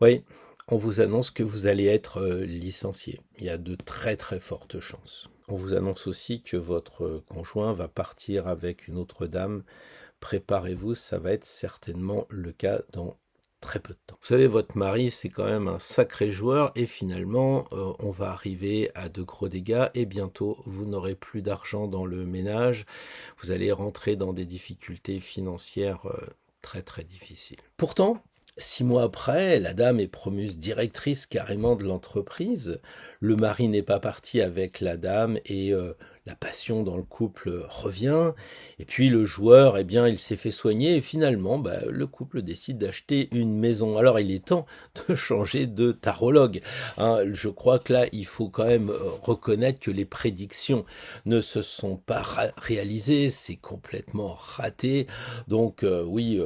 Oui, on vous annonce que vous allez être licencié. Il y a de très très fortes chances. On vous annonce aussi que votre conjoint va partir avec une autre dame. Préparez-vous, ça va être certainement le cas dans très peu de temps. Vous savez, votre mari, c'est quand même un sacré joueur et finalement, on va arriver à de gros dégâts et bientôt, vous n'aurez plus d'argent dans le ménage. Vous allez rentrer dans des difficultés financières très très difficiles. Pourtant, 6 mois après, la dame est promue directrice carrément de l'entreprise. Le mari n'est pas parti avec la dame et la passion dans le couple revient. Et puis le joueur, eh bien, il s'est fait soigner et finalement, le couple décide d'acheter une maison. Alors il est temps de changer de tarologue. Hein. Je crois que là, il faut quand même reconnaître que les prédictions ne se sont pas réalisées. C'est complètement raté. Donc oui.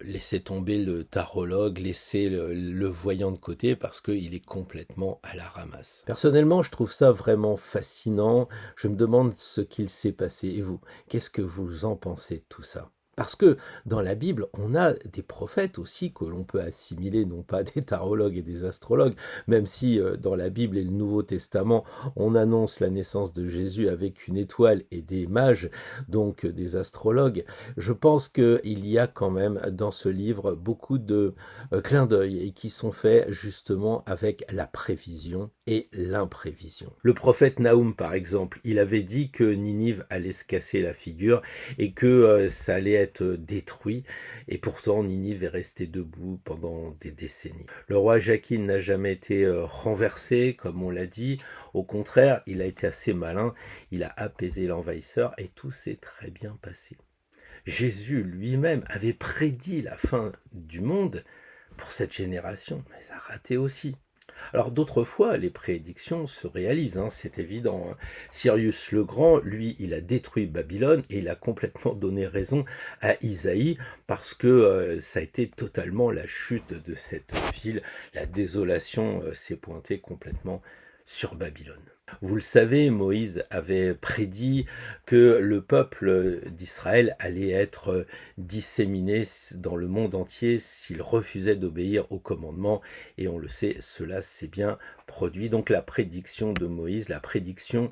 Laissez tomber le tarologue, laissez le voyant de côté parce qu'il est complètement à la ramasse. Personnellement, je trouve ça vraiment fascinant. Je me demande ce qu'il s'est passé. Et vous, qu'est-ce que vous en pensez de tout ça? Parce que dans la Bible, on a des prophètes aussi que l'on peut assimiler, non pas des tarologues et des astrologues, même si dans la Bible et le Nouveau Testament, on annonce la naissance de Jésus avec une étoile et des mages, donc des astrologues. Je pense qu'il y a quand même dans ce livre beaucoup de clins d'œil et qui sont faits justement avec la prévision et l'imprévision. Le prophète Naoum, par exemple, il avait dit que Ninive allait se casser la figure et que ça allait être détruit, et pourtant Ninive est resté debout pendant des décennies. Le roi Jakin n'a jamais été renversé, comme on l'a dit, au contraire, il a été assez malin, il a apaisé l'envahisseur et tout s'est très bien passé. Jésus lui-même avait prédit la fin du monde pour cette génération, mais ça a raté aussi. Alors d'autres fois, les prédictions se réalisent, hein, c'est évident. Hein. Cyrus le Grand, lui, il a détruit Babylone et il a complètement donné raison à Isaïe parce que ça a été totalement la chute de cette ville. La désolation s'est pointée complètement sur Babylone. Vous le savez, Moïse avait prédit que le peuple d'Israël allait être disséminé dans le monde entier s'il refusait d'obéir aux commandements, et on le sait, cela s'est bien produit. Donc la prédiction de Moïse, la prédiction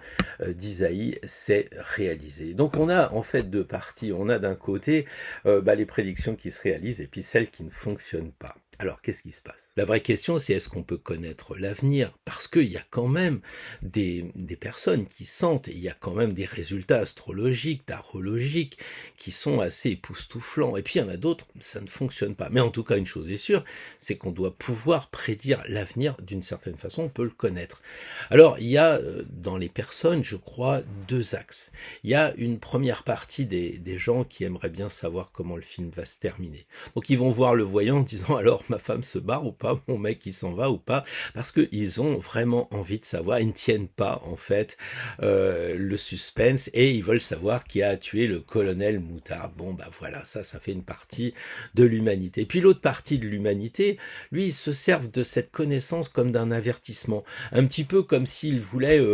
d'Isaïe s'est réalisée. Donc on a en fait deux parties. On a d'un côté les prédictions qui se réalisent et puis celles qui ne fonctionnent pas. Alors, qu'est-ce qui se passe? La vraie question, c'est est-ce qu'on peut connaître l'avenir? Parce qu'il y a quand même des personnes qui sentent, et il y a quand même des résultats astrologiques, tarologiques, qui sont assez époustouflants. Et puis, il y en a d'autres, ça ne fonctionne pas. Mais en tout cas, une chose est sûre, c'est qu'on doit pouvoir prédire l'avenir d'une certaine façon, on peut le connaître. Alors, il y a dans les personnes, je crois, deux axes. Il y a une première partie des gens qui aimeraient bien savoir comment le film va se terminer. Donc, ils vont voir le voyant en disant, alors, ma femme se barre ou pas, mon mec il s'en va ou pas, parce qu'ils ont vraiment envie de savoir, ils ne tiennent pas en fait le suspense et ils veulent savoir qui a tué le colonel Moutarde. Bon voilà, ça fait une partie de l'humanité. Puis l'autre partie de l'humanité, lui, ils se servent de cette connaissance comme d'un avertissement, un petit peu comme s'ils voulaient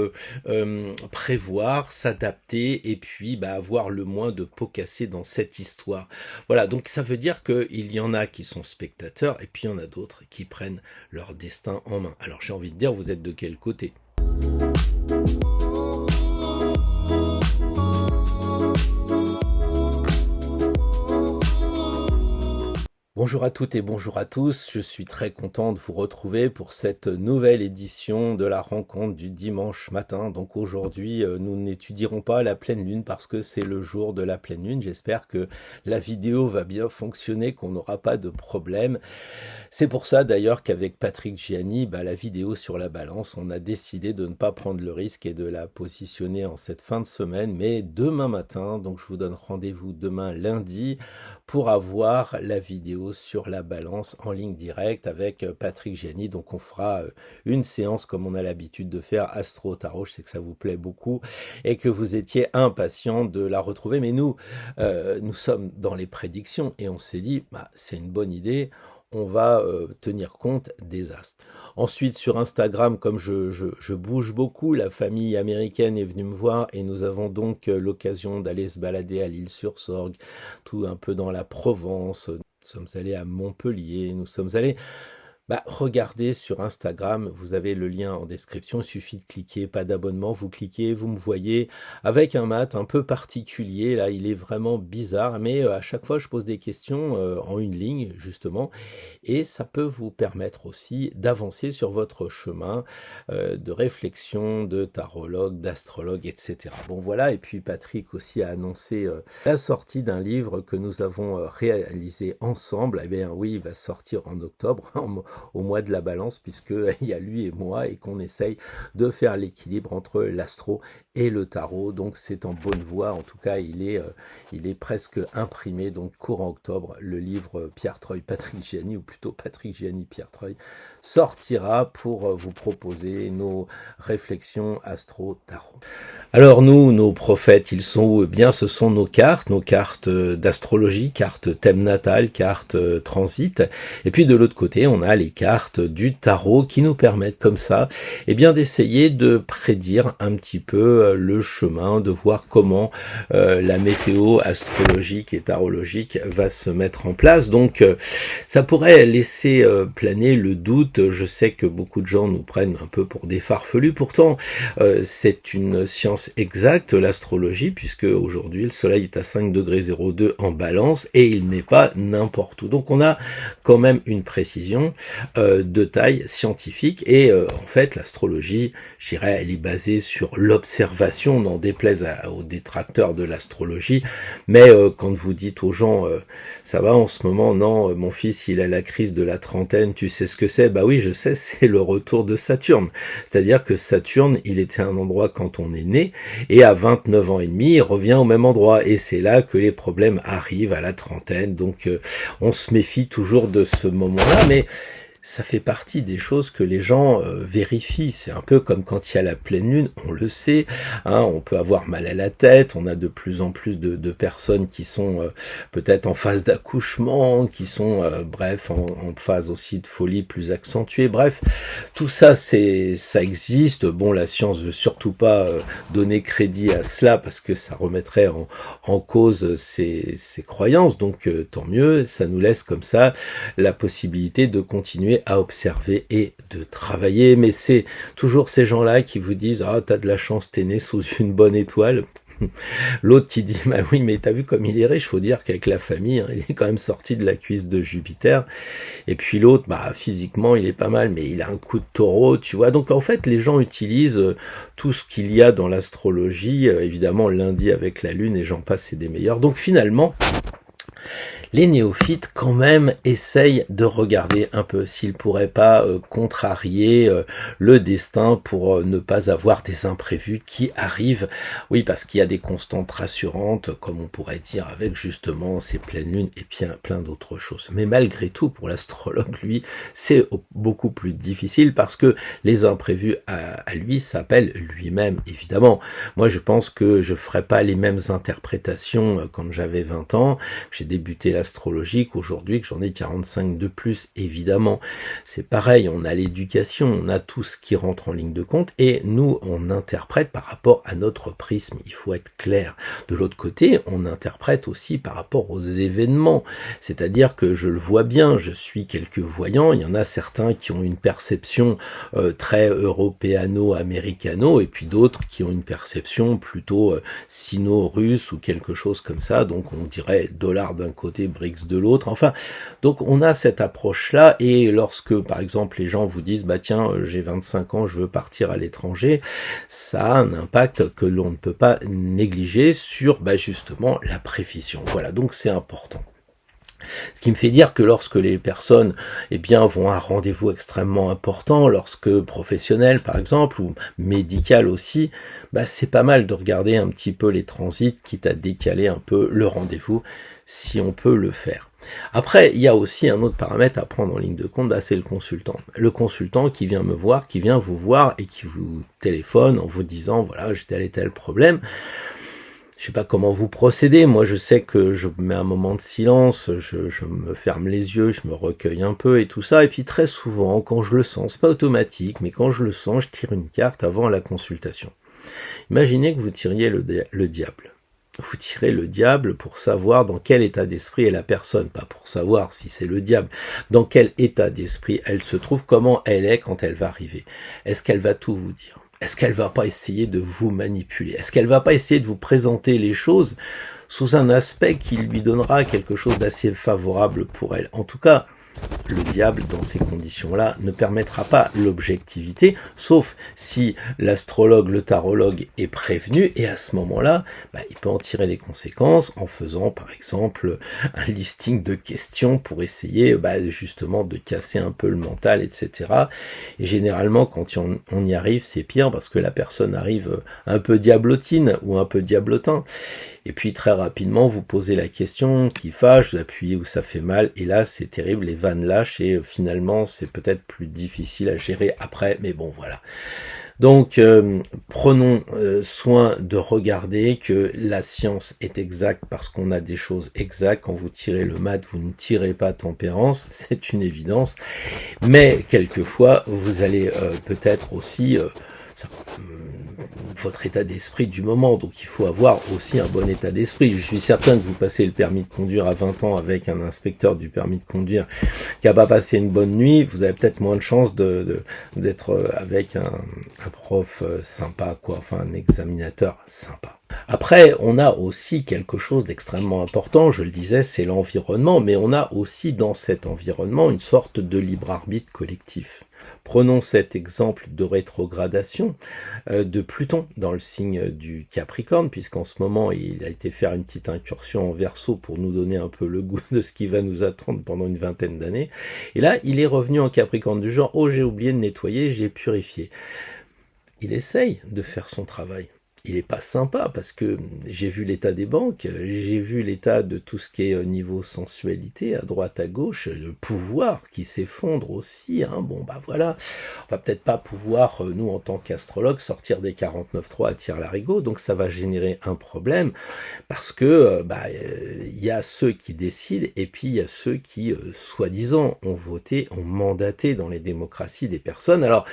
prévoir, s'adapter et puis avoir le moins de pots cassés dans cette histoire. Voilà, donc ça veut dire qu'il y en a qui sont spectateurs et puis il y en a d'autres qui prennent leur destin en main. Alors j'ai envie de dire, vous êtes de quel côté ? Bonjour à toutes et bonjour à tous, je suis très content de vous retrouver pour cette nouvelle édition de la rencontre du dimanche matin. Donc aujourd'hui, nous n'étudierons pas la pleine lune parce que c'est le jour de la pleine lune. J'espère que la vidéo va bien fonctionner, qu'on n'aura pas de problème. C'est pour ça d'ailleurs qu'avec Patrick Gianni, la vidéo sur la balance, on a décidé de ne pas prendre le risque et de la positionner en cette fin de semaine, mais demain matin, donc je vous donne rendez-vous demain lundi pour avoir la vidéo sur la balance en ligne directe avec Patrick Gianni. Donc on fera une séance comme on a l'habitude de faire Astro Tarot. Je sais que ça vous plaît beaucoup et que vous étiez impatient de la retrouver, mais nous sommes dans les prédictions et on s'est dit c'est une bonne idée. On va tenir compte des astres. Ensuite, sur Instagram, comme je bouge beaucoup, la famille américaine est venue me voir et nous avons donc l'occasion d'aller se balader à l'Île-sur-Sorgue, tout un peu dans la Provence. Nous sommes allés à Montpellier, nous sommes allés Regardez sur Instagram, vous avez le lien en description, il suffit de cliquer, pas d'abonnement, vous cliquez, vous me voyez avec un mat un peu particulier, là il est vraiment bizarre, mais à chaque fois je pose des questions en une ligne justement, et ça peut vous permettre aussi d'avancer sur votre chemin de réflexion, de tarologue, d'astrologue, etc. Bon voilà, et puis Patrick aussi a annoncé la sortie d'un livre que nous avons réalisé ensemble. Eh bien oui, il va sortir en octobre, au mois de la balance, puisqu'il y a lui et moi, et qu'on essaye de faire l'équilibre entre l'astro et le tarot. Donc c'est en bonne voie, en tout cas il est presque imprimé, donc courant octobre, le livre Pierre Treuil, Patrick Gianni, ou plutôt Patrick Gianni, Pierre Treuil, sortira pour vous proposer nos réflexions astro-tarot. Alors nous, nos prophètes, ils sont où? Eh bien, ce sont nos cartes d'astrologie, cartes thème natal, cartes transit. Et puis de l'autre côté, on a les cartes du tarot qui nous permettent comme ça, eh bien, d'essayer de prédire un petit peu le chemin, de voir comment la météo astrologique et tarologique va se mettre en place. Donc, ça pourrait laisser planer le doute. Je sais que beaucoup de gens nous prennent un peu pour des farfelus. Pourtant, c'est une science exacte, l'astrologie, puisque aujourd'hui le soleil est à 5 degrés 02 en balance et il n'est pas n'importe où. Donc on a quand même une précision de taille scientifique, et en fait l'astrologie, je dirais, elle est basée sur l'observation, n'en déplaise aux détracteurs de l'astrologie. Mais quand vous dites aux gens ça va en ce moment, non, mon fils il a la crise de la trentaine, tu sais ce que c'est? Bah oui, je sais, c'est le retour de Saturne. C'est-à-dire que Saturne, il était à un endroit quand on est né, et à 29 ans et demi, il revient au même endroit, et c'est là que les problèmes arrivent à la trentaine. Donc on se méfie toujours de ce moment-là, mais ça fait partie des choses que les gens vérifient. C'est un peu comme quand il y a la pleine lune, on le sait, hein, on peut avoir mal à la tête, on a de plus en plus de personnes qui sont peut-être en phase d'accouchement, qui sont bref en phase aussi de folie plus accentuée. Bref, tout ça ça existe. Bon, la science veut surtout pas donner crédit à cela, parce que ça remettrait en cause ses croyances. Donc tant mieux, ça nous laisse comme ça la possibilité de continuer à observer et de travailler. Mais c'est toujours ces gens-là qui vous disent « Ah, t'as de la chance, t'es né sous une bonne étoile ». L'autre qui dit « Bah oui, mais t'as vu comme il est riche, faut dire qu'avec la famille, hein, il est quand même sorti de la cuisse de Jupiter. » Et puis l'autre, physiquement, il est pas mal, mais il a un coup de taureau, tu vois. Donc en fait, les gens utilisent tout ce qu'il y a dans l'astrologie, évidemment lundi avec la lune, et j'en passe, c'est des meilleurs. Donc finalement, les néophytes quand même essayent de regarder un peu s'ils pourraient pas contrarier le destin pour ne pas avoir des imprévus qui arrivent. Oui, parce qu'il y a des constantes rassurantes, comme on pourrait dire, avec justement ces pleines lunes et puis plein d'autres choses. Mais malgré tout, pour l'astrologue, lui, c'est beaucoup plus difficile, parce que les imprévus à lui s'appellent lui-même, évidemment. Moi, je pense que je ferais pas les mêmes interprétations quand j'avais 20 ans, j'ai débuté astrologique aujourd'hui, que j'en ai 45 de plus, évidemment. C'est pareil, on a l'éducation, on a tout ce qui rentre en ligne de compte, et nous, on interprète par rapport à notre prisme, il faut être clair. De l'autre côté, on interprète aussi par rapport aux événements, c'est-à-dire que je le vois bien, je suis quelques voyants, il y en a certains qui ont une perception très européano-américano, et puis d'autres qui ont une perception plutôt sino-russe ou quelque chose comme ça, donc on dirait dollar d'un côté, BRICS de l'autre. Enfin, donc on a cette approche-là, et lorsque, par exemple, les gens vous disent « Bah tiens, j'ai 25 ans, je veux partir à l'étranger », ça a un impact que l'on ne peut pas négliger sur, justement, la prévision. Voilà, donc c'est important. Ce qui me fait dire que lorsque les personnes vont à un rendez-vous extrêmement important, lorsque professionnel par exemple, ou médical aussi, c'est pas mal de regarder un petit peu les transits, quitte à décaler un peu le rendez-vous, si on peut le faire. Après, il y a aussi un autre paramètre à prendre en ligne de compte, c'est le consultant. Le consultant qui vient me voir, qui vient vous voir et qui vous téléphone en vous disant « Voilà, j'ai tel et tel problème ». Je sais pas comment vous procédez, moi je sais que je mets un moment de silence, je me ferme les yeux, je me recueille un peu et tout ça, et puis très souvent, quand je le sens, c'est pas automatique, mais quand je le sens, je tire une carte avant la consultation. Imaginez que vous tiriez le diable. vous tirez le diable pour savoir dans quel état d'esprit est la personne, pas pour savoir si c'est le diable, dans quel état d'esprit elle se trouve, comment elle est quand elle va arriver. Est-ce qu'elle va tout vous dire? Est-ce qu'elle va pas essayer de vous manipuler? Est-ce qu'elle va pas essayer de vous présenter les choses sous un aspect qui lui donnera quelque chose d'assez favorable pour elle? En tout cas, le diable, dans ces conditions-là, ne permettra pas l'objectivité, sauf si l'astrologue, le tarologue est prévenu, et à ce moment-là, il peut en tirer des conséquences en faisant, par exemple, un listing de questions pour essayer justement de casser un peu le mental, etc. Et généralement, quand on y arrive, c'est pire, parce que la personne arrive un peu diablotine ou un peu diablotin. Et puis très rapidement, vous posez la question qui fâche, vous appuyez où ça fait mal, et là c'est terrible, les vannes lâchent, et finalement c'est peut-être plus difficile à gérer après, mais bon voilà. Donc prenons soin de regarder que la science est exacte parce qu'on a des choses exactes. Quand vous tirez le mat, vous ne tirez pas tempérance, c'est une évidence, mais quelquefois vous allez peut-être aussi... votre état d'esprit du moment, donc il faut avoir aussi un bon état d'esprit. Je suis certain que vous passez le permis de conduire à 20 ans avec un inspecteur du permis de conduire qui n'a pas passé une bonne nuit, vous avez peut-être moins de chances d'être avec un prof sympa, enfin un examinateur sympa. Après, on a aussi quelque chose d'extrêmement important, je le disais, c'est l'environnement, mais on a aussi dans cet environnement une sorte de libre arbitre collectif. Prenons cet exemple de rétrogradation de Pluton dans le signe du Capricorne, puisqu'en ce moment il a été faire une petite incursion en Verseau pour nous donner un peu le goût de ce qui va nous attendre pendant une vingtaine d'années. Et là, il est revenu en Capricorne du genre « Oh, j'ai oublié de nettoyer, j'ai purifié ». Il essaye de faire son travail. Il n'est pas sympa parce que j'ai vu l'état des banques, j'ai vu l'état de tout ce qui est niveau sensualité à droite à gauche, le pouvoir qui s'effondre aussi, voilà, on va peut-être pas pouvoir, nous en tant qu'astrologues, sortir des 49.3 à tire-larigot, donc ça va générer un problème parce que il y a ceux qui décident et puis il y a ceux qui, soi-disant, ont voté, ont mandaté dans les démocraties des personnes. Alors,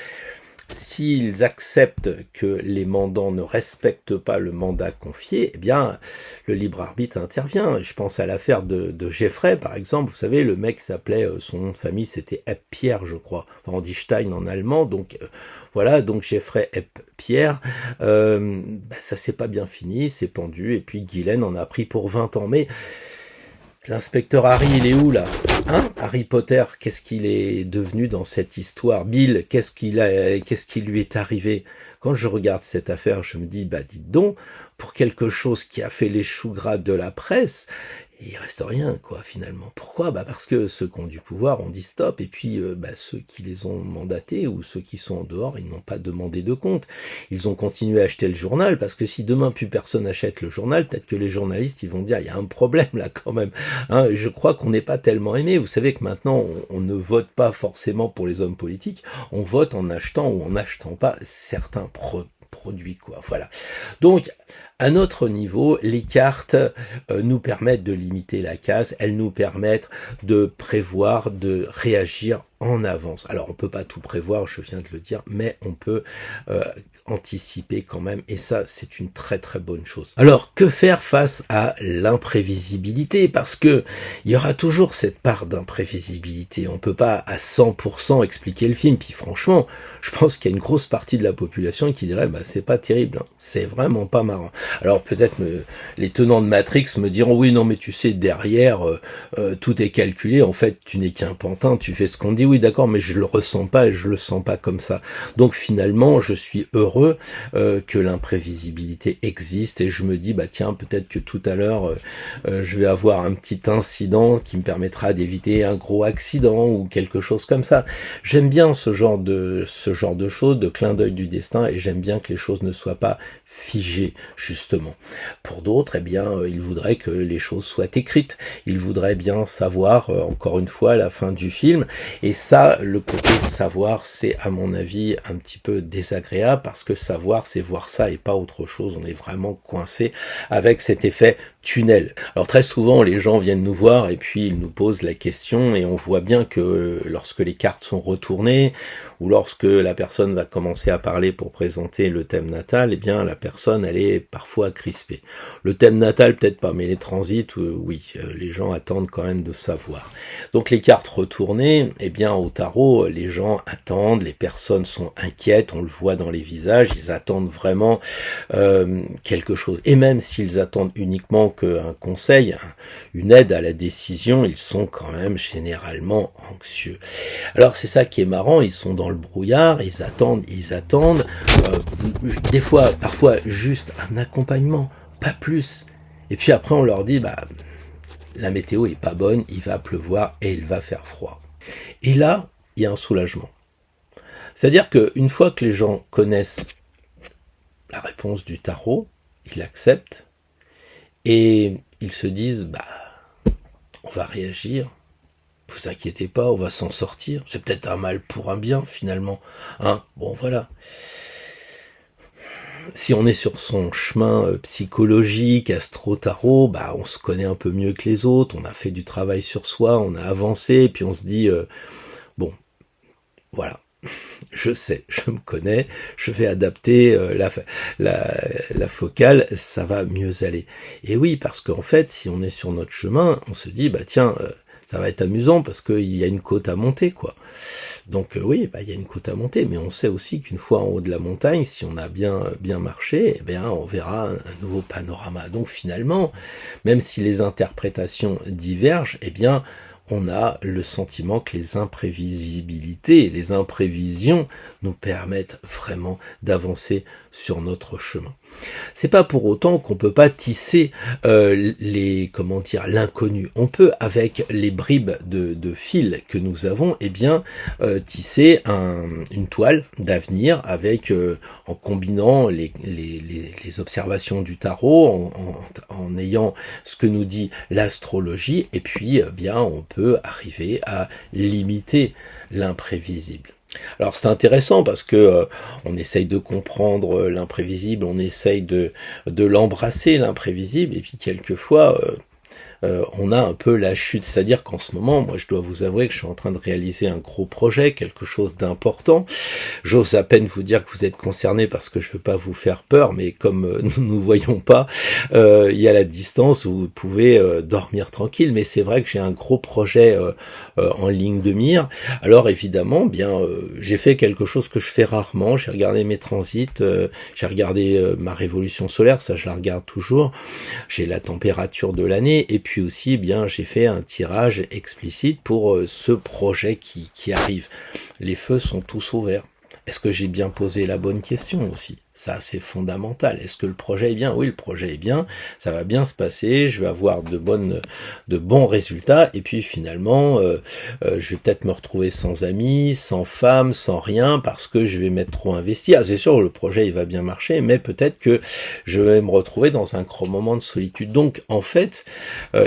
s'ils acceptent que les mandants ne respectent pas le mandat confié, eh bien, le libre arbitre intervient. Je pense à l'affaire de Jeffrey, par exemple. Vous savez, le mec s'appelait, son nom de famille, c'était Epp-Pierre, je crois. Enfin, on dit Stein en allemand, donc voilà, donc Jeffrey Epp-Pierre, ça s'est pas bien fini, c'est pendu, et puis Guylaine en a pris pour 20 ans. Mais l'inspecteur Harry, il est où, là? Harry Potter, qu'est-ce qu'il est devenu dans cette histoire? Bill, qu'est-ce qui lui est arrivé? Quand je regarde cette affaire, je me dis, dites donc, pour quelque chose qui a fait les choux gras de la presse, il reste rien, finalement. Pourquoi? Parce que ceux qui ont du pouvoir ont dit stop, et puis ceux qui les ont mandatés, ou ceux qui sont en dehors, ils n'ont pas demandé de compte. Ils ont continué à acheter le journal, parce que si demain plus personne achète le journal, peut-être que les journalistes, ils vont dire, il y a un problème là quand même. Je crois qu'on n'est pas tellement aimé. Vous savez que maintenant, on ne vote pas forcément pour les hommes politiques, on vote en achetant ou en n'achetant pas certains produits, voilà. Donc, à notre niveau, les cartes nous permettent de limiter la casse, elles nous permettent de prévoir, de réagir en avance. Alors, on peut pas tout prévoir, je viens de le dire, mais on peut anticiper quand même, et ça, c'est une très très bonne chose. Alors, que faire face à l'imprévisibilité? Parce que il y aura toujours cette part d'imprévisibilité. On peut pas à 100% expliquer le film. Puis franchement, je pense qu'il y a une grosse partie de la population qui dirait, c'est pas terrible, c'est vraiment pas marrant. Alors peut-être les tenants de Matrix me diront, oui, non, mais tu sais, derrière, tout est calculé, en fait, tu n'es qu'un pantin, tu fais ce qu'on dit, oui, d'accord, mais je le ressens pas et je le sens pas comme ça. Donc finalement, je suis heureux que l'imprévisibilité existe et je me dis, tiens, peut-être que tout à l'heure, je vais avoir un petit incident qui me permettra d'éviter un gros accident ou quelque chose comme ça. J'aime bien ce genre de choses, de clin d'œil du destin, et j'aime bien que les choses ne soient pas figées, justement. Pour d'autres, ils voudraient que les choses soient écrites. Ils voudraient bien savoir, encore une fois, la fin du film. Et ça, le côté savoir, c'est à mon avis un petit peu désagréable, parce que savoir, c'est voir ça et pas autre chose. On est vraiment coincé avec cet effet tunnel. Alors très souvent, les gens viennent nous voir et puis ils nous posent la question et on voit bien que lorsque les cartes sont retournées ou lorsque la personne va commencer à parler pour présenter le thème natal, eh bien la personne, elle est parfois crispée. Le thème natal, peut-être pas, mais les transits, oui, les gens attendent quand même de savoir. Donc les cartes retournées, eh bien au tarot, les gens attendent, les personnes sont inquiètes, on le voit dans les visages, ils attendent vraiment quelque chose. Et même s'ils attendent uniquement qu'un conseil, une aide à la décision, ils sont quand même généralement anxieux. Alors c'est ça qui est marrant, ils sont dans le brouillard, ils attendent, des fois, parfois juste un accompagnement, pas plus. Et puis après on leur dit, la météo est pas bonne, il va pleuvoir et il va faire froid. Et là, il y a un soulagement. C'est-à-dire qu'une fois que les gens connaissent la réponse du tarot, ils l'acceptent et ils se disent, on va réagir, vous inquiétez pas, on va s'en sortir, c'est peut-être un mal pour un bien finalement, bon voilà. Si on est sur son chemin psychologique, astro-tarot, on se connaît un peu mieux que les autres, on a fait du travail sur soi, on a avancé, et puis on se dit, voilà, je sais, je me connais, je vais adapter la focale, ça va mieux aller. Et oui, parce qu'en fait, si on est sur notre chemin, on se dit, ça va être amusant parce qu'il y a une côte à monter, quoi. Donc oui, il y a une côte à monter, mais on sait aussi qu'une fois en haut de la montagne, si on a bien marché, on verra un nouveau panorama. Donc finalement, même si les interprétations divergent, on a le sentiment que les imprévisibilités, les imprévisions nous permettent vraiment d'avancer sur notre chemin. C'est pas pour autant qu'on peut pas tisser l'inconnu. On peut, avec les bribes de fil que nous avons, tisser une toile d'avenir avec en combinant les observations du tarot, en ayant ce que nous dit l'astrologie, et puis on peut arriver à limiter l'imprévisible. Alors c'est intéressant parce que on essaye de comprendre l'imprévisible, on essaye de l'embrasser l'imprévisible, et puis quelquefois on a un peu la chute, c'est-à-dire qu'en ce moment, moi je dois vous avouer que je suis en train de réaliser un gros projet, quelque chose d'important. J'ose à peine vous dire que vous êtes concernés parce que je veux pas vous faire peur, mais comme nous ne nous voyons pas, il y a la distance où vous pouvez dormir tranquille, mais c'est vrai que j'ai un gros projet en ligne de mire. Alors évidemment, j'ai fait quelque chose que je fais rarement, j'ai regardé mes transits, j'ai regardé ma révolution solaire, ça je la regarde toujours, j'ai la température de l'année, et puis aussi, j'ai fait un tirage explicite pour ce projet qui arrive. Les feux sont tous ouverts. Est-ce que j'ai bien posé la bonne question aussi ? Ça, c'est fondamental. Est-ce que le projet est bien ? Oui, le projet est bien. Ça va bien se passer. Je vais avoir de bons résultats. Et puis finalement, je vais peut-être me retrouver sans amis, sans femme, sans rien, parce que je vais m'être trop investi. C'est sûr, le projet, il va bien marcher, mais peut-être que je vais me retrouver dans un gros moment de solitude. Donc, en fait,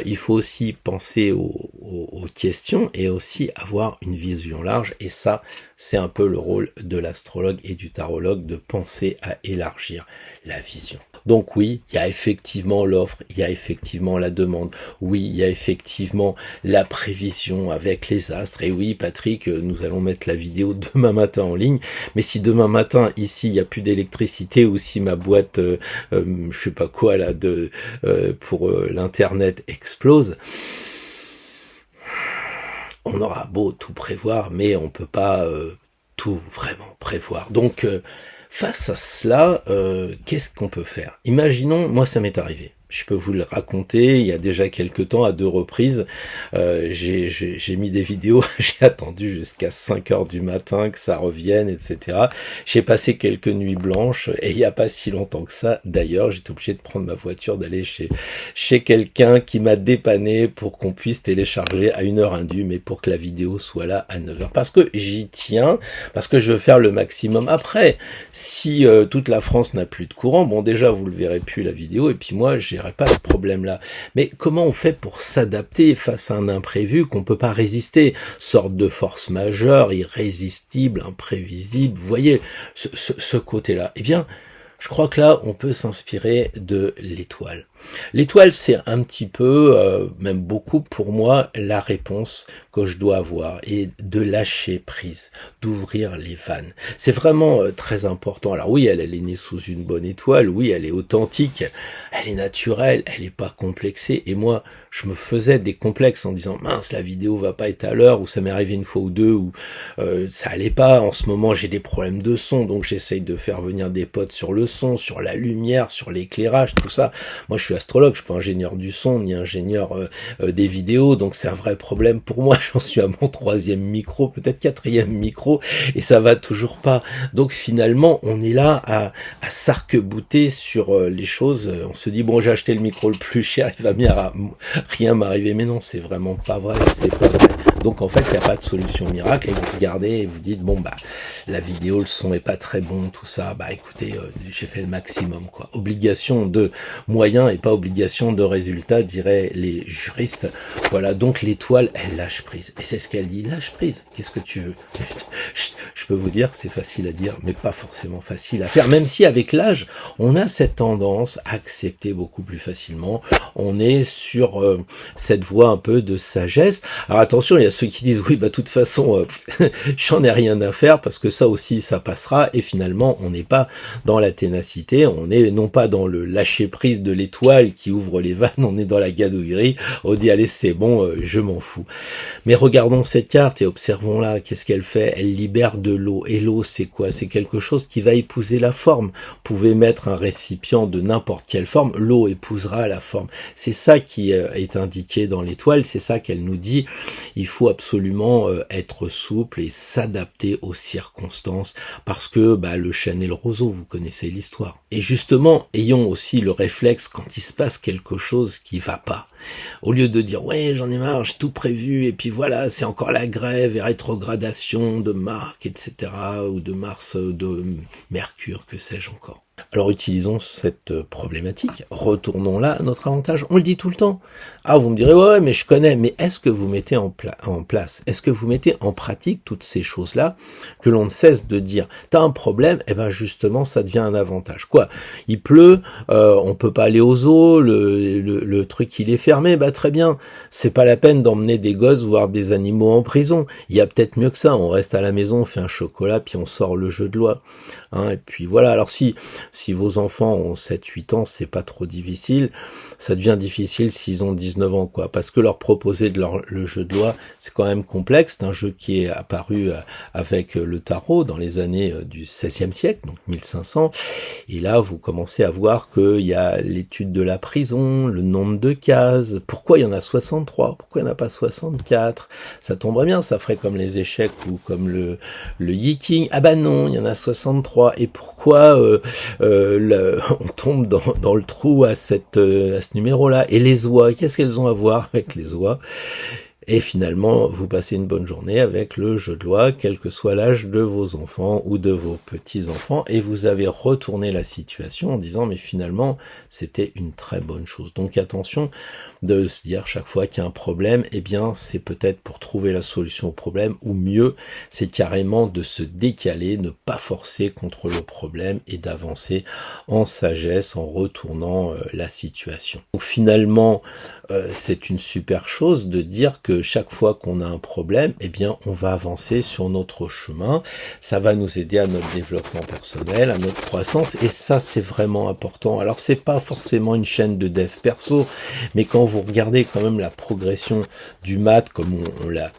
il faut aussi penser aux questions et aussi avoir une vision large. Et ça, c'est un peu le rôle de l'astrologue et du tarologue, de penser à élargir la vision. Donc oui, il y a effectivement l'offre, il y a effectivement la demande, oui, il y a effectivement la prévision avec les astres, et oui, Patrick, nous allons mettre la vidéo demain matin en ligne, mais si demain matin, ici, il n'y a plus d'électricité, ou si ma boîte, je sais pas quoi, là, pour l'internet explose, on aura beau tout prévoir, mais on peut pas tout vraiment prévoir. Donc, face à cela, qu'est-ce qu'on peut faire ? Imaginons, moi ça m'est arrivé. Je peux vous le raconter, il y a déjà quelques temps, à 2 reprises, j'ai mis des vidéos, j'ai attendu jusqu'à 5h du matin que ça revienne, etc. J'ai passé quelques nuits blanches, et il n'y a pas si longtemps que ça, d'ailleurs, j'étais obligé de prendre ma voiture, d'aller chez quelqu'un qui m'a dépanné pour qu'on puisse télécharger à 1h indue, mais pour que la vidéo soit là à 9h. Parce que j'y tiens, parce que je veux faire le maximum. Après, si toute la France n'a plus de courant, bon déjà, vous le verrez plus la vidéo, et puis moi, j'ai pas ce problème-là. Mais comment on fait pour s'adapter face à un imprévu qu'on peut pas résister ? Sorte de force majeure, irrésistible, imprévisible. Vous voyez ce côté-là. Je crois que là, on peut s'inspirer de l'étoile. L'étoile, c'est un petit peu, même beaucoup pour moi, la réponse que je dois avoir et de lâcher prise, d'ouvrir les vannes. C'est vraiment très important. Alors oui, elle est née sous une bonne étoile, oui, elle est authentique, elle est naturelle, elle n'est pas complexée. Et moi, je me faisais des complexes en disant mince, la vidéo va pas être à l'heure, ou ça m'est arrivé une fois ou deux, ou ça allait pas. En ce moment, j'ai des problèmes de son, donc j'essaye de faire venir des potes sur le son, sur la lumière, sur l'éclairage, tout ça. Moi, je suis astrologue, je suis pas ingénieur du son, ni ingénieur des vidéos, donc c'est un vrai problème pour moi. J'en suis à mon 3e micro, peut-être 4e micro, et ça va toujours pas. Donc finalement, on est là à s'arc-bouter sur les choses. On se dit, bon, j'ai acheté le micro le plus cher, il va bien rien m'arriver. Mais non, c'est vraiment pas vrai, c'est pas vrai. Donc en fait, il n'y a pas de solution miracle, et vous regardez et vous dites, bon, bah, la vidéo, le son est pas très bon, tout ça, bah écoutez, j'ai fait le maximum, quoi. Obligation de moyens et pas obligation de résultats, diraient les juristes. Voilà, donc l'étoile, elle lâche prise. Et c'est ce qu'elle dit, lâche prise. Qu'est-ce que tu veux? Je peux vous dire, c'est facile à dire, mais pas forcément facile à faire. Même si avec l'âge, on a cette tendance à accepter beaucoup plus facilement. On est sur cette voie un peu de sagesse. Alors attention, il y a ceux qui disent, oui, bah de toute façon, j'en ai rien à faire, parce que ça aussi, ça passera. Et finalement, on n'est pas dans la ténacité, on est non pas dans le lâcher prise de l'étoile qui ouvre les vannes, on est dans la gadouillerie. On dit, allez, c'est bon, je m'en fous. Mais regardons cette carte et observons-la. Qu'est-ce qu'elle fait? Elle libère de l'eau. Et l'eau, c'est quoi? C'est quelque chose qui va épouser la forme. Vous pouvez mettre un récipient de n'importe quelle forme, l'eau épousera la forme. C'est ça qui est indiqué dans l'étoile, c'est ça qu'elle nous dit. Il faut absolument être souple et s'adapter aux circonstances, parce que bah, le chêne et le roseau, vous connaissez l'histoire. Et justement, ayons aussi le réflexe quand il se passe quelque chose qui va pas. Au lieu de dire, ouais, j'en ai marre, j'ai tout prévu, et puis voilà, c'est encore la grève et rétrogradation de Mars, etc., ou de Mars, de Mercure, que sais-je encore. Alors utilisons cette problématique, retournons-la à notre avantage. On le dit tout le temps. Ah, vous me direz, ouais, mais je connais. Mais est-ce que vous mettez en place, est-ce que vous mettez en pratique toutes ces choses-là que l'on ne cesse de dire? T'as un problème, eh ben justement, ça devient un avantage. Quoi? Il pleut, on peut pas aller au zoo, le truc il est fermé, bah très bien. C'est pas la peine d'emmener des gosses voir des animaux en prison. Il y a peut-être mieux que ça. On reste à la maison, on fait un chocolat, puis on sort le jeu de loi. Hein, et puis voilà. Alors si vos enfants ont 7-8 ans, c'est pas trop difficile. Ça devient difficile s'ils ont 19 ans, quoi. Parce que leur proposer le jeu de loi, c'est quand même complexe. C'est un jeu qui est apparu avec le tarot dans les années du XVIe siècle, donc 1500. Et là, vous commencez à voir qu'il y a l'étude de la prison, le nombre de cases. Pourquoi il y en a 63? Pourquoi il n'y en a pas 64? Ça tomberait bien, ça ferait comme les échecs ou comme le yiking. Ah bah non, il y en a 63. Et pourquoi on tombe dans le trou à ce numéro-là? Et les oies, qu'est-ce qu'elles ont à voir avec les oies? Et finalement, vous passez une bonne journée avec le jeu de loi, quel que soit l'âge de vos enfants ou de vos petits-enfants, et vous avez retourné la situation en disant, mais finalement, c'était une très bonne chose. Donc attention de se dire chaque fois qu'il y a un problème, eh bien, c'est peut-être pour trouver la solution au problème, ou mieux, c'est carrément de se décaler, ne pas forcer contre le problème et d'avancer en sagesse en retournant la situation. Donc finalement, c'est une super chose de dire que chaque fois qu'on a un problème, eh bien, on va avancer sur notre chemin. Ça va nous aider à notre développement personnel, à notre croissance, et ça, c'est vraiment important. Alors, c'est pas forcément une chaîne de dev perso, mais quand vous regardez quand même la progression du maths, comme on l'a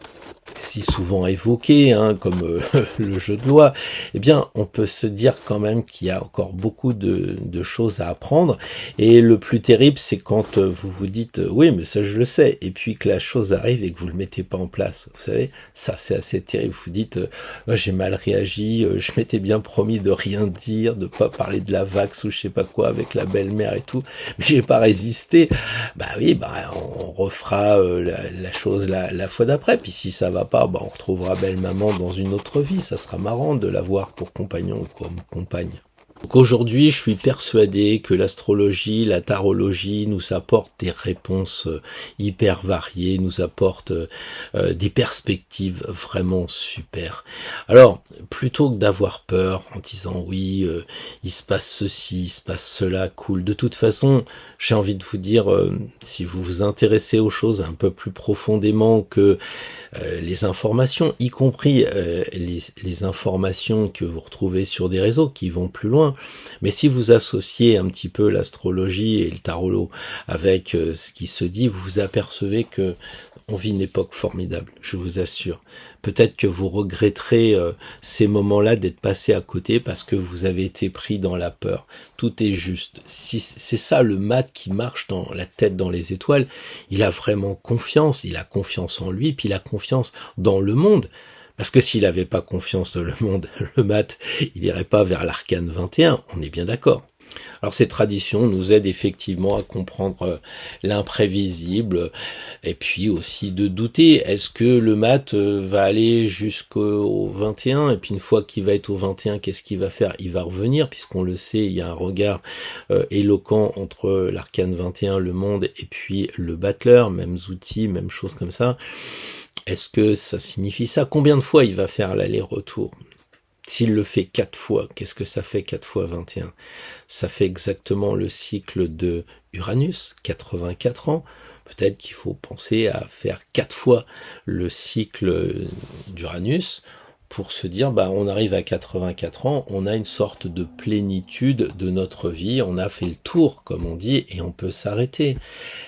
si souvent évoqué, hein, comme le jeu de loi, eh bien, on peut se dire quand même qu'il y a encore beaucoup de choses à apprendre. Et le plus terrible, c'est quand vous vous dites, oui, mais ça je le sais, et puis que la chose arrive et que vous le mettez pas en place. Vous savez, ça c'est assez terrible. Vous dites, j'ai mal réagi, je m'étais bien promis de rien dire, de pas parler de la vax ou je sais pas quoi avec la belle-mère et tout, mais j'ai pas résisté. Bah oui, bah on refera la chose la fois d'après. Puis si ça va pas, bah on retrouvera belle maman dans une autre vie. Ça sera marrant de l'avoir pour compagnon ou comme compagne. Donc aujourd'hui, je suis persuadé que l'astrologie, la tarologie nous apporte des réponses hyper variées, nous apporte des perspectives vraiment super. Alors, plutôt que d'avoir peur en disant oui, il se passe ceci, il se passe cela, cool. De toute façon, j'ai envie de vous dire, si vous vous intéressez aux choses un peu plus profondément que les informations, y compris les informations que vous retrouvez sur des réseaux qui vont plus loin, mais si vous associez un petit peu l'astrologie et le tarot avec ce qui se dit, vous vous apercevez que on vit une époque formidable, je vous assure. Peut-être que vous regretterez ces moments-là d'être passé à côté parce que vous avez été pris dans la peur. Tout est juste. Si c'est ça le mat qui marche dans la tête dans les étoiles, il a vraiment confiance, il a confiance en lui, puis il a confiance dans le monde. Parce que s'il n'avait pas confiance dans le monde, le mat, il n'irait pas vers l'arcane 21, on est bien d'accord. Alors ces traditions nous aident effectivement à comprendre l'imprévisible et puis aussi de douter. Est-ce que le mat va aller jusqu'au 21 et puis une fois qu'il va être au 21, qu'est-ce qu'il va faire? Il va revenir puisqu'on le sait, il y a un regard éloquent entre l'arcane 21, le monde et puis le battleur, mêmes outils, même chose comme ça. Est-ce que ça signifie ça? Combien de fois il va faire l'aller-retour? S'il le fait 4 fois, qu'est-ce que ça fait 4 fois 21? Ça fait exactement le cycle de Uranus, 84 ans. Peut-être qu'il faut penser à faire 4 fois le cycle d'Uranus pour se dire, on arrive à 84 ans, on a une sorte de plénitude de notre vie, on a fait le tour, comme on dit, et on peut s'arrêter.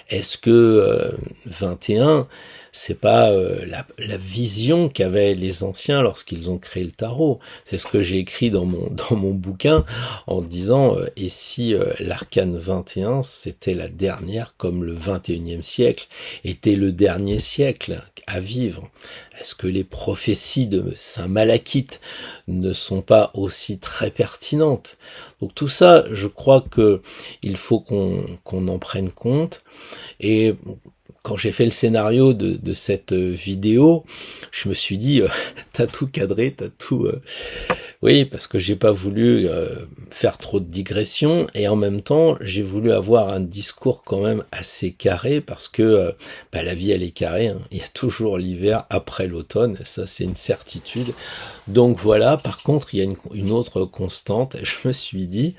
Est-ce que 21, c'est pas la vision qu'avaient les anciens lorsqu'ils ont créé le tarot? C'est ce que j'ai écrit dans mon bouquin en disant et si l'arcane 21 c'était la dernière, comme le 21e siècle était le dernier siècle à vivre? Est-ce que les prophéties de Saint Malachite ne sont pas aussi très pertinentes? Donc tout ça, je crois que il faut qu'on en prenne compte. Et quand j'ai fait le scénario de cette vidéo, je me suis dit, t'as tout cadré, t'as tout... Oui, parce que j'ai pas voulu faire trop de digressions, et en même temps, j'ai voulu avoir un discours quand même assez carré, parce que la vie, elle est carrée, hein. Il y a toujours l'hiver après l'automne, ça c'est une certitude. Donc voilà, par contre, il y a une autre constante, et je me suis dit,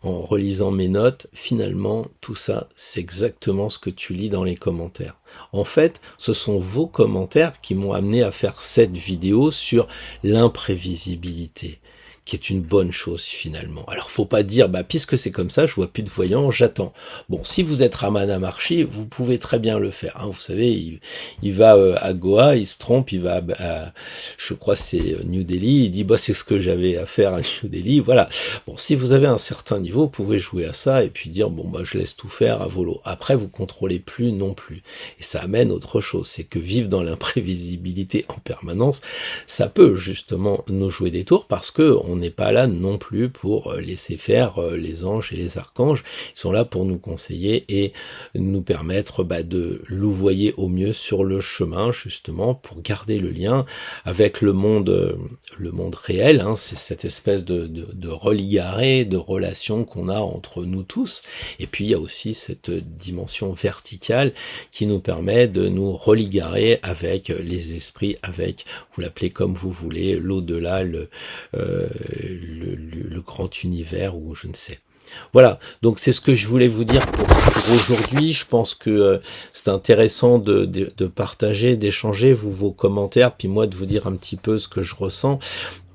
en relisant mes notes, finalement, tout ça, c'est exactement ce que tu lis dans les commentaires. En fait, ce sont vos commentaires qui m'ont amené à faire cette vidéo sur l'imprévisibilité, qui est une bonne chose finalement. Alors faut pas dire, puisque c'est comme ça, je vois plus de voyants, j'attends. Bon, si vous êtes Ramana Maharshi, vous pouvez très bien le faire. Hein. Vous savez, il va à Goa, il se trompe, il va à, je crois c'est New Delhi, il dit, c'est ce que j'avais à faire à New Delhi, voilà. Bon, si vous avez un certain niveau, vous pouvez jouer à ça et puis dire, je laisse tout faire à volo. Après, vous contrôlez plus non plus. Et ça amène autre chose, c'est que vivre dans l'imprévisibilité en permanence, ça peut justement nous jouer des tours parce que on n'est pas là non plus pour laisser faire les anges et les archanges. Ils sont là pour nous conseiller et nous permettre de louvoyer au mieux sur le chemin, justement, pour garder le lien avec le monde réel. Hein. C'est cette espèce de religaré, de relation qu'on a entre nous tous. Et puis il y a aussi cette dimension verticale qui nous permet de nous religarer avec les esprits, avec, vous l'appelez comme vous voulez, l'au-delà, le grand univers ou je ne sais. Voilà, donc c'est ce que je voulais vous dire pour aujourd'hui. Je pense que c'est intéressant de partager, d'échanger vos commentaires, puis moi de vous dire un petit peu ce que je ressens.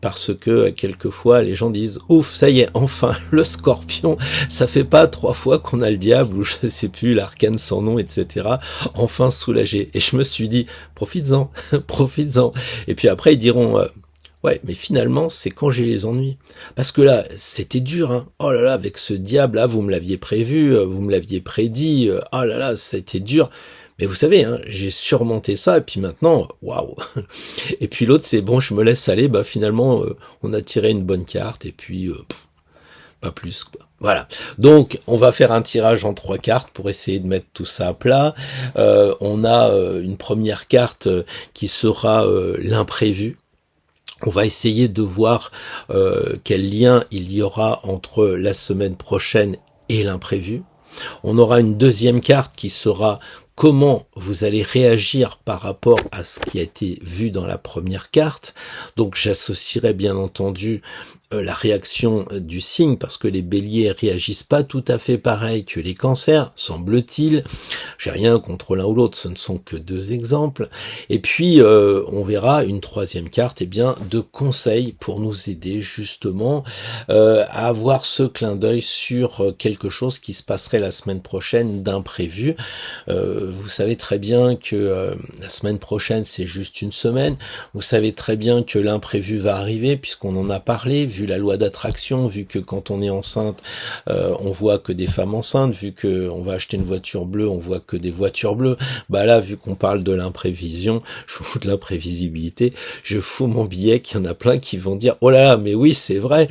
Parce que quelquefois les gens disent ouf, ça y est, enfin le Scorpion, ça fait pas 3 fois qu'on a le diable ou je sais plus l'arcane sans nom, etc. Enfin soulagé. Et je me suis dit profites-en, profites-en. Et puis après ils diront ouais, mais finalement, c'est quand j'ai les ennuis. Parce que là, c'était dur, hein. Oh là là, avec ce diable-là, vous me l'aviez prévu, vous me l'aviez prédit, oh là là, ça a été dur. Mais vous savez, hein, j'ai surmonté ça, et puis maintenant, waouh. Et puis l'autre, c'est bon, je me laisse aller, finalement, on a tiré une bonne carte, et puis, pas plus, quoi. Voilà. Donc, on va faire un tirage en 3 cartes pour essayer de mettre tout ça à plat. On a une première carte qui sera l'imprévu. On va essayer de voir quel lien il y aura entre la semaine prochaine et l'imprévu. On aura une deuxième carte qui sera comment vous allez réagir par rapport à ce qui a été vu dans la première carte. Donc j'associerai bien entendu la réaction du signe, parce que les béliers réagissent pas tout à fait pareil que les cancers, semble-t-il. J'ai rien contre l'un ou l'autre, ce ne sont que deux exemples. Et puis, on verra une troisième carte, de conseils pour nous aider justement à avoir ce clin d'œil sur quelque chose qui se passerait la semaine prochaine d'imprévu. Vous savez très bien que la semaine prochaine, c'est juste une semaine. Vous savez très bien que l'imprévu va arriver, puisqu'on en a parlé, vu la loi d'attraction, vu que quand on est enceinte, on voit que des femmes enceintes, vu que on va acheter une voiture bleue, on voit que des voitures bleues. Bah là, vu qu'on parle de l'imprévision, je fous de l'imprévisibilité, je fous mon billet qu'il y en a plein qui vont dire « Oh là là, mais oui, c'est vrai,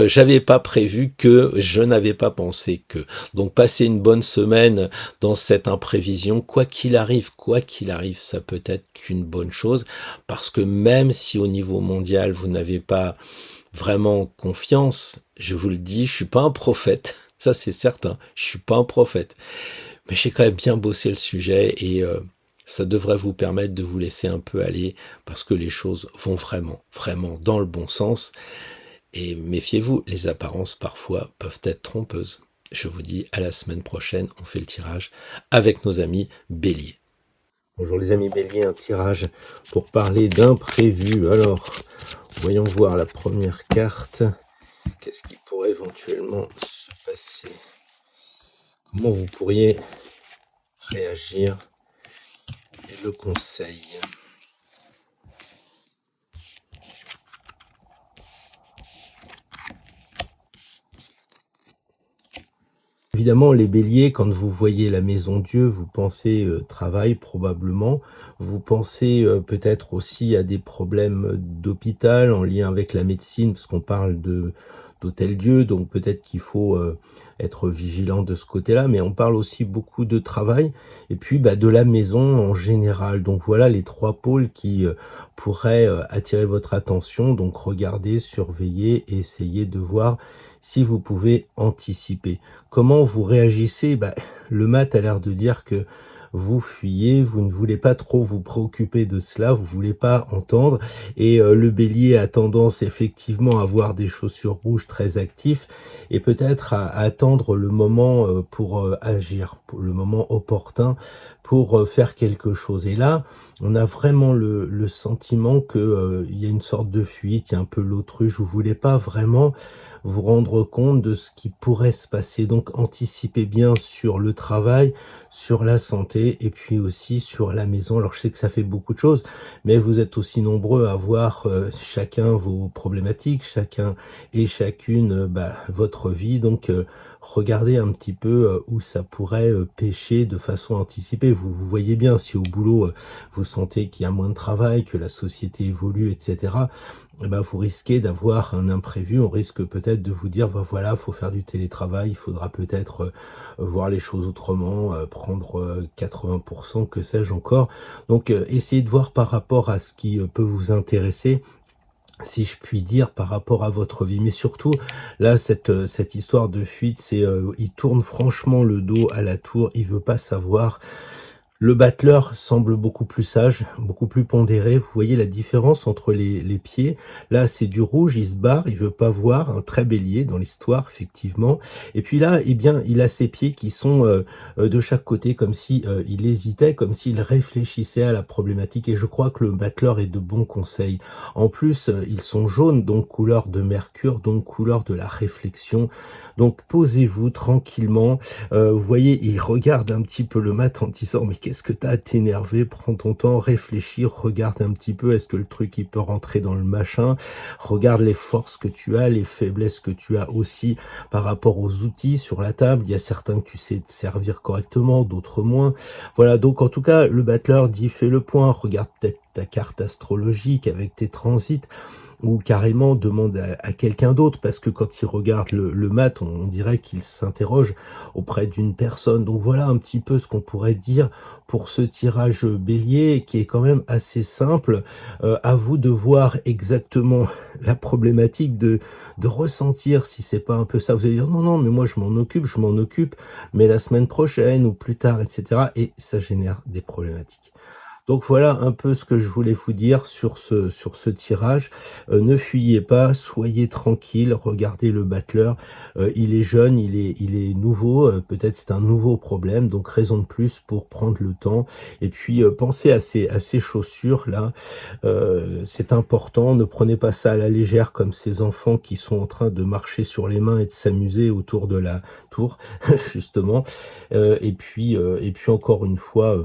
j'avais pas prévu que, je n'avais pas pensé que ». Donc, passez une bonne semaine dans cette imprévision. Quoi qu'il arrive, ça peut être qu'une bonne chose, parce que même si au niveau mondial, vous n'avez pas vraiment confiance, je vous le dis, je suis pas un prophète, ça c'est certain, je suis pas un prophète, mais j'ai quand même bien bossé le sujet et ça devrait vous permettre de vous laisser un peu aller, parce que les choses vont vraiment, vraiment dans le bon sens. Et méfiez-vous, les apparences parfois peuvent être trompeuses. Je vous dis à la semaine prochaine, on fait le tirage avec nos amis Bélier. Bonjour les amis Bélier, un tirage pour parler d'imprévu. Alors, voyons voir la première carte. Qu'est-ce qui pourrait éventuellement se passer? Comment vous pourriez réagir? Et le conseil. Évidemment, les béliers, quand vous voyez la maison Dieu, vous pensez travail probablement, vous pensez peut-être aussi à des problèmes d'hôpital en lien avec la médecine, parce qu'on parle d'hôtel Dieu, donc peut-être qu'il faut être vigilant de ce côté-là, mais on parle aussi beaucoup de travail, et puis de la maison en général. Donc voilà les trois pôles qui pourraient attirer votre attention, donc regardez, surveillez, et essayez de voir si vous pouvez anticiper. Comment vous réagissez? Le mat a l'air de dire que vous fuyez, vous ne voulez pas trop vous préoccuper de cela, vous voulez pas entendre, et le bélier a tendance effectivement à avoir des chaussures rouges très actifs, et peut-être à attendre le moment pour agir, pour le moment opportun pour faire quelque chose. Et là, on a vraiment le sentiment que il y a une sorte de fuite, il y a un peu l'autruche, vous voulez pas vraiment vous rendre compte de ce qui pourrait se passer. Donc anticipez bien sur le travail, sur la santé et puis aussi sur la maison. Alors je sais que ça fait beaucoup de choses, mais vous êtes aussi nombreux à voir chacun vos problématiques, chacun et chacune votre vie. Donc regardez un petit peu où ça pourrait pêcher de façon anticipée. Vous voyez bien si au boulot vous sentez qu'il y a moins de travail, que la société évolue, etc. Vous risquez d'avoir un imprévu, on risque peut-être de vous dire, voilà, faut faire du télétravail, il faudra peut-être voir les choses autrement, prendre 80%, que sais-je encore. Donc, essayez de voir par rapport à ce qui peut vous intéresser, si je puis dire, par rapport à votre vie. Mais surtout, là, cette histoire de fuite, c'est il tourne franchement le dos à la tour, il veut pas savoir. Le battleur semble beaucoup plus sage, beaucoup plus pondéré. Vous voyez la différence entre les pieds. Là, c'est du rouge, il se barre, il veut pas voir, un très bélier dans l'histoire, effectivement. Et puis là, il a ses pieds qui sont de chaque côté, comme si il hésitait, comme s'il réfléchissait à la problématique. Et je crois que le battleur est de bons conseils. En plus, ils sont jaunes, donc couleur de mercure, donc couleur de la réflexion. Donc posez-vous tranquillement. Vous voyez, il regarde un petit peu le mat en disant, mais qu'est-ce que t'as à t'énerver? Prends ton temps, réfléchis, regarde un petit peu, est-ce que le truc il peut rentrer dans le machin? Regarde les forces que tu as, les faiblesses que tu as aussi par rapport aux outils sur la table. Il y a certains que tu sais te servir correctement, d'autres moins. Voilà, donc en tout cas, le battleur dit, fais le point, regarde peut-être ta carte astrologique avec tes transits. ou carrément demande à quelqu'un d'autre, parce que quand il regarde le mat, on dirait qu'il s'interroge auprès d'une personne. Donc voilà un petit peu ce qu'on pourrait dire pour ce tirage bélier, qui est quand même assez simple. À vous de voir exactement la problématique, de ressentir si c'est pas un peu ça. Vous allez dire non, non, mais moi je m'en occupe, mais la semaine prochaine ou plus tard, etc. Et ça génère des problématiques. Donc voilà un peu ce que je voulais vous dire sur ce tirage. Ne fuyez pas, soyez tranquille, regardez le battleur. Il est jeune, il est nouveau, peut-être c'est un nouveau problème, donc raison de plus pour prendre le temps. Et puis pensez à ces chaussures là, c'est important. Ne prenez pas ça à la légère comme ces enfants qui sont en train de marcher sur les mains et de s'amuser autour de la tour, justement. Et puis encore une fois,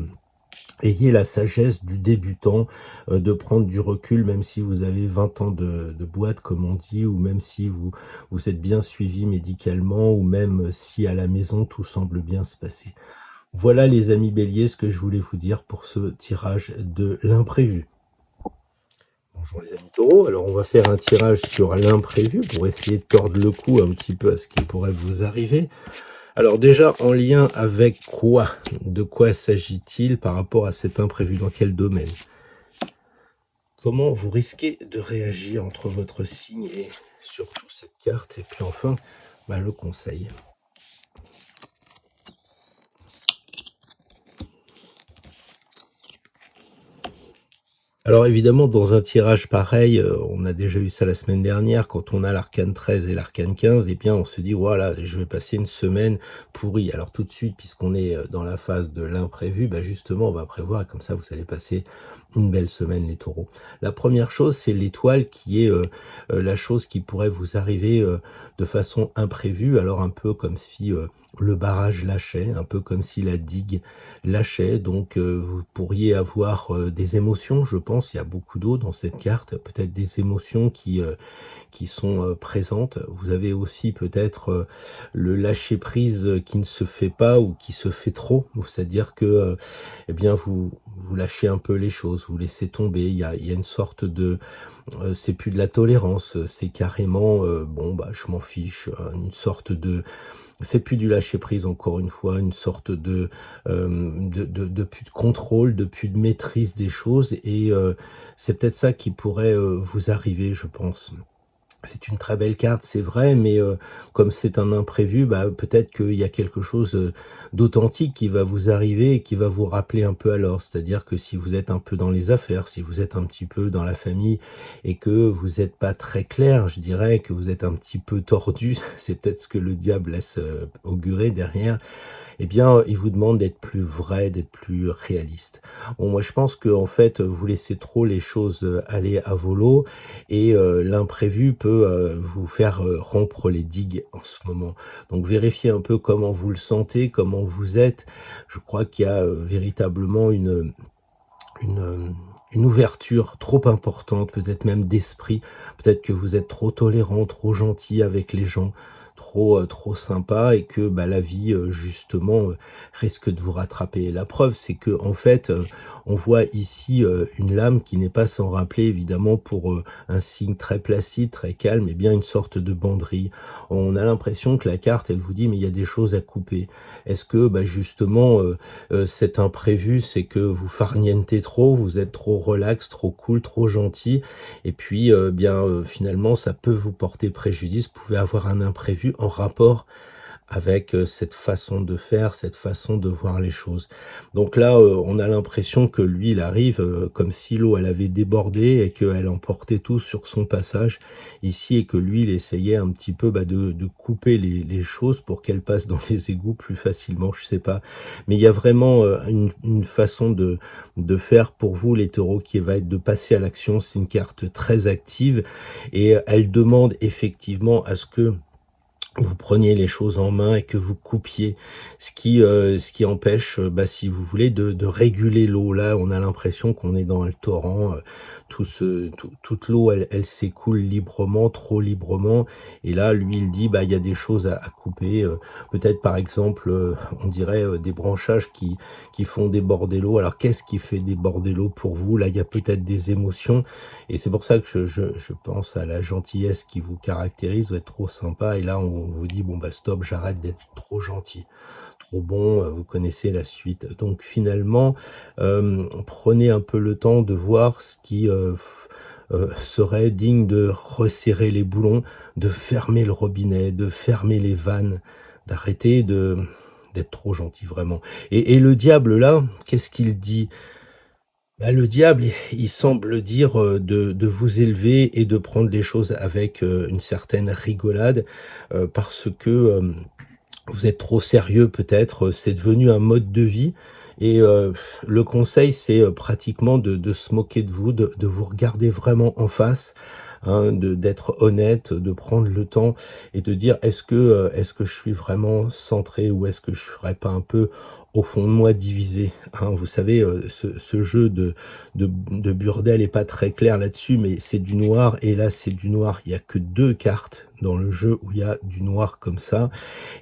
ayez la sagesse du débutant, de prendre du recul, même si vous avez 20 ans de boîte, comme on dit, ou même si vous êtes bien suivi médicalement, ou même si à la maison tout semble bien se passer. Voilà les amis béliers, ce que je voulais vous dire pour ce tirage de l'imprévu. Bonjour les amis taureaux, alors on va faire un tirage sur l'imprévu pour essayer de tordre le cou un petit peu à ce qui pourrait vous arriver. Alors déjà, en lien avec quoi? De quoi s'agit-il par rapport à cet imprévu? Dans quel domaine? Comment vous risquez de réagir entre votre signe et surtout cette carte? Et puis enfin, le conseil. Alors évidemment, dans un tirage pareil, on a déjà eu ça la semaine dernière, quand on a l'arcane 13 et l'arcane 15, eh bien on se dit voilà, je vais passer une semaine pourrie. Alors tout de suite, puisqu'on est dans la phase de l'imprévu, justement on va prévoir, et comme ça vous allez passer une belle semaine les taureaux. La première chose, c'est l'étoile qui est la chose qui pourrait vous arriver de façon imprévue, alors un peu comme si le barrage lâchait, un peu comme si la digue lâchait, donc vous pourriez avoir des émotions, je pense, il y a beaucoup d'eau dans cette carte, peut-être des émotions qui sont présentes. Vous avez aussi peut-être le lâcher-prise qui ne se fait pas ou qui se fait trop, c'est-à-dire que eh bien vous lâchez un peu les choses, vous laissez tomber, il y a une sorte de... c'est plus de la tolérance, c'est carrément, je m'en fiche, une sorte de... C'est plus du lâcher prise, encore une fois, une sorte de plus de contrôle, de plus de maîtrise des choses, et c'est peut-être ça qui pourrait vous arriver, je pense. C'est une très belle carte, c'est vrai, mais comme c'est un imprévu, peut-être qu'il y a quelque chose d'authentique qui va vous arriver et qui va vous rappeler un peu à l'ordre. C'est-à-dire que si vous êtes un peu dans les affaires, si vous êtes un petit peu dans la famille et que vous n'êtes pas très clair, je dirais que vous êtes un petit peu tordu, c'est peut-être ce que le diable laisse augurer derrière, eh bien, il vous demande d'être plus vrai, d'être plus réaliste. Bon, moi, je pense que en fait, vous laissez trop les choses aller à volo, et l'imprévu peut vous faire rompre les digues en ce moment. Donc, vérifiez un peu comment vous le sentez, comment vous êtes. Je crois qu'il y a véritablement une ouverture trop importante, peut-être même d'esprit. Peut-être que vous êtes trop tolérant, trop gentil avec les gens, trop sympa, et que la vie justement risque de vous rattraper. Et la preuve, c'est que en fait, on voit ici une lame qui n'est pas sans rappeler, évidemment, pour un signe très placide, très calme, et bien une sorte de banderille. On a l'impression que la carte, elle vous dit, mais il y a des choses à couper. Est-ce que justement cet imprévu, c'est que vous farnientez trop, vous êtes trop relax, trop cool, trop gentil, et puis finalement ça peut vous porter préjudice. Vous pouvez avoir un imprévu en rapport avec cette façon de faire, cette façon de voir les choses. Donc là, on a l'impression que lui, il arrive comme si l'eau, elle avait débordé et qu'elle emportait tout sur son passage ici, et que lui, il essayait un petit peu de couper les choses pour qu'elles passent dans les égouts plus facilement, je sais pas. Mais il y a vraiment une façon de faire pour vous, les taureaux, qui va être de passer à l'action. C'est une carte très active, et elle demande effectivement à ce que vous preniez les choses en main et que vous coupiez, ce qui empêche, si vous voulez, de réguler l'eau. Là, on a l'impression qu'on est dans un torrent, toute l'eau, elle s'écoule librement, trop librement. Et là, lui, il dit, bah, il y a des choses à couper. Peut-être, par exemple, on dirait des branchages qui font déborder l'eau. Alors, qu'est-ce qui fait déborder l'eau pour vous? Là, il y a peut-être des émotions. Et c'est pour ça que je pense à la gentillesse qui vous caractérise. Vous êtes trop sympa. Et là, on vous dit, bon, bah, stop, j'arrête d'être trop gentil. Trop bon, vous connaissez la suite. Donc finalement, prenez un peu le temps de voir ce qui serait digne de resserrer les boulons, de fermer le robinet, de fermer les vannes, d'arrêter d'être trop gentil vraiment. Et le diable là, qu'est-ce qu'il dit? Bah, le diable, il semble dire de vous élever et de prendre les choses avec une certaine rigolade, parce que vous êtes trop sérieux peut-être, c'est devenu un mode de vie. Et le conseil, c'est pratiquement de se moquer de vous, de vous regarder vraiment en face, hein, d'être honnête, de prendre le temps et de dire est-ce que je suis vraiment centré ou est-ce que je serais pas un peu au fond de moi divisé, hein. Vous savez, ce jeu de burdel est pas très clair là-dessus, mais c'est du noir et là c'est du noir. Il y a que 2 cartes dans le jeu où il y a du noir comme ça.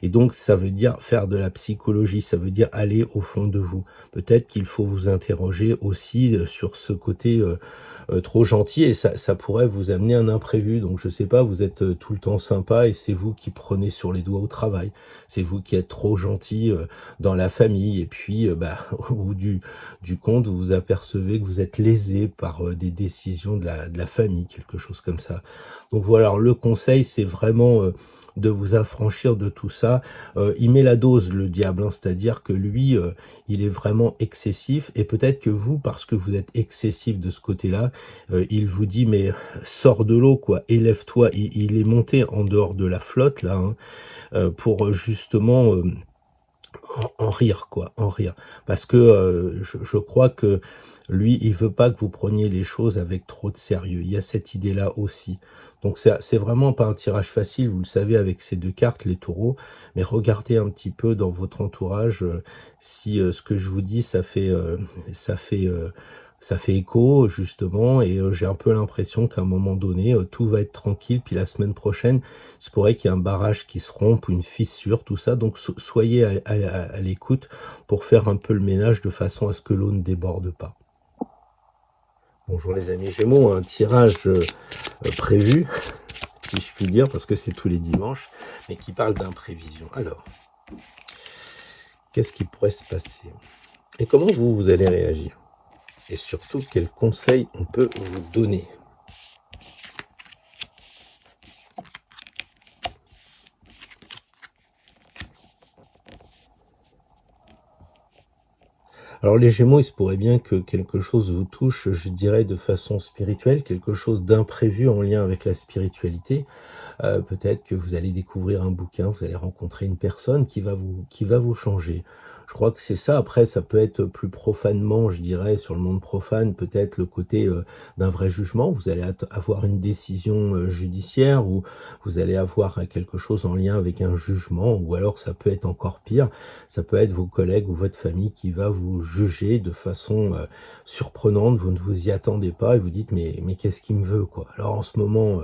Et donc, ça veut dire faire de la psychologie, ça veut dire aller au fond de vous. Peut-être qu'il faut vous interroger aussi sur ce côté trop gentil et ça pourrait vous amener un imprévu. Donc, je sais pas, vous êtes tout le temps sympa et c'est vous qui prenez sur les doigts au travail. C'est vous qui êtes trop gentil dans la famille et puis, au bout du compte, vous vous apercevez que vous êtes lésé par des décisions de la famille, quelque chose comme ça. Donc voilà, alors le conseil, c'est vraiment de vous affranchir de tout ça. Il met la dose, le diable, hein, c'est-à-dire que lui, il est vraiment excessif, et peut-être que vous, parce que vous êtes excessif de ce côté-là, il vous dit, mais sors de l'eau, quoi, élève-toi. Il est monté en dehors de la flotte, là, hein, pour justement en rire, quoi, en rire. Parce que je crois que lui, il veut pas que vous preniez les choses avec trop de sérieux. Il y a cette idée-là aussi. Donc c'est vraiment pas un tirage facile, vous le savez, avec ces 2 cartes, les taureaux. Mais regardez un petit peu dans votre entourage si ce que je vous dis, ça fait ça fait écho, justement, et j'ai un peu l'impression qu'à un moment donné, tout va être tranquille, puis la semaine prochaine, il se pourrait qu'il y ait un barrage qui se rompe, ou une fissure, tout ça. Donc soyez à l'écoute pour faire un peu le ménage de façon à ce que l'eau ne déborde pas. Bonjour les amis Gémeaux, un tirage prévu, si je puis dire, parce que c'est tous les dimanches, mais qui parle d'imprévision. Alors, qu'est-ce qui pourrait se passer? Et comment vous allez réagir? Et surtout, quels conseils on peut vous donner? Alors les Gémeaux, il se pourrait bien que quelque chose vous touche, je dirais, de façon spirituelle, quelque chose d'imprévu en lien avec la spiritualité. Peut-être que vous allez découvrir un bouquin, vous allez rencontrer une personne qui va vous changer. Je crois que c'est ça. Après, ça peut être plus profanement, je dirais, sur le monde profane, peut-être le côté d'un vrai jugement. Vous allez avoir une décision judiciaire, ou vous allez avoir quelque chose en lien avec un jugement, ou alors ça peut être encore pire, ça peut être vos collègues ou votre famille qui va vous juger de façon surprenante, vous ne vous y attendez pas et vous dites mais qu'est-ce qu'il me veut, quoi. Alors en ce moment,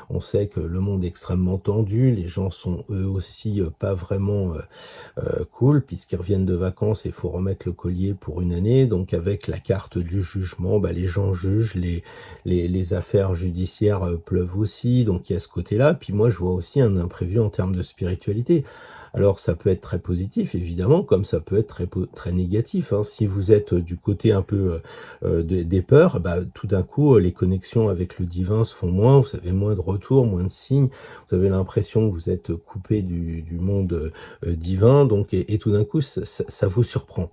on sait que le monde est extrêmement tendu, les gens sont eux aussi pas vraiment cool, puisqu'ils reviennent de vacances et il faut remettre le collier pour une année. Donc avec la carte du jugement, les gens jugent, les affaires judiciaires pleuvent aussi, donc il y a ce côté-là. Puis moi je vois aussi un imprévu en termes de spiritualité. Alors ça peut être très positif évidemment, comme ça peut être très négatif, hein. Si vous êtes du côté un peu des peurs, tout d'un coup les connexions avec le divin se font moins, vous avez moins de retours, moins de signes, vous avez l'impression que vous êtes coupé du monde divin, donc et tout d'un coup ça vous surprend.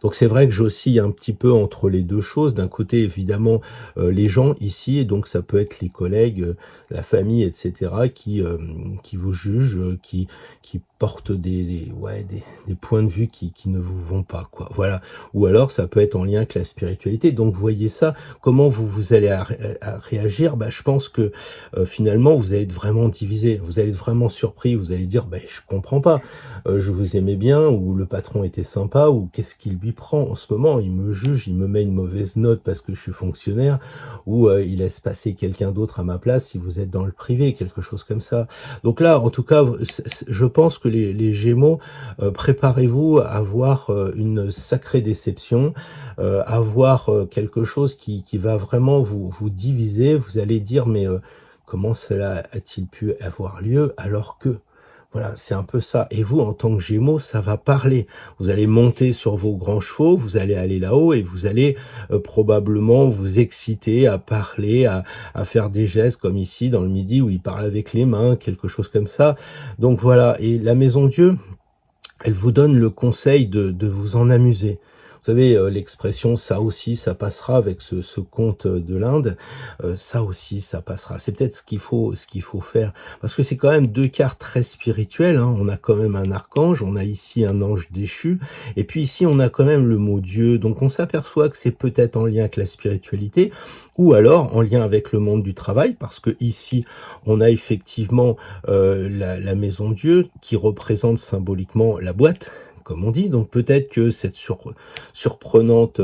Donc c'est vrai que j'oscille un petit peu entre les deux choses. D'un côté évidemment les gens ici, et donc ça peut être les collègues, la famille, etc., qui vous jugent, qui portent des points de vue qui ne vous vont pas, quoi. Voilà. Ou alors, ça peut être en lien avec la spiritualité. Donc, voyez ça. Comment vous allez à réagir? Je pense que finalement, vous allez être vraiment divisé. Vous allez être vraiment surpris. Vous allez dire, je comprends pas. Je vous aimais bien, ou le patron était sympa, ou qu'est-ce qu'il lui prend en ce moment? Il me juge, il me met une mauvaise note parce que je suis fonctionnaire, ou il laisse passer quelqu'un d'autre à ma place si vous êtes dans le privé, quelque chose comme ça. Donc là, en tout cas, je pense que les Gémeaux, préparez-vous à avoir une sacrée déception, à voir quelque chose qui va vraiment vous diviser. Vous allez dire, mais comment cela a-t-il pu avoir lieu alors que... Voilà, c'est un peu ça. Et vous, en tant que Gémeaux, ça va parler. Vous allez monter sur vos grands chevaux, vous allez aller là-haut et vous allez probablement vous exciter à parler, à faire des gestes comme ici dans le Midi où il parle avec les mains, quelque chose comme ça. Donc voilà, et la Maison Dieu, elle vous donne le conseil de vous en amuser. Vous savez, l'expression « ça aussi, ça passera » avec ce conte de l'Inde, ça aussi, ça passera. C'est peut-être ce qu'il faut faire. Parce que c'est quand même deux cartes très spirituelles. Hein. On a quand même un archange, on a ici un ange déchu, et puis ici, on a quand même le mot Dieu. Donc, on s'aperçoit que c'est peut-être en lien avec la spiritualité, ou alors en lien avec le monde du travail, parce que ici, on a effectivement la Maison Dieu qui représente symboliquement la boîte, comme on dit. Donc peut-être que cette surprenante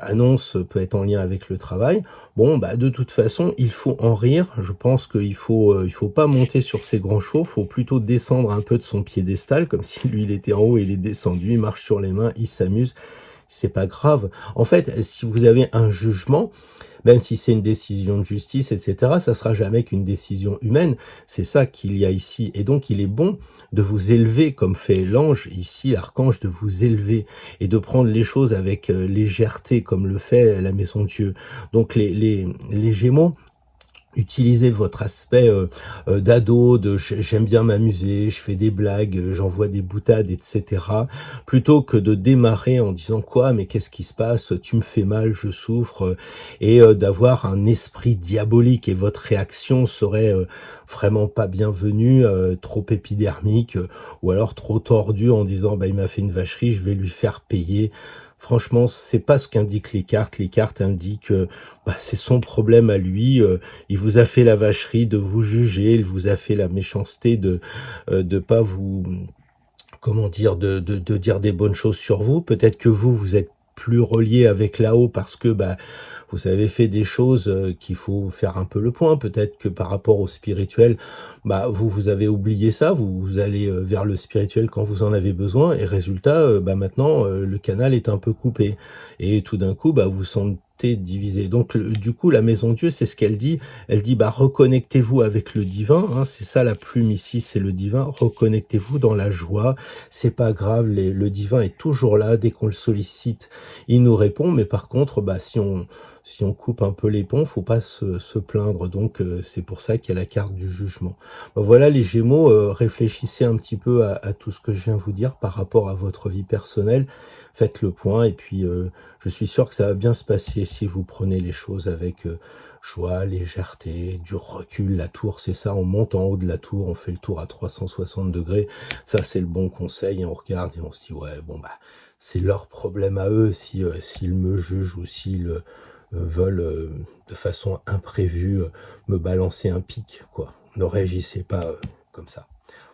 annonce peut être en lien avec le travail. Bon, de toute façon, il faut en rire. Je pense qu'il faut pas monter sur ses grands chevaux. Il faut plutôt descendre un peu de son piédestal, comme si lui, il était en haut et il est descendu. Il marche sur les mains, il s'amuse. C'est pas grave. En fait, si vous avez un jugement, même si c'est une décision de justice, etc., ça sera jamais qu'une décision humaine. C'est ça qu'il y a ici. Et donc, il est bon de vous élever, comme fait l'ange, ici, l'archange, de vous élever et de prendre les choses avec légèreté, comme le fait la Maison Dieu. Donc, les Gémeaux, utilisez votre aspect d'ado, j'aime bien m'amuser, je fais des blagues, j'envoie des boutades, etc. Plutôt que de démarrer en disant quoi, mais qu'est-ce qui se passe, tu me fais mal, je souffre, et d'avoir un esprit diabolique, et votre réaction serait vraiment pas bienvenue, trop épidermique, ou alors trop tordue en disant il m'a fait une vacherie, je vais lui faire payer. Franchement, c'est pas ce qu'indiquent les cartes. Les cartes indiquent c'est son problème à lui. Il vous a fait la vacherie de vous juger. Il vous a fait la méchanceté de pas vous, comment dire, de dire des bonnes choses sur vous. Peut-être que vous êtes plus relié avec là-haut parce que vous avez fait des choses qu'il faut faire un peu le point. Peut-être que par rapport au spirituel, vous avez oublié ça. Vous allez vers le spirituel quand vous en avez besoin. Et résultat, maintenant, le canal est un peu coupé. Et tout d'un coup, vous sentez divisé. Donc, du coup, la Maison Dieu, c'est ce qu'elle dit. Elle dit, reconnectez-vous avec le divin. Hein, c'est ça la plume ici, c'est le divin. Reconnectez-vous dans la joie. C'est pas grave, le divin est toujours là. Dès qu'on le sollicite, il nous répond. Mais par contre, si on coupe un peu les ponts, faut pas se plaindre. Donc, c'est pour ça qu'il y a la carte du jugement. Voilà, les Gémeaux, réfléchissez un petit peu à tout ce que je viens vous dire par rapport à votre vie personnelle. Faites le point et puis je suis sûr que ça va bien se passer si vous prenez les choses avec joie, légèreté, du recul. La tour, c'est ça, on monte en haut de la tour, on fait le tour à 360 degrés. Ça, c'est le bon conseil et on regarde et on se dit, ouais, c'est leur problème à eux s'ils me jugent ou s'ils veulent de façon imprévue me balancer un pic, quoi. Ne réagissez pas comme ça.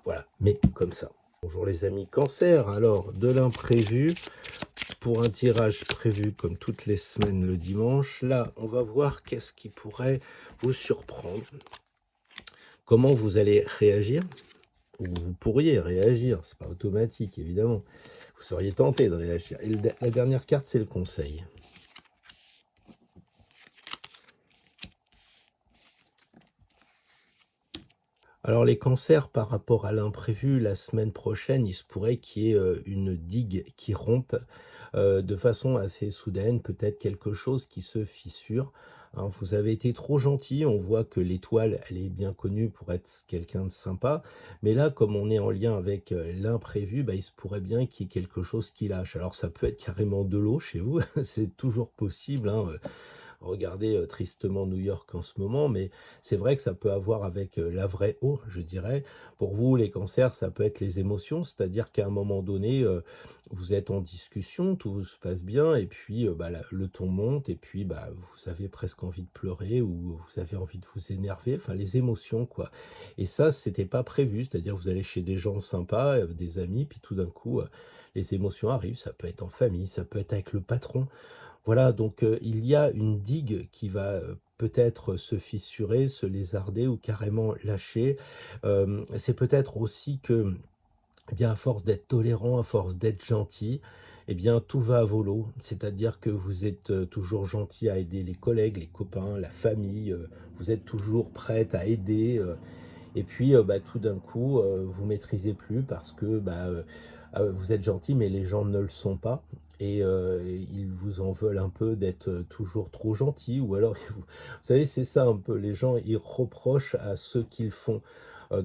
Voilà, mais comme ça. Bonjour les amis Cancer, alors de l'imprévu pour un tirage prévu comme toutes les semaines le dimanche. Là, on va voir qu'est-ce qui pourrait vous surprendre. Comment vous allez réagir, ou vous pourriez réagir, c'est pas automatique évidemment. Vous seriez tenté de réagir. Et la dernière carte, c'est le conseil. Alors les cancers, par rapport à l'imprévu, la semaine prochaine, il se pourrait qu'il y ait une digue qui rompe de façon assez soudaine, peut-être quelque chose qui se fissure. Hein, vous avez été trop gentil, on voit que l'étoile, elle est bien connue pour être quelqu'un de sympa, mais là, comme on est en lien avec l'imprévu, il se pourrait bien qu'il y ait quelque chose qui lâche. Alors ça peut être carrément de l'eau chez vous, c'est toujours possible, hein, regarder tristement New York en ce moment, mais c'est vrai que ça peut avoir avec la vraie eau, je dirais. Pour vous, les cancers, ça peut être les émotions, c'est-à-dire qu'à un moment donné, vous êtes en discussion, tout se passe bien, et puis le ton monte, et puis vous avez presque envie de pleurer, ou vous avez envie de vous énerver, enfin les émotions, quoi. Et ça, c'était pas prévu, c'est-à-dire vous allez chez des gens sympas, des amis, puis tout d'un coup, les émotions arrivent, ça peut être en famille, ça peut être avec le patron. Voilà, donc il y a une digue qui va, peut-être se fissurer, se lézarder ou carrément lâcher. C'est peut-être aussi que, eh bien, à force d'être tolérant, à force d'être gentil, eh bien, tout va à volo. C'est-à-dire que vous êtes, toujours gentil à aider les collègues, les copains, la famille, vous êtes toujours prête à aider, et puis, tout d'un coup, vous maîtrisez plus parce que, vous êtes gentil, mais les gens ne le sont pas, et ils vous en veulent un peu d'être, toujours trop gentil, ou alors vous savez, c'est ça un peu, les gens, ils reprochent à ceux qu'ils font.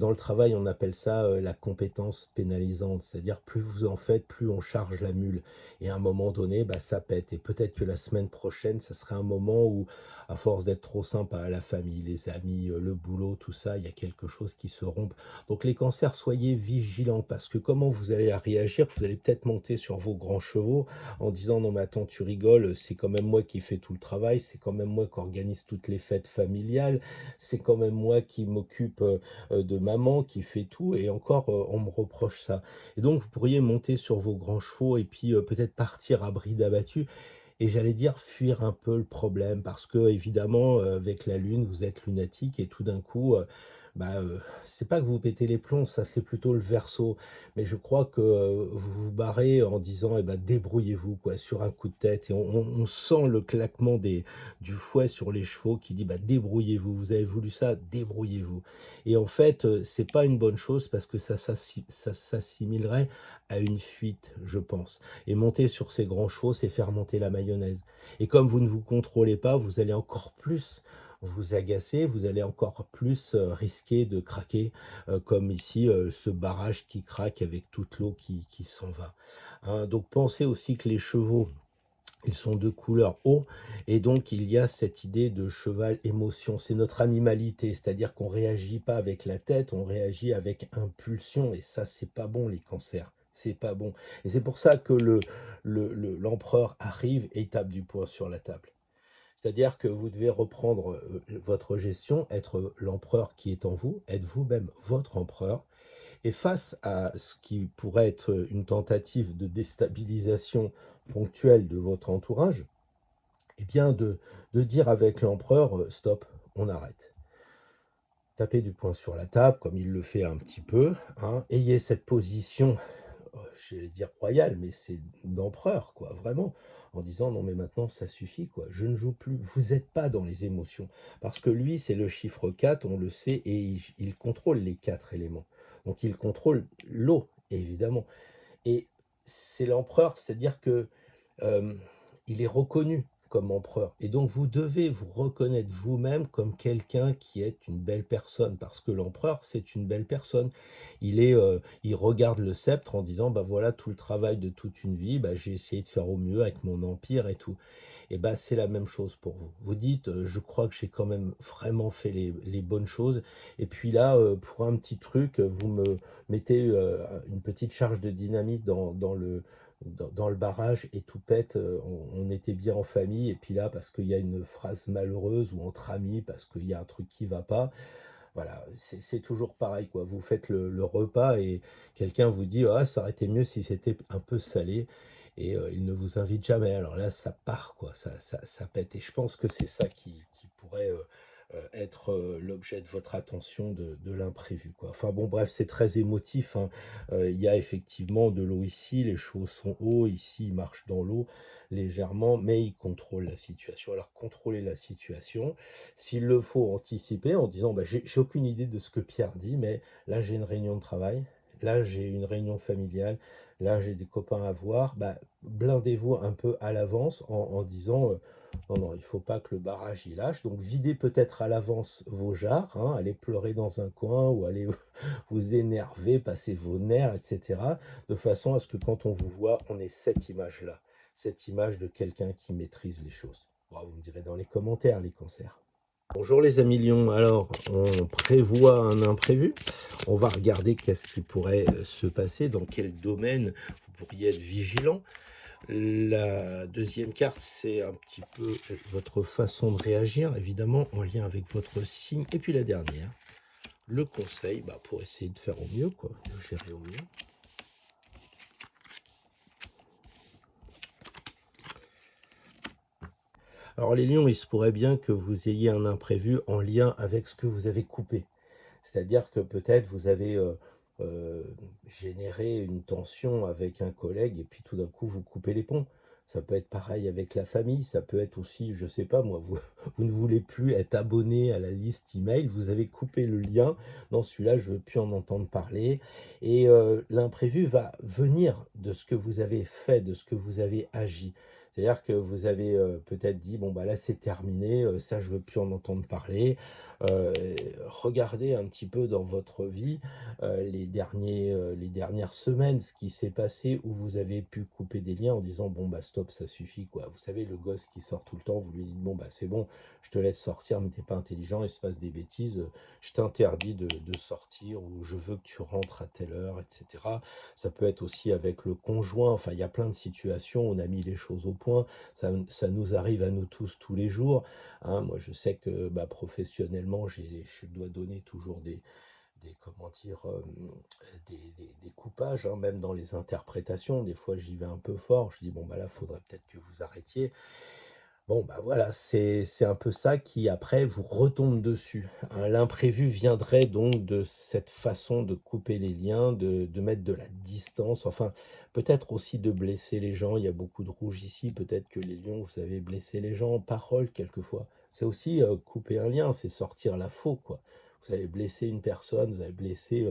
Dans le travail, on appelle ça, la compétence pénalisante, c'est-à-dire plus vous en faites, plus on charge la mule, et à un moment donné, ça pète, et peut-être que la semaine prochaine, ça sera un moment où, à force d'être trop sympa à la famille, les amis, le boulot, tout ça, il y a quelque chose qui se rompt. Donc les cancers, soyez vigilants, parce que comment vous allez réagir? Vous allez peut-être monter sur vos grands chevaux en disant: «Non mais attends, tu rigoles, c'est quand même moi qui fais tout le travail, c'est quand même moi qui organise toutes les fêtes familiales, c'est quand même moi qui m'occupe, de maman, qui fait tout, et encore, on me reproche ça». Et donc vous pourriez monter sur vos grands chevaux, et puis, peut-être partir à bride abattue, et j'allais dire fuir un peu le problème, parce que évidemment, avec la lune, vous êtes lunatique, et tout d'un coup, c'est pas que vous pétez les plombs, ça c'est plutôt le Verseau, mais je crois que, vous vous barrez en disant: «Eh ben, débrouillez-vous quoi», sur un coup de tête, et on sent le claquement du fouet sur les chevaux qui dit: «Débrouillez-vous, vous avez voulu ça, débrouillez-vous». Et en fait, c'est pas une bonne chose, parce que ça s'assimilerait à une fuite, je pense. Et monter sur ces grands chevaux, c'est faire monter la mayonnaise. Et comme vous ne vous contrôlez pas, vous allez encore plus vous agacer, vous allez encore plus, risquer de craquer, comme ici, ce barrage qui craque avec toute l'eau qui s'en va. Hein, donc pensez aussi que les chevaux, ils sont de couleur eau, et donc il y a cette idée de cheval émotion. C'est notre animalité, c'est-à-dire qu'on réagit pas avec la tête, on réagit avec impulsion, et ça, c'est pas bon, les cancers. C'est pas bon. Et c'est pour ça que l'empereur arrive et tape du poing sur la table. C'est-à-dire que vous devez reprendre, votre gestion, être l'empereur qui est en vous, être vous-même votre empereur, et face à ce qui pourrait être une tentative de déstabilisation ponctuelle de votre entourage, eh bien de dire avec l'empereur: Stop, on arrête». Tapez du poing sur la table, comme il le fait un petit peu, hein. Ayez cette position, j'allais dire royale, mais c'est d'empereur, quoi, vraiment, en disant: «Non mais maintenant ça suffit, quoi, je ne joue plus». Vous êtes pas dans les émotions, parce que lui, c'est le chiffre 4, on le sait, et il contrôle les 4 éléments. Donc il contrôle l'eau, évidemment, et c'est l'empereur, c'est-à-dire que, hem, il est reconnu comme empereur, et donc vous devez vous reconnaître vous-même comme quelqu'un qui est une belle personne, parce que l'empereur, c'est une belle personne. Il regarde le sceptre en disant: voilà tout le travail de toute une vie, j'ai essayé de faire au mieux avec mon empire et tout». Et c'est la même chose pour vous. Vous dites: «Je crois que j'ai quand même vraiment fait les bonnes choses», et puis là, pour un petit truc, vous me mettez, une petite charge de dynamite dans le barrage, et tout pète, on était bien en famille, et puis là, parce qu'il y a une phrase malheureuse, ou entre amis, parce qu'il y a un truc qui va pas, voilà, c'est toujours pareil, quoi. Vous faites le repas, et quelqu'un vous dit: «Ah, ça aurait été mieux si c'était un peu salé», et il ne vous invite jamais. Alors là, ça part, quoi, ça pète, et je pense que c'est ça qui pourrait, être, l'objet de votre attention, de l'imprévu, quoi. Enfin bon, bref, c'est très émotif, hein. Il y a effectivement de l'eau ici, les chevaux sont hauts, ici, ils marchent dans l'eau légèrement, mais ils contrôlent la situation. Alors contrôler la situation, s'il le faut, anticiper en disant: j'ai aucune idée de ce que Pierre dit, mais là j'ai une réunion de travail, là j'ai une réunion familiale, là j'ai des copains à voir». Blindez-vous un peu à l'avance en disant: non, non, il ne faut pas que le barrage y lâche. Donc videz peut-être à l'avance vos jarres, hein, allez pleurer dans un coin, ou allez vous énerver, passer vos nerfs, etc. De façon à ce que quand on vous voit, on ait cette image-là, cette image de quelqu'un qui maîtrise les choses. Bon, vous me direz dans les commentaires, les cancers. Bonjour les amis lions, alors on prévoit un imprévu, on va regarder qu'est-ce qui pourrait se passer, dans quel domaine vous pourriez être vigilant. La deuxième carte, c'est un petit peu votre façon de réagir, évidemment en lien avec votre signe. Et puis la dernière, le conseil, pour essayer de faire au mieux, quoi, de gérer au mieux. Alors les lions, il se pourrait bien que vous ayez un imprévu en lien avec ce que vous avez coupé. C'est-à-dire que peut-être vous avez généré une tension avec un collègue et puis tout d'un coup vous coupez les ponts. Ça peut être pareil avec la famille, ça peut être aussi, je sais pas moi, vous, vous ne voulez plus être abonné à la liste email, vous avez coupé le lien, non celui-là je veux plus en entendre parler, et l'imprévu va venir de ce que vous avez fait, de ce que vous avez agi. C'est-à-dire que vous avez peut-être dit, bon bah là c'est terminé, ça je veux plus en entendre parler. Euh, Regardez un petit peu dans votre vie les dernières semaines, ce qui s'est passé, où vous avez pu couper des liens en disant bon bah stop, ça suffit quoi. Vous savez, le gosse qui sort tout le temps, vous lui dites bon bah c'est bon, je te laisse sortir, mais t'es pas intelligent, il se passe des bêtises, je t'interdis de sortir, ou je veux que tu rentres à telle heure, etc. Ça peut être aussi avec le conjoint, enfin il y a plein de situations, on a mis les choses au point, ça nous arrive à nous tous les jours. Hein. Moi je sais que professionnellement, je dois donner toujours comment dire, des coupages, hein, même dans les interprétations. Des fois, j'y vais un peu fort. Je dis, bon, bah là, faudrait peut-être que vous arrêtiez. Bon, bah voilà, c'est un peu ça qui, après, vous retombe dessus. Hein. L'imprévu viendrait donc de cette façon de couper les liens, de mettre de la distance, enfin, peut-être aussi de blesser les gens. Il y a beaucoup de rouge ici. Peut-être que les lions, vous avez blessé les gens en parole, quelquefois. C'est aussi couper un lien, c'est sortir la faux, quoi. Vous avez blessé une personne, vous avez blessé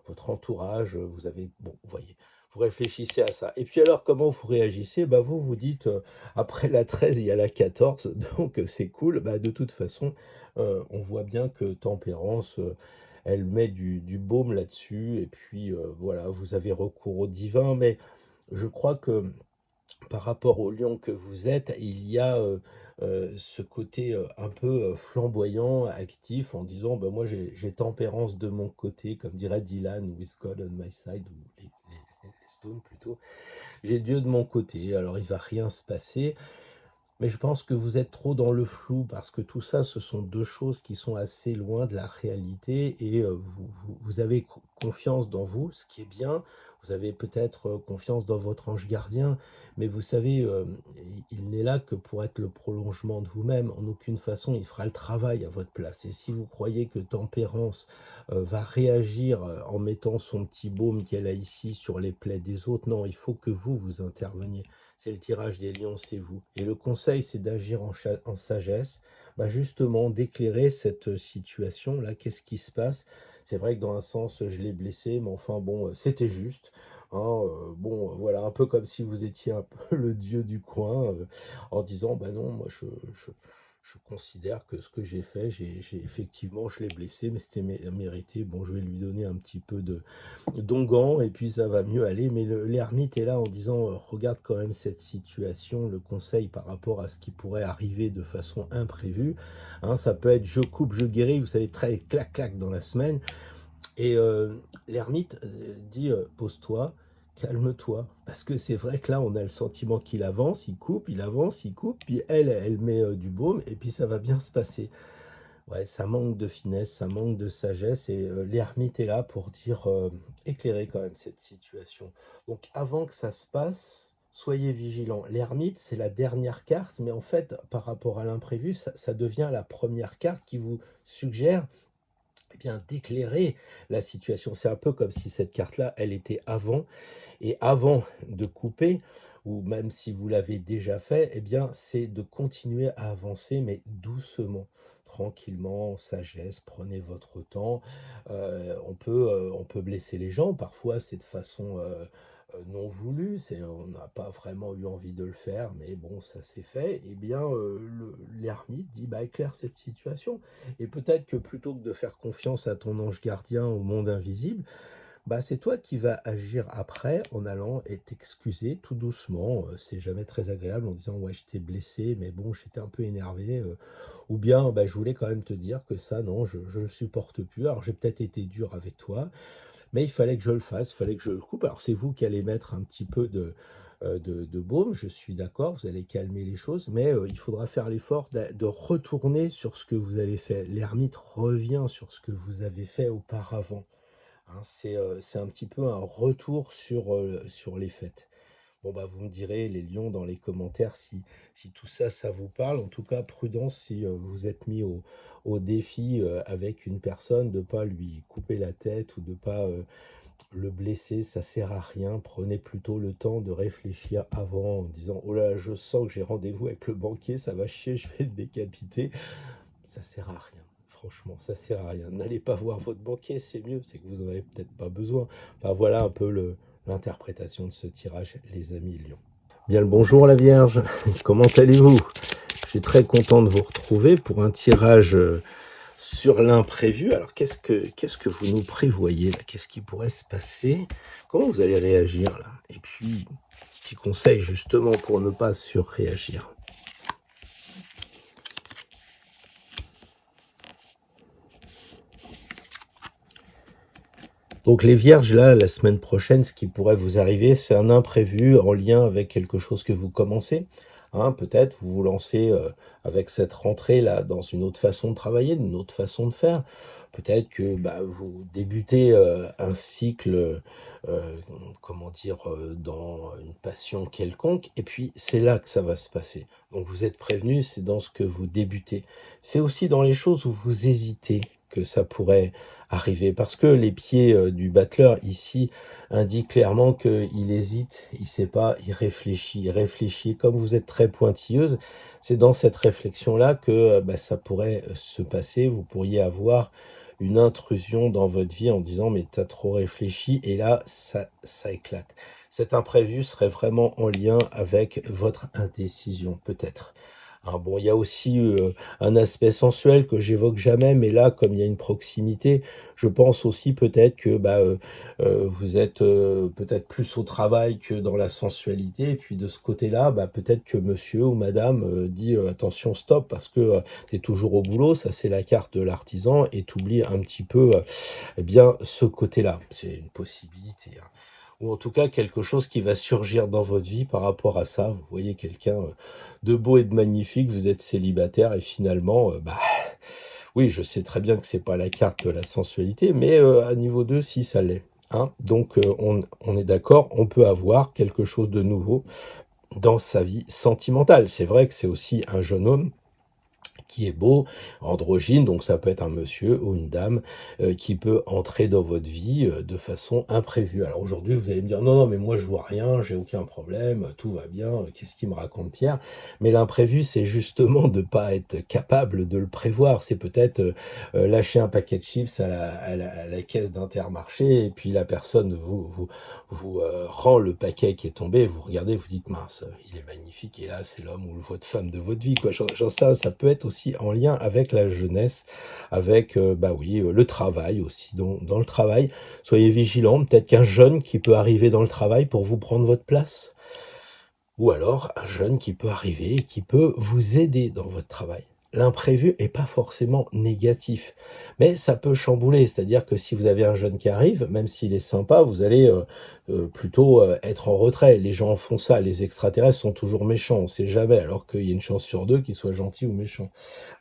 votre entourage, vous avez... Bon, vous voyez, vous réfléchissez à ça. Et puis alors, comment vous réagissez? Vous vous dites, après la 13, il y a la 14, donc c'est cool. De toute façon, on voit bien que Tempérance, elle met du baume là-dessus. Et puis, voilà, vous avez recours au divin. Mais je crois que par rapport au lion que vous êtes, il y a ce côté un peu flamboyant, actif, en disant moi j'ai tempérance de mon côté, comme dirait Dylan, with God on my side, ou les Stones plutôt. J'ai Dieu de mon côté, alors il va rien se passer. Mais je pense que vous êtes trop dans le flou, parce que tout ça, ce sont deux choses qui sont assez loin de la réalité, et vous avez confiance dans vous, ce qui est bien. Vous avez peut-être confiance dans votre ange gardien, mais vous savez, il n'est là que pour être le prolongement de vous-même. En aucune façon, il fera le travail à votre place. Et si vous croyez que Tempérance va réagir en mettant son petit baume qu'elle a ici sur les plaies des autres, non, il faut que vous interveniez. C'est le tirage des lions, c'est vous. Et le conseil, c'est d'agir en sagesse, justement, d'éclairer cette situation-là. Qu'est-ce qui se passe? C'est vrai que dans un sens, je l'ai blessé, mais enfin bon, c'était juste. Hein, bon, voilà, un peu comme si vous étiez un peu le dieu du coin, en disant, non, moi je considère que ce que j'ai fait, effectivement, je l'ai blessé, mais c'était mérité. Bon, je vais lui donner un petit peu d'onguent, et puis ça va mieux aller. Mais l'ermite est là en disant, regarde quand même cette situation, le conseil par rapport à ce qui pourrait arriver de façon imprévue. Hein, ça peut être je coupe, je guéris, vous savez, très clac-clac dans la semaine. Et l'ermite dit, pose-toi, calme-toi, parce que c'est vrai que là, on a le sentiment qu'il avance, il coupe, il avance, il coupe, puis elle met du baume, et puis ça va bien se passer. Ouais, ça manque de finesse, ça manque de sagesse, et l'ermite est là pour dire, éclairer quand même cette situation. Donc avant que ça se passe, soyez vigilants. L'ermite, c'est la dernière carte, mais en fait, par rapport à l'imprévu, ça devient la première carte qui vous suggère d'éclairer la situation. C'est un peu comme si cette carte-là, elle était avant, et avant de couper, ou même si vous l'avez déjà fait, c'est de continuer à avancer, mais doucement, tranquillement, en sagesse. Prenez votre temps. On peut blesser les gens, parfois c'est de façon non voulue, on n'a pas vraiment eu envie de le faire, mais bon, ça s'est fait. L'ermite dit, éclaire cette situation. Et peut-être que plutôt que de faire confiance à ton ange gardien, au monde invisible, Bah, c'est toi qui vas agir après en allant et t'excuser tout doucement. C'est jamais très agréable en disant ouais, je t'ai blessé, mais bon, j'étais un peu énervé. Ou bien, bah, je voulais quand même te dire que ça, non, je ne supporte plus. Alors, j'ai peut-être été dur avec toi, mais il fallait que je le fasse, il fallait que je le coupe. Alors, c'est vous qui allez mettre un petit peu de baume, je suis d'accord, vous allez calmer les choses, mais il faudra faire l'effort de retourner sur ce que vous avez fait. L'ermite revient sur ce que vous avez fait auparavant. Hein, c'est un petit peu un retour sur les faits. Bon, bah, vous me direz, les lions, dans les commentaires, si tout ça, ça vous parle. En tout cas, prudence si vous êtes mis au défi avec une personne, de ne pas lui couper la tête ou de ne pas le blesser, ça sert à rien. Prenez plutôt le temps de réfléchir avant en disant, oh là, je sens que j'ai rendez-vous avec le banquier, ça va chier, je vais le décapiter. Ça sert à rien. Franchement, ça sert à rien. N'allez pas voir votre banquier, c'est mieux, c'est que vous n'en avez peut-être pas besoin. Enfin, voilà un peu l'interprétation de ce tirage, les amis lions. Bien le bonjour la Vierge, comment allez-vous? Je suis très content de vous retrouver pour un tirage sur l'imprévu. Alors qu'est-ce que vous nous prévoyez là? Qu'est-ce qui pourrait se passer? Comment vous allez réagir là? Et puis, petit conseil justement pour ne pas surréagir. Donc les vierges, là, la semaine prochaine, ce qui pourrait vous arriver, c'est un imprévu en lien avec quelque chose que vous commencez. Hein, peut-être vous vous lancez avec cette rentrée-là dans une autre façon de travailler, une autre façon de faire. Peut-être que bah, vous débutez un cycle, comment dire, dans une passion quelconque, et puis c'est là que ça va se passer. Donc vous êtes prévenu, c'est dans ce que vous débutez. C'est aussi dans les choses où vous hésitez que ça pourrait arriver, parce que les pieds du battleur ici indiquent clairement qu'il hésite, il sait pas, il réfléchit. Comme vous êtes très pointilleuse, c'est dans cette réflexion-là que bah, ça pourrait se passer. Vous pourriez avoir une intrusion dans votre vie en disant mais t'as trop réfléchi, et là ça éclate. Cet imprévu serait vraiment en lien avec votre indécision peut-être. Hein, bon, il y a aussi un aspect sensuel que j'évoque jamais, mais là, comme il y a une proximité, je pense aussi peut-être que bah, vous êtes peut-être plus au travail que dans la sensualité, et puis de ce côté-là, bah, peut-être que monsieur ou madame dit attention, stop, parce que tu es toujours au boulot, ça c'est la carte de l'artisan, et tu oublies un petit peu eh bien, ce côté-là. C'est une possibilité. Hein. Ou en tout cas quelque chose qui va surgir dans votre vie par rapport à ça. Vous voyez quelqu'un de beau et de magnifique, vous êtes célibataire et finalement, bah, oui, je sais très bien que c'est pas la carte de la sensualité, mais à niveau 2, si ça l'est. Hein. Donc on est d'accord, on peut avoir quelque chose de nouveau dans sa vie sentimentale. C'est vrai que c'est aussi un jeune homme qui est beau, androgyne, donc ça peut être un monsieur ou une dame qui peut entrer dans votre vie de façon imprévue. Alors aujourd'hui, vous allez me dire, non, non, mais moi je vois rien, j'ai aucun problème, tout va bien, qu'est-ce qu'il me raconte Pierre? Mais l'imprévu, c'est justement de pas être capable de le prévoir. C'est peut-être lâcher un paquet de chips à la caisse d'Intermarché, et puis la personne vous rend le paquet qui est tombé, vous regardez, vous dites, mince, il est magnifique, et là, c'est l'homme ou votre femme de votre vie, quoi. J'en sais, ça peut être aussi en lien avec la jeunesse, avec, bah oui, le travail aussi. Dans le travail, soyez vigilants, peut-être qu'un jeune qui peut arriver dans le travail pour vous prendre votre place, ou alors un jeune qui peut arriver et qui peut vous aider dans votre travail. L'imprévu est pas forcément négatif, mais ça peut chambouler. C'est-à-dire que si vous avez un jeune qui arrive, même s'il est sympa, vous allez plutôt être en retrait. Les gens font ça, les extraterrestres sont toujours méchants, on sait jamais, alors qu'il y a une chance sur deux qu'ils soient gentils ou méchants.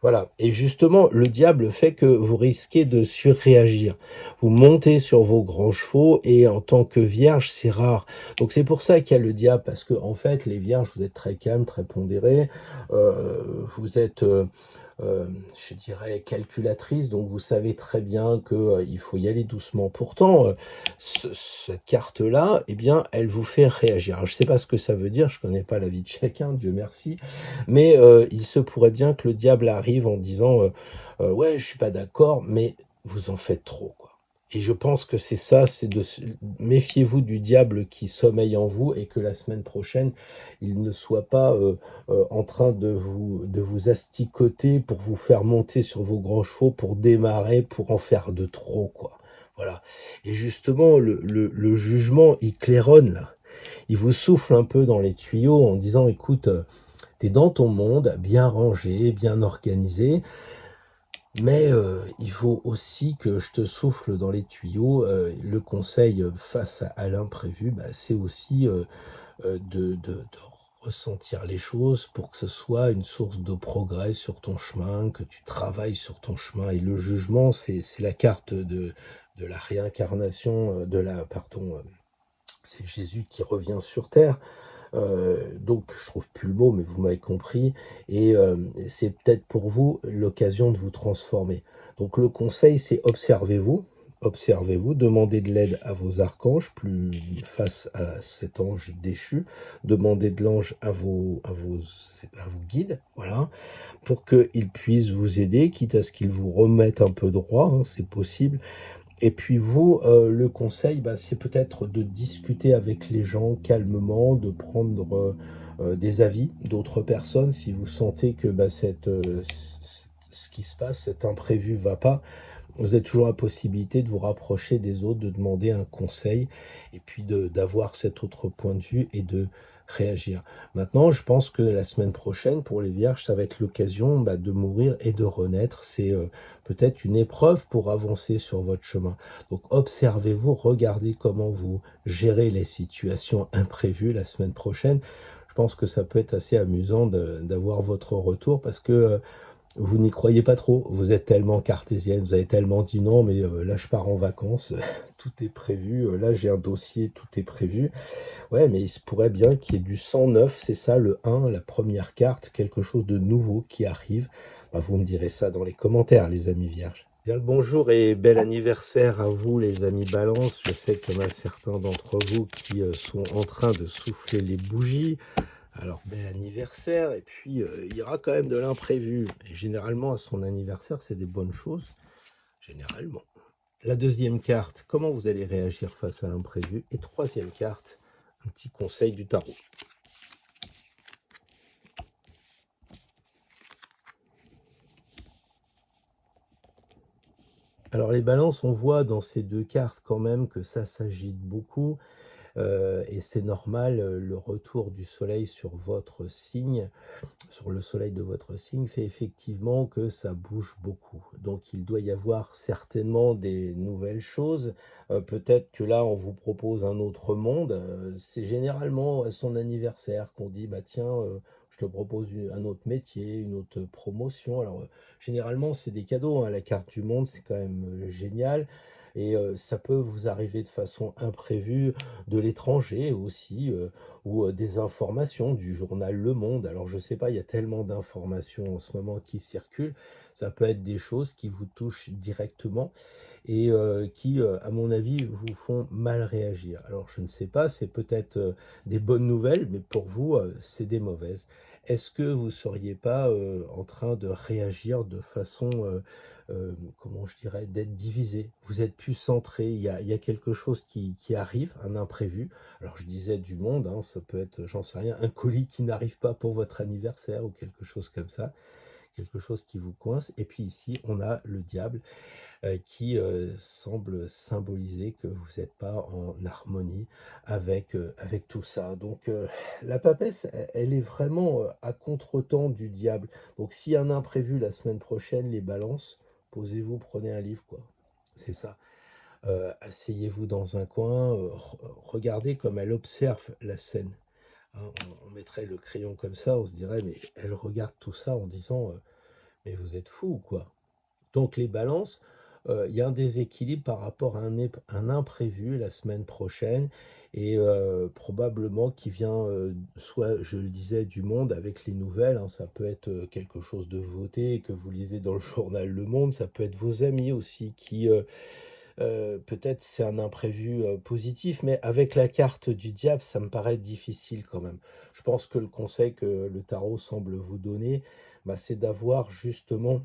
Voilà. Et justement, le diable fait que vous risquez de surréagir. Vous montez sur vos grands chevaux, et en tant que vierge, c'est rare. Donc c'est pour ça qu'il y a le diable, parce que en fait, les vierges, vous êtes très calmes, très pondérés, vous êtes je dirais calculatrice, donc vous savez très bien que il faut y aller doucement. Pourtant, cette carte-là, eh bien, elle vous fait réagir. Alors, je sais pas ce que ça veut dire, je connais pas la vie de chacun, Dieu merci, mais il se pourrait bien que le diable arrive en disant ouais, je suis pas d'accord, mais vous en faites trop, quoi. Et je pense que c'est ça, c'est de méfiez-vous du diable qui sommeille en vous, et que la semaine prochaine, il ne soit pas en train de vous asticoter pour vous faire monter sur vos grands chevaux, pour démarrer, pour en faire de trop, quoi. Voilà. Et justement, le jugement, il claironne là. Il vous souffle un peu dans les tuyaux en disant, écoute, t'es dans ton monde, bien rangé, bien organisé, mais il faut aussi que je te souffle dans les tuyaux. Le conseil face à l'imprévu, bah, c'est aussi de ressentir les choses pour que ce soit une source de progrès sur ton chemin, que tu travailles sur ton chemin. Et le jugement, c'est la carte de la réincarnation, pardon, c'est Jésus qui revient sur Terre. Donc je trouve plus le mot, mais vous m'avez compris. Et c'est peut-être pour vous l'occasion de vous transformer. Donc le conseil, c'est observez-vous. Observez-vous, demandez de l'aide à vos archanges, plus face à cet ange déchu, demandez de l'ange à vos guides, voilà, pour qu'ils puissent vous aider, quitte à ce qu'ils vous remettent un peu droit, hein, c'est possible. Et puis vous, le conseil, bah, c'est peut-être de discuter avec les gens calmement, de prendre des avis d'autres personnes si vous sentez que bah, ce qui se passe, cet imprévu va pas. Vous avez toujours la possibilité de vous rapprocher des autres, de demander un conseil et puis d'avoir cet autre point de vue et de réagir. Maintenant, je pense que la semaine prochaine, pour les vierges, ça va être l'occasion bah, de mourir et de renaître. C'est peut-être une épreuve pour avancer sur votre chemin. Donc observez-vous, regardez comment vous gérez les situations imprévues la semaine prochaine. Je pense que ça peut être assez amusant d'avoir votre retour parce que vous n'y croyez pas trop, vous êtes tellement cartésienne, vous avez tellement dit non, mais là je pars en vacances, tout est prévu, là j'ai un dossier, tout est prévu. Ouais, mais il se pourrait bien qu'il y ait du 109, c'est ça le 1, la première carte, quelque chose de nouveau qui arrive. Bah, vous me direz ça dans les commentaires, les amis vierges. Bien le bonjour et bel anniversaire à vous, les amis Balance. Je sais qu'il y en a certains d'entre vous qui sont en train de souffler les bougies. Alors, bel anniversaire, et puis il y aura quand même de l'imprévu. Et généralement, à son anniversaire, c'est des bonnes choses. Généralement. La deuxième carte, comment vous allez réagir face à l'imprévu. Et troisième carte, un petit conseil du tarot. Alors les balances, on voit dans ces deux cartes quand même que ça s'agite beaucoup. Et c'est normal, le retour du soleil sur votre signe, sur le soleil de votre signe, fait effectivement que ça bouge beaucoup. Donc il doit y avoir certainement des nouvelles choses. Peut-être que là, on vous propose un autre monde. C'est généralement à son anniversaire qu'on dit, bah tiens, je te propose un autre métier, une autre promotion. Alors généralement, c'est des cadeaux, hein. La carte du monde, c'est quand même génial. Et ça peut vous arriver de façon imprévue de l'étranger aussi, ou des informations du journal Le Monde. Alors je sais pas, il y a tellement d'informations en ce moment qui circulent. Ça peut être des choses qui vous touchent directement et qui, à mon avis, vous font mal réagir. Alors je ne sais pas, c'est peut-être des bonnes nouvelles, mais pour vous, c'est des mauvaises. Est-ce que vous ne seriez pas en train de réagir de façon, comment je dirais, d'être divisé? Vous êtes plus centré, il y a quelque chose qui arrive, un imprévu. Alors je disais du monde, hein, ça peut être, j'en sais rien, un colis qui n'arrive pas pour votre anniversaire ou quelque chose comme ça, quelque chose qui vous coince. Et puis ici, on a le diable qui semble symboliser que vous n'êtes pas en harmonie avec tout ça. Donc la papesse, elle est vraiment à contretemps du diable. Donc s'il y a un imprévu la semaine prochaine, les balances, posez-vous, prenez un livre, quoi. C'est ça. Asseyez-vous dans un coin, regardez comme elle observe la scène. Hein, on mettrait le crayon comme ça, on se dirait, mais elle regarde tout ça en disant, mais vous êtes fou ou quoi? Donc les balances, il y a un déséquilibre par rapport à un imprévu la semaine prochaine et probablement qui vient, soit, je le disais, du monde avec les nouvelles, hein, ça peut être quelque chose de voté que vous lisez dans le journal Le Monde, ça peut être vos amis aussi qui, peut-être c'est un imprévu positif, mais avec la carte du diable, ça me paraît difficile quand même. Je pense que le conseil que le tarot semble vous donner, bah, c'est d'avoir justement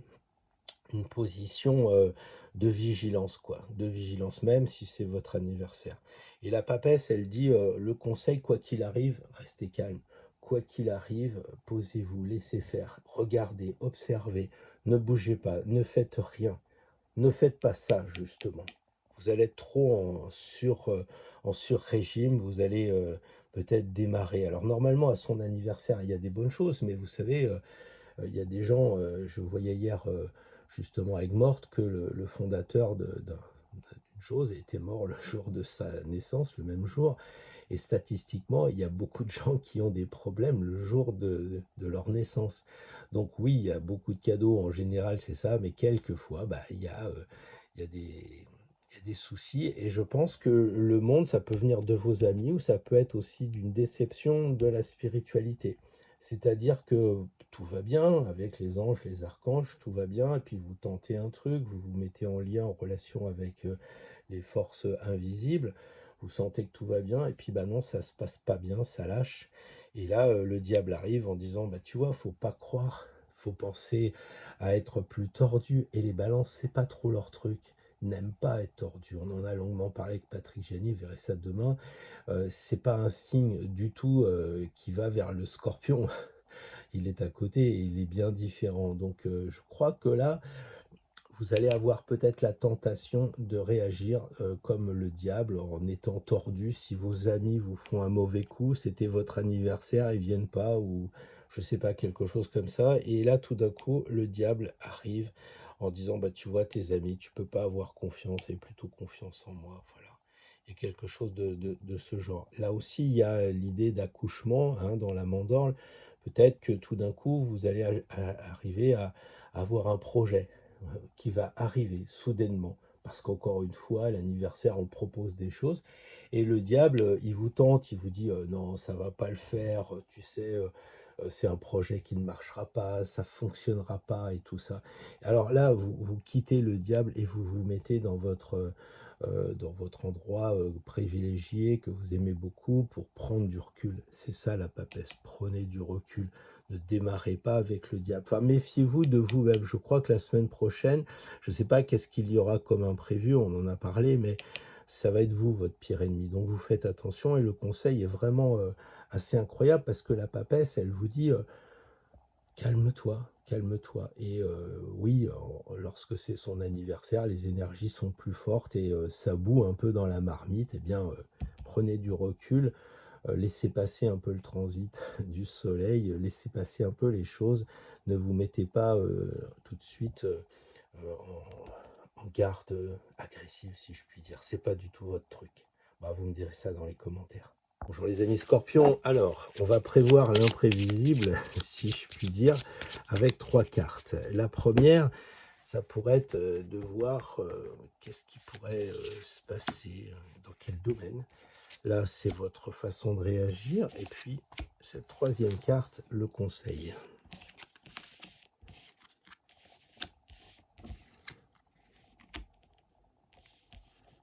une position de vigilance, quoi, de vigilance, même si c'est votre anniversaire. Et la papesse, elle dit, le conseil, quoi qu'il arrive, restez calme. Quoi qu'il arrive, posez-vous, laissez faire, regardez, observez, ne bougez pas, ne faites rien. Ne faites pas ça, justement. vous allez être trop en sur-régime, vous allez peut-être démarrer. Alors normalement, à son anniversaire, il y a des bonnes choses, mais vous savez, il y a des gens, je voyais hier justement avec Morte que le fondateur d'une chose était mort le jour de sa naissance, le même jour. Et statistiquement, il y a beaucoup de gens qui ont des problèmes le jour de leur naissance. Donc oui, il y a beaucoup de cadeaux, en général c'est ça, mais quelquefois, bah, il y a il y a des soucis. Et je pense que le monde, ça peut venir de vos amis ou ça peut être aussi d'une déception de la spiritualité. C'est-à-dire que tout va bien avec les anges, les archanges, tout va bien, et puis vous tentez un truc, vous vous mettez en lien, en relation avec les forces invisibles, vous sentez que tout va bien, et puis bah non, ça se passe pas bien, ça lâche. Et là, le diable arrive en disant, bah tu vois, faut pas croire, faut penser à être plus tordu. Et les balances, c'est pas trop leur truc. Ils n'aiment pas être tordu. On en a longuement parlé avec Patrick Génie, vous verrez ça demain. C'est pas un signe du tout qui va vers le scorpion. Il est à côté et il est bien différent. Donc je crois que là, vous allez avoir peut-être la tentation de réagir comme le diable en étant tordu. Si vos amis vous font un mauvais coup, c'était votre anniversaire, ils viennent pas, ou je sais pas, quelque chose comme ça. Et là, tout d'un coup, le diable arrive en disant, bah tu vois, tes amis, tu peux pas avoir confiance, et plutôt confiance en moi. Voilà. Il y a quelque chose de ce genre. Là aussi, il y a l'idée d'accouchement hein, dans la mandorle. Peut-être que tout d'un coup, vous allez arriver à avoir un projet qui va arriver soudainement. Parce qu'encore une fois, l'anniversaire, on propose des choses. Et le diable, il vous tente, il vous dit non, ça va pas le faire, tu sais, c'est un projet qui ne marchera pas, ça fonctionnera pas et tout ça. Alors là, vous quittez le diable et vous vous mettez dans votre endroit privilégié que vous aimez beaucoup pour prendre du recul. C'est ça la papesse, prenez du recul. Ne démarrez pas avec le diable. Enfin, méfiez-vous de vous-même. Je crois que la semaine prochaine, je ne sais pas qu'est-ce qu'il y aura comme imprévu, on en a parlé, mais ça va être vous, votre pire ennemi. Donc vous faites attention et le conseil est vraiment assez incroyable parce que la papesse, elle vous dit calme-toi, calme-toi. Et oui, lorsque c'est son anniversaire, les énergies sont plus fortes et ça bout un peu dans la marmite. Eh bien, prenez du recul, laissez passer un peu le transit du soleil, laissez passer un peu les choses. Ne vous mettez pas tout de suite en garde agressive, si je puis dire. C'est pas du tout votre truc. Bah, vous me direz ça dans les commentaires. Bonjour les amis scorpions, alors on va prévoir l'imprévisible, si je puis dire, avec 3 cartes. La première, ça pourrait être de voir qu'est-ce qui pourrait se passer, dans quel domaine. Là, c'est votre façon de réagir. Et puis, cette troisième carte, le conseil.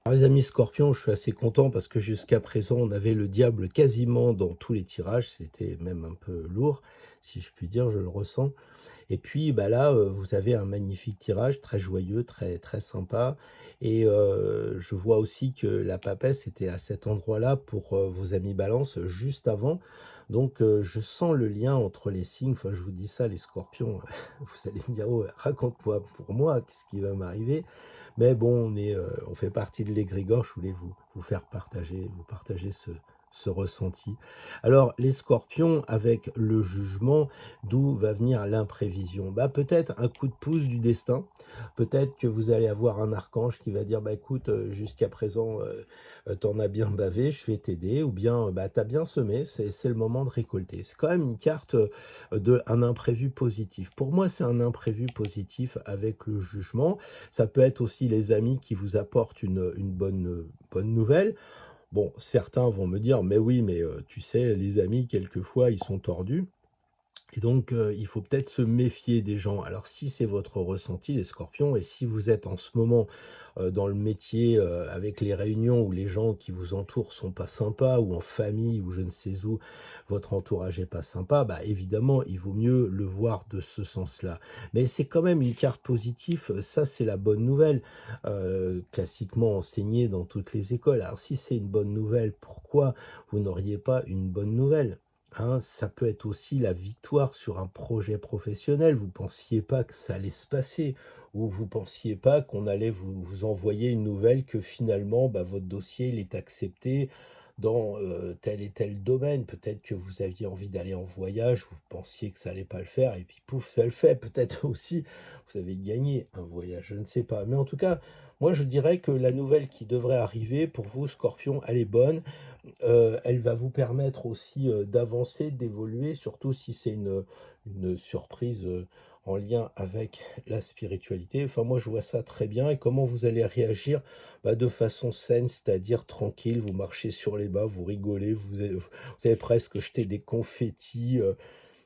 Alors, les amis scorpions, je suis assez content parce que jusqu'à présent, on avait le diable quasiment dans tous les tirages. C'était même un peu lourd, si je puis dire, je le ressens. Et puis bah là, vous avez un magnifique tirage, très joyeux, très, très sympa. Et je vois aussi que la papesse était à cet endroit-là pour vos amis balance juste avant. Donc je sens le lien entre les signes. Enfin, je vous dis ça, les scorpions, vous allez me dire, oh, raconte-moi pour moi, qu'est-ce qui va m'arriver. Mais bon, on fait partie de l'égrégore, je voulais vous faire vous partager ce ressenti. Alors, les scorpions, avec le jugement, d'où va venir l'imprévision? Bah, peut-être un coup de pouce du destin, peut-être que vous allez avoir un archange qui va dire, bah écoute, jusqu'à présent, t'en as bien bavé, je vais t'aider, ou bien, bah t'as bien semé, c'est le moment de récolter. C'est quand même une carte d'un imprévu positif. Pour moi, c'est un imprévu positif avec le jugement. Ça peut être aussi les amis qui vous apportent une bonne nouvelle. Bon, certains vont me dire, mais oui, mais tu sais, les amis, quelquefois, ils sont tordus. Et donc, il faut peut-être se méfier des gens. Alors, si c'est votre ressenti, les scorpions, et si vous êtes en ce moment dans le métier avec les réunions où les gens qui vous entourent sont pas sympas, ou en famille, ou je ne sais où, votre entourage est pas sympa, bah évidemment, il vaut mieux le voir de ce sens-là. Mais c'est quand même une carte positive, ça c'est la bonne nouvelle, classiquement enseignée dans toutes les écoles. Alors, si c'est une bonne nouvelle, pourquoi vous n'auriez pas une bonne nouvelle? hein. Ça peut être aussi la victoire sur un projet professionnel. Vous pensiez pas que ça allait se passer, ou vous pensiez pas qu'on allait vous envoyer une nouvelle que finalement, bah, votre dossier il est accepté dans tel et tel domaine. Peut-être que vous aviez envie d'aller en voyage, vous pensiez que ça allait pas le faire, et puis pouf, ça le fait. Peut-être aussi, vous avez gagné un voyage, je ne sais pas. Mais en tout cas, moi je dirais que la nouvelle qui devrait arriver pour vous, Scorpion, elle est bonne. Elle va vous permettre aussi, d'avancer, d'évoluer, surtout si c'est une surprise, en lien avec la spiritualité. Enfin, moi, je vois ça très bien. Et comment vous allez réagir? Bah, de façon saine, c'est-à-dire tranquille, vous marchez sur les mains, vous rigolez, vous avez presque jeté des confettis.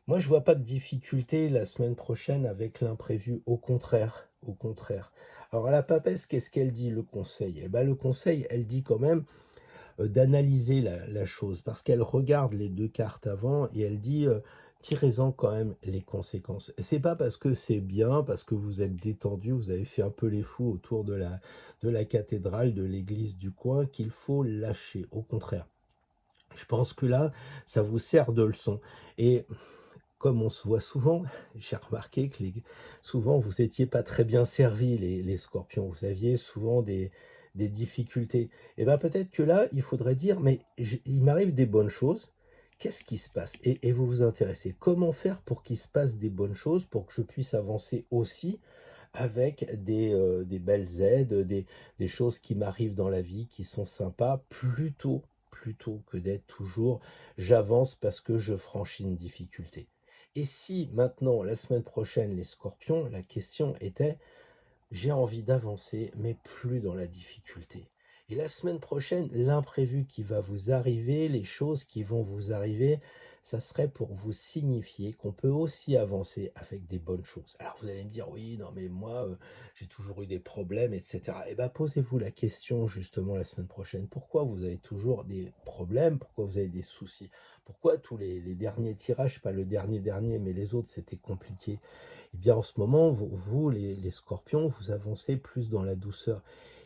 Moi, je vois pas de difficulté la semaine prochaine avec l'imprévu, au contraire, au contraire. Alors, la papesse, qu'est-ce qu'elle dit, le conseil? Eh ben, le conseil, elle dit quand même d'analyser la chose, parce qu'elle regarde les deux cartes avant et elle dit tirez-en quand même les conséquences. C'est pas parce que c'est bien, parce que vous êtes détendu, vous avez fait un peu les fous autour de la cathédrale, de l'église du coin, qu'il faut lâcher. Au contraire, je pense que là, ça vous sert de leçon. Et comme on se voit souvent, j'ai remarqué que souvent vous étiez pas très bien servis, les scorpions. Vous aviez souvent des difficultés. Et bien peut-être que là, il faudrait dire, mais il m'arrive des bonnes choses. Qu'est-ce qui se passe? Et vous vous intéressez. Comment faire pour qu'il se passe des bonnes choses, pour que je puisse avancer aussi avec des belles aides, des choses qui m'arrivent dans la vie, qui sont sympas, plutôt que d'être toujours j'avance parce que je franchis une difficulté. Et si maintenant, la semaine prochaine, les scorpions, la question était, j'ai envie d'avancer, mais plus dans la difficulté. Et la semaine prochaine, l'imprévu qui va vous arriver, les choses qui vont vous arriver, ça serait pour vous signifier qu'on peut aussi avancer avec des bonnes choses. Alors vous allez me dire, oui, non, mais moi, j'ai toujours eu des problèmes, etc. Eh bien, posez-vous la question justement la semaine prochaine. Pourquoi vous avez toujours des problèmes? Pourquoi vous avez des soucis? Pourquoi tous les derniers tirages, pas le dernier, mais les autres, c'était compliqué? Eh bien, en ce moment, vous, les scorpions, vous avancez plus dans la douceur.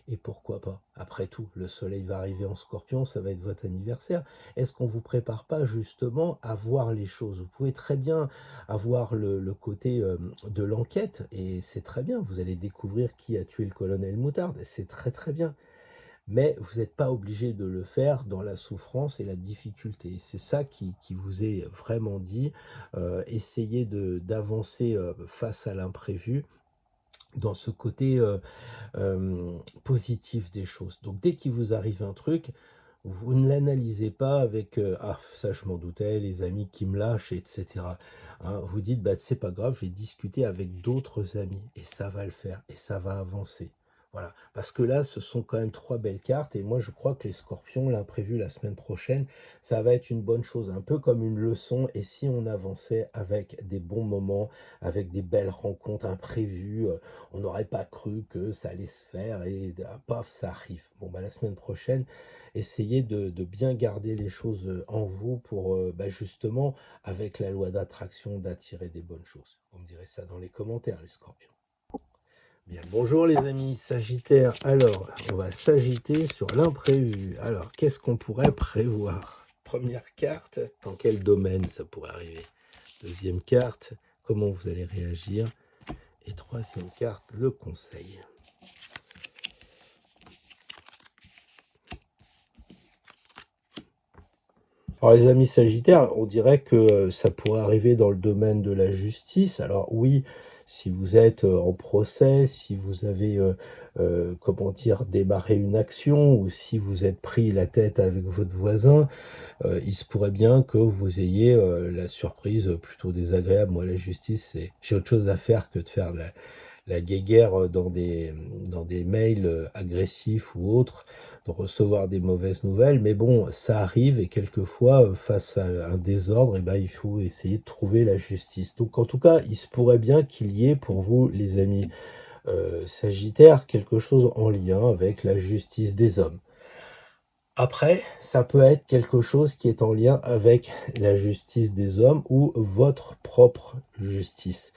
Et pourquoi pas? Après tout, le soleil va arriver en scorpion, ça va être votre anniversaire. Est-ce qu'on ne vous prépare pas justement à voir les choses? Vous pouvez très bien avoir le côté de l'enquête, et c'est très bien. Vous allez découvrir qui a tué le colonel Moutarde, et c'est très très bien. Mais vous n'êtes pas obligé de le faire dans la souffrance et la difficulté. C'est ça qui vous est vraiment dit. Essayez d'avancer face à l'imprévu dans ce côté positif des choses. Donc dès qu'il vous arrive un truc, vous ne l'analysez pas avec ah, ça je m'en doutais, les amis qui me lâchent, etc. Hein, vous dites bah c'est pas grave, je vais discuter avec d'autres amis et ça va le faire et ça va avancer. Voilà, parce que là, ce sont quand même trois belles cartes, et moi je crois que les scorpions, l'imprévu la semaine prochaine, ça va être une bonne chose, un peu comme une leçon, et si on avançait avec des bons moments, avec des belles rencontres imprévues, on n'aurait pas cru que ça allait se faire, et paf, ça arrive. Bon, bah la semaine prochaine, essayez de bien garder les choses en vous pour bah, justement, avec la loi d'attraction, d'attirer des bonnes choses. Vous me direz ça dans les commentaires, les scorpions. Bien, bonjour les amis Sagittaires. Alors, on va s'agiter sur l'imprévu. Alors, qu'est-ce qu'on pourrait prévoir? Première carte, dans quel domaine ça pourrait arriver? Deuxième carte, comment vous allez réagir? Et troisième carte, le conseil. Alors les amis Sagittaires, on dirait que ça pourrait arriver dans le domaine de la justice. Alors oui, si vous êtes en procès, si vous avez, comment dire, démarré une action, ou si vous êtes pris la tête avec votre voisin, il se pourrait bien que vous ayez la surprise plutôt désagréable. Moi, la justice, j'ai autre chose à faire que de faire la guéguerre dans des mails agressifs ou autres, de recevoir des mauvaises nouvelles. Mais bon, ça arrive, et quelquefois, face à un désordre, eh ben, il faut essayer de trouver la justice. Donc en tout cas, il se pourrait bien qu'il y ait pour vous, les amis Sagittaires, quelque chose en lien avec la justice des hommes. Après, ça peut être quelque chose qui est en lien avec la justice des hommes ou votre propre justice.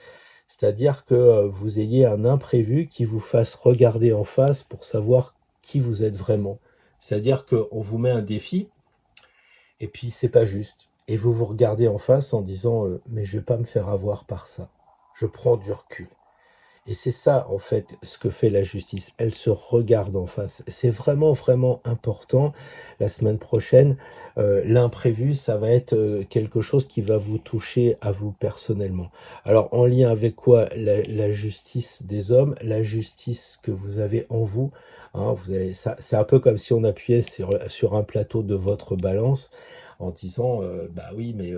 C'est-à-dire que vous ayez un imprévu qui vous fasse regarder en face pour savoir qui vous êtes vraiment. C'est-à-dire qu'on vous met un défi, et puis c'est pas juste. Et vous vous regardez en face en disant mais je vais pas me faire avoir par ça. Je prends du recul. Et c'est ça, en fait, ce que fait la justice. Elle se regarde en face. C'est vraiment, vraiment important. La semaine prochaine, l'imprévu, ça va être quelque chose qui va vous toucher à vous personnellement. Alors, en lien avec quoi? La justice des hommes, la justice que vous avez en vous. Hein, ça, c'est un peu comme si on appuyait sur un plateau de votre balance en disant, bah oui, mais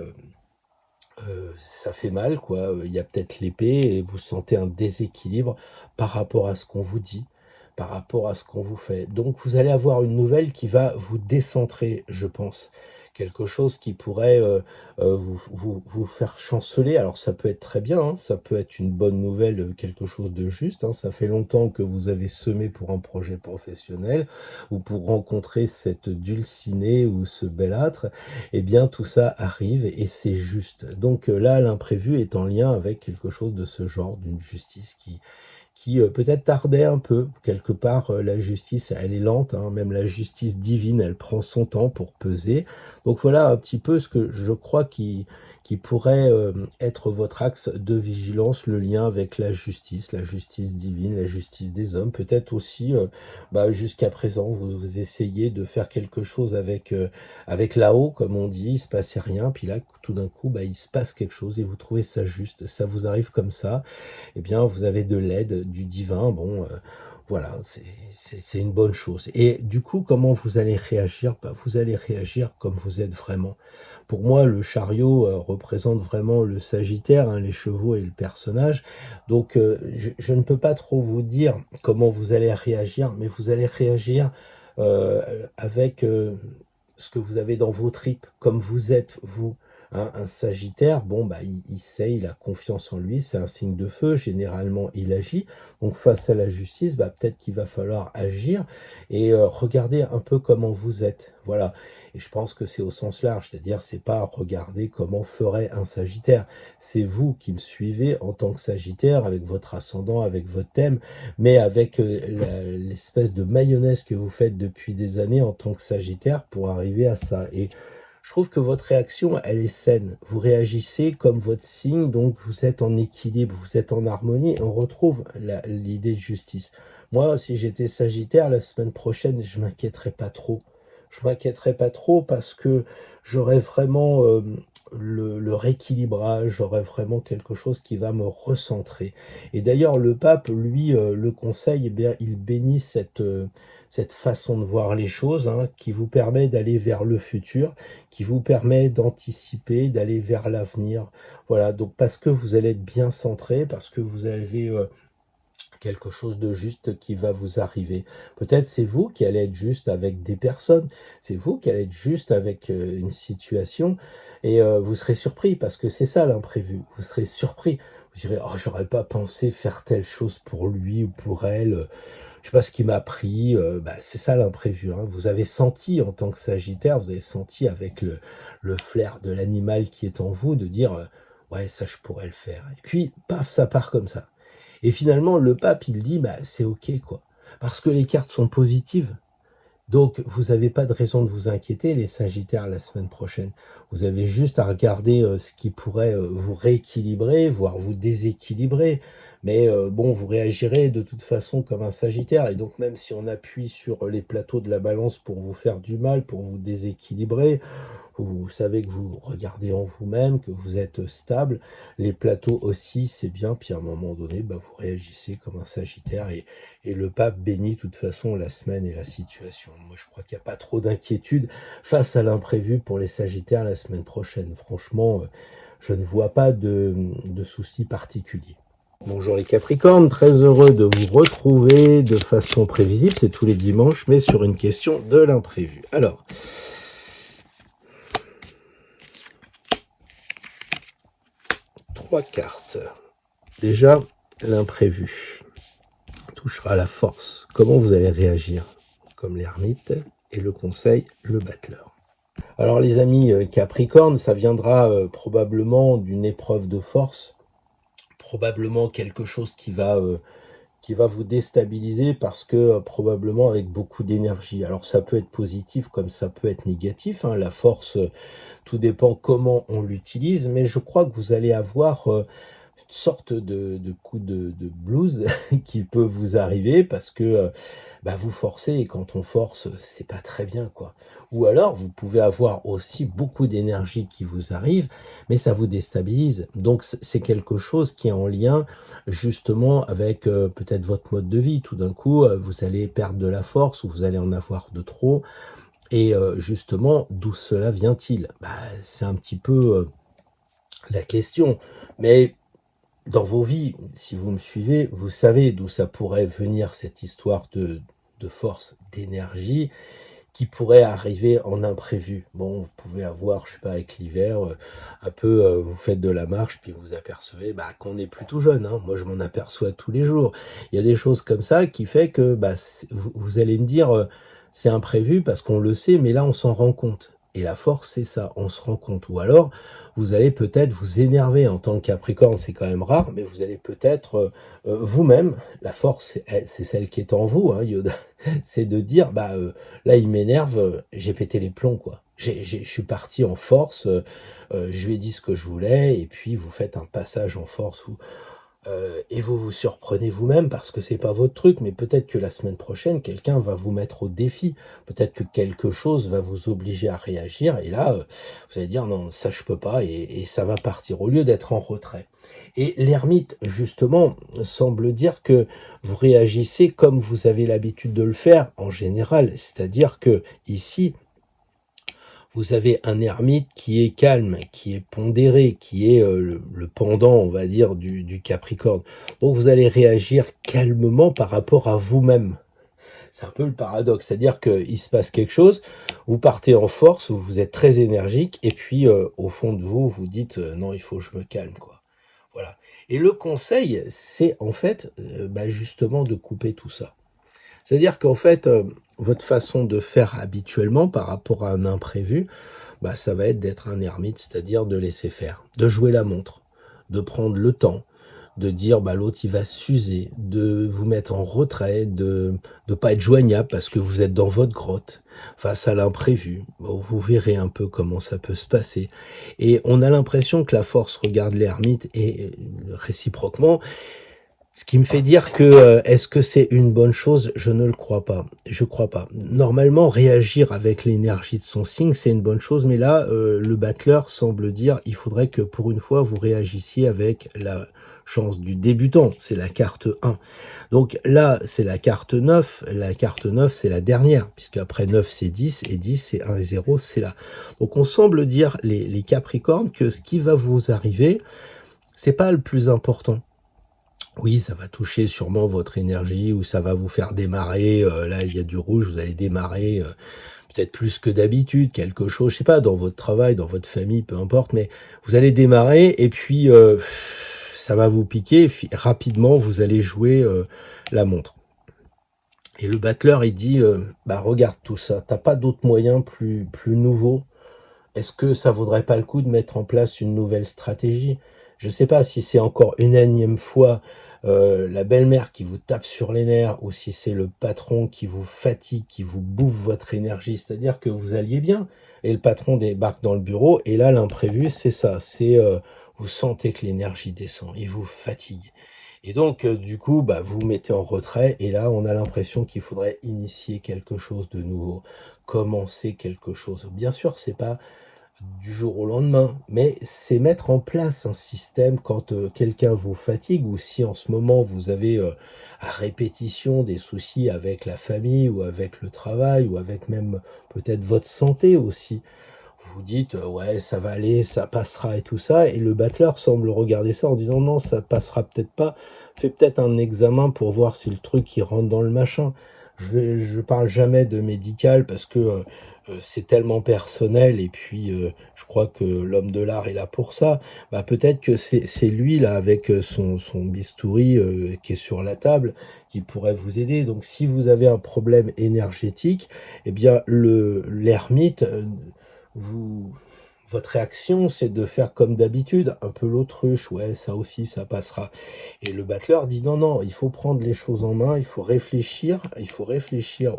ça fait mal, quoi. Il y a peut-être l'épée et vous sentez un déséquilibre par rapport à ce qu'on vous dit, par rapport à ce qu'on vous fait. Donc vous allez avoir une nouvelle qui va vous décentrer, je pense. Quelque chose qui pourrait vous faire chanceler. Alors ça peut être très bien, hein, ça peut être une bonne nouvelle, quelque chose de juste. Hein. Ça fait longtemps que vous avez semé pour un projet professionnel ou pour rencontrer cette dulcinée ou ce belâtre. Eh bien tout ça arrive et c'est juste. Donc là, l'imprévu est en lien avec quelque chose de ce genre, d'une justice qui peut-être tardait un peu. Quelque part, la justice, elle est lente, hein, même la justice divine, elle prend son temps pour peser. Donc voilà un petit peu ce que je crois qui pourrait être votre axe de vigilance, le lien avec la justice divine, la justice des hommes. Peut-être aussi, jusqu'à présent, vous essayez de faire quelque chose avec là-haut, comme on dit, il se passait rien, puis là, tout d'un coup, il se passe quelque chose et vous trouvez ça juste, ça vous arrive comme ça, eh bien, vous avez de l'aide du divin, bon, voilà, c'est une bonne chose. Et du coup, comment vous allez réagir? Vous allez réagir comme vous êtes vraiment. Pour moi, le chariot représente vraiment le Sagittaire, hein, les chevaux et le personnage. Donc, je ne peux pas trop vous dire comment vous allez réagir, mais vous allez réagir avec ce que vous avez dans vos tripes, comme vous êtes, vous. Hein, un Sagittaire, bon, il sait, il a confiance en lui, c'est un signe de feu, généralement il agit. Donc face à la justice, peut-être qu'il va falloir agir et regarder un peu comment vous êtes. Voilà. Et je pense que c'est au sens large, c'est-à-dire c'est pas regarder comment ferait un Sagittaire. C'est vous qui me suivez en tant que Sagittaire, avec votre ascendant, avec votre thème, mais avec l'espèce de mayonnaise que vous faites depuis des années en tant que Sagittaire pour arriver à ça. Et je trouve que votre réaction, elle est saine. Vous réagissez comme votre signe, donc vous êtes en équilibre, vous êtes en harmonie, et on retrouve l'idée de justice. Moi, si j'étais Sagittaire, la semaine prochaine, je m'inquiéterais pas trop. Je m'inquiéterais pas trop parce que j'aurais vraiment le rééquilibrage, j'aurais vraiment quelque chose qui va me recentrer. Et d'ailleurs, le pape, lui, le conseil, eh bien, il bénit cette façon de voir les choses, hein, qui vous permet d'aller vers le futur, qui vous permet d'anticiper, d'aller vers l'avenir. Voilà, donc parce que vous allez être bien centré, parce que vous avez quelque chose de juste qui va vous arriver. Peut-être c'est vous qui allez être juste avec des personnes, c'est vous qui allez être juste avec une situation, et vous serez surpris, parce que c'est ça l'imprévu, vous serez surpris. Vous direz, oh, j'aurais pas pensé faire telle chose pour lui ou pour elle, je sais pas ce qui m'a pris, c'est ça l'imprévu. Hein. Vous avez senti en tant que Sagittaire, vous avez senti avec le flair de l'animal qui est en vous de dire ouais, ça je pourrais le faire. Et puis paf, ça part comme ça. Et finalement le pape il dit c'est ok quoi, parce que les cartes sont positives. Donc, vous n'avez pas de raison de vous inquiéter, les Sagittaires, la semaine prochaine. Vous avez juste à regarder ce qui pourrait vous rééquilibrer, voire vous déséquilibrer. Mais vous réagirez de toute façon comme un Sagittaire. Et donc, même si on appuie sur les plateaux de la balance pour vous faire du mal, pour vous déséquilibrer, vous savez que vous regardez en vous-même, que vous êtes stable. Les plateaux aussi, c'est bien. Puis à un moment donné, vous réagissez comme un Sagittaire. Et le pape bénit de toute façon la semaine et la situation. Moi, je crois qu'il n'y a pas trop d'inquiétude face à l'imprévu pour les Sagittaires la semaine prochaine. Franchement, je ne vois pas de soucis particuliers. Bonjour les Capricornes, très heureux de vous retrouver de façon prévisible. C'est tous les dimanches, mais sur une question de l'imprévu. Alors, trois cartes. Déjà, l'imprévu touchera la force. Comment vous allez réagir? Comme l'ermite, et le conseil, le battleur. Alors les amis Capricorne, ça viendra probablement d'une épreuve de force, probablement quelque chose qui va qui va vous déstabiliser parce que probablement avec beaucoup d'énergie. Alors ça peut être positif comme ça peut être négatif, hein. La force, tout dépend comment on l'utilise, mais je crois que vous allez avoir une sorte de coup de blues qui peut vous arriver parce que vous forcez et quand on force, c'est pas très bien quoi. Ou alors vous pouvez avoir aussi beaucoup d'énergie qui vous arrive, mais ça vous déstabilise. Donc c'est quelque chose qui est en lien justement avec peut-être votre mode de vie. Tout d'un coup, vous allez perdre de la force ou vous allez en avoir de trop. Et justement, d'où cela vient-il? C'est un petit peu la question. Mais dans vos vies, si vous me suivez, vous savez d'où ça pourrait venir cette histoire de force, d'énergie qui pourrait arriver en imprévu. Bon, vous pouvez avoir, je sais pas, avec l'hiver, un peu, vous faites de la marche, puis vous apercevez qu'on est plutôt jeune. Hein. Moi, je m'en aperçois tous les jours. Il y a des choses comme ça qui fait que vous allez me dire, c'est imprévu parce qu'on le sait, mais là, on s'en rend compte. Et la force, c'est ça, on se rend compte. Ou alors, vous allez peut-être vous énerver en tant que Capricorne, c'est quand même rare, mais vous allez peut-être vous-même, la force, c'est celle qui est en vous, hein, Yoda, c'est de dire, là, il m'énerve, j'ai pété les plombs, quoi. Je suis parti en force, je lui ai dit ce que je voulais, et puis vous faites un passage en force et vous vous surprenez vous-même parce que c'est pas votre truc, mais peut-être que la semaine prochaine, quelqu'un va vous mettre au défi. Peut-être que quelque chose va vous obliger à réagir, et là, vous allez dire non, ça je peux pas, et ça va partir au lieu d'être en retrait. Et l'ermite, justement, semble dire que vous réagissez comme vous avez l'habitude de le faire en général, c'est-à-dire que ici, vous avez un ermite qui est calme, qui est pondéré, qui est le pendant, on va dire, du Capricorne. Donc vous allez réagir calmement par rapport à vous-même. C'est un peu le paradoxe, c'est-à-dire qu'il se passe quelque chose, vous partez en force, vous êtes très énergique, et puis au fond de vous, vous dites non, il faut que je me calme, quoi. Voilà. Et le conseil, c'est en fait justement de couper tout ça. C'est-à-dire qu'en fait, votre façon de faire habituellement par rapport à un imprévu, ça va être d'être un ermite, c'est-à-dire de laisser faire, de jouer la montre, de prendre le temps, de dire l'autre il va s'user, de vous mettre en retrait, de pas être joignable parce que vous êtes dans votre grotte face à l'imprévu. Vous verrez un peu comment ça peut se passer. Et on a l'impression que la force regarde l'ermite et réciproquement. Ce qui me fait dire que est-ce que c'est une bonne chose? Je ne le crois pas. Je crois pas. Normalement, réagir avec l'énergie de son signe, c'est une bonne chose, mais là, le battleur semble dire il faudrait que pour une fois, vous réagissiez avec la chance du débutant. C'est la carte 1. Donc là, c'est la carte 9. La carte 9, c'est la dernière, puisque après 9, c'est 10, et 10, c'est 1 et 0, c'est là. Donc on semble dire, les Capricornes, que ce qui va vous arriver, c'est pas le plus important. Oui, ça va toucher sûrement votre énergie ou ça va vous faire démarrer. Là, il y a du rouge, vous allez démarrer peut-être plus que d'habitude, quelque chose, je sais pas, dans votre travail, dans votre famille, peu importe, mais vous allez démarrer et puis ça va vous piquer. Et puis, rapidement, vous allez jouer la montre. Et le battleur, il dit, regarde tout ça, t'as pas d'autres moyens plus nouveaux? Est-ce que ça vaudrait pas le coup de mettre en place une nouvelle stratégie? Je sais pas si c'est encore une énième fois la belle-mère qui vous tape sur les nerfs ou si c'est le patron qui vous fatigue, qui vous bouffe votre énergie. C'est-à-dire que vous alliez bien et le patron débarque dans le bureau et là l'imprévu c'est ça, c'est vous sentez que l'énergie descend, il vous fatigue. Et donc du coup vous mettez en retrait et là on a l'impression qu'il faudrait initier quelque chose de nouveau, commencer quelque chose. Bien sûr c'est pas du jour au lendemain, mais c'est mettre en place un système quand quelqu'un vous fatigue ou si en ce moment vous avez à répétition des soucis avec la famille ou avec le travail ou avec même peut-être votre santé aussi. Vous dites ouais ça va aller, ça passera et tout ça, et le battleur semble regarder ça en disant non ça passera peut-être pas, fais peut-être un examen pour voir si le truc qui rentre dans le machin. Je parle jamais de médical parce que c'est tellement personnel et puis je crois que l'homme de l'art est là pour ça. Peut-être que c'est lui là avec son bistouri qui est sur la table qui pourrait vous aider. Donc si vous avez un problème énergétique, eh bien l'ermite vous votre réaction, c'est de faire comme d'habitude, un peu l'autruche, ouais, ça aussi, ça passera. Et le battleur dit non, non, il faut prendre les choses en main, il faut réfléchir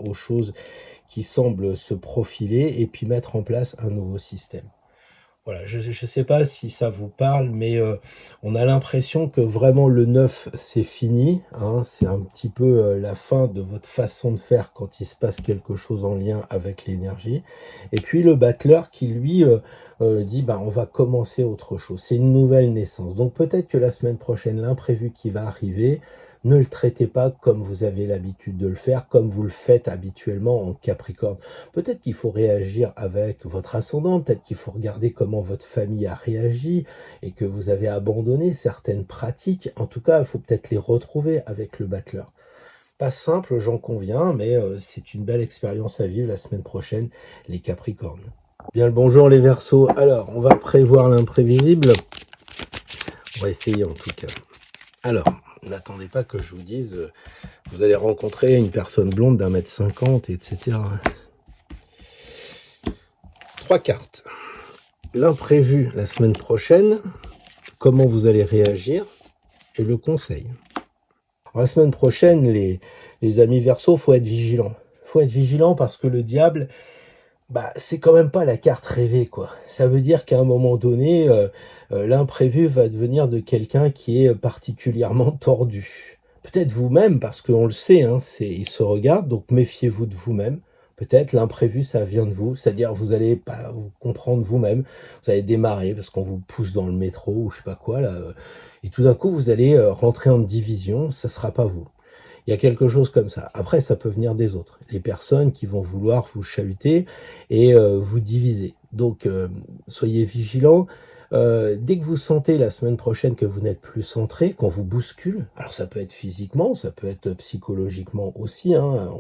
aux choses qui semblent se profiler et puis mettre en place un nouveau système. Voilà, je ne sais pas si ça vous parle, mais on a l'impression que vraiment le neuf, c'est fini. Hein, c'est un petit peu la fin de votre façon de faire quand il se passe quelque chose en lien avec l'énergie. Et puis le battleur qui, lui, dit, bah, on va commencer autre chose. C'est une nouvelle naissance. Donc peut-être que la semaine prochaine, l'imprévu qui va arriver, ne le traitez pas comme vous avez l'habitude de le faire, comme vous le faites habituellement en Capricorne. Peut-être qu'il faut réagir avec votre ascendant, peut-être qu'il faut regarder comment votre famille a réagi et que vous avez abandonné certaines pratiques. En tout cas, il faut peut-être les retrouver avec le battleur. Pas simple, j'en conviens, mais c'est une belle expérience à vivre la semaine prochaine, les Capricornes. Bien le bonjour les Verseaux. Alors, on va prévoir l'imprévisible. On va essayer en tout cas. Alors, n'attendez pas que je vous dise, vous allez rencontrer une personne blonde d'1,50 m, etc. 3 cartes. L'imprévu la semaine prochaine, comment vous allez réagir, et le conseil. Alors, la semaine prochaine, les amis Verseaux, faut être vigilant. Faut être vigilant parce que le diable, bah, c'est quand même pas la carte rêvée, quoi. Ça veut dire qu'à un moment donné, l'imprévu va devenir de quelqu'un qui est particulièrement tordu. Peut-être vous-même, parce qu'on le sait, hein, il se regarde, donc méfiez-vous de vous-même. Peut-être l'imprévu, ça vient de vous, c'est-à-dire vous allez pas vous comprendre vous-même, vous allez démarrer parce qu'on vous pousse dans le métro ou je sais pas quoi, là, et tout d'un coup, vous allez rentrer en division, ça sera pas vous. Il y a quelque chose comme ça. Après, ça peut venir des autres. Les personnes qui vont vouloir vous chahuter et vous diviser. Donc, soyez vigilants. Dès que vous sentez la semaine prochaine que vous n'êtes plus centré, qu'on vous bouscule, alors ça peut être physiquement, ça peut être psychologiquement aussi. Hein,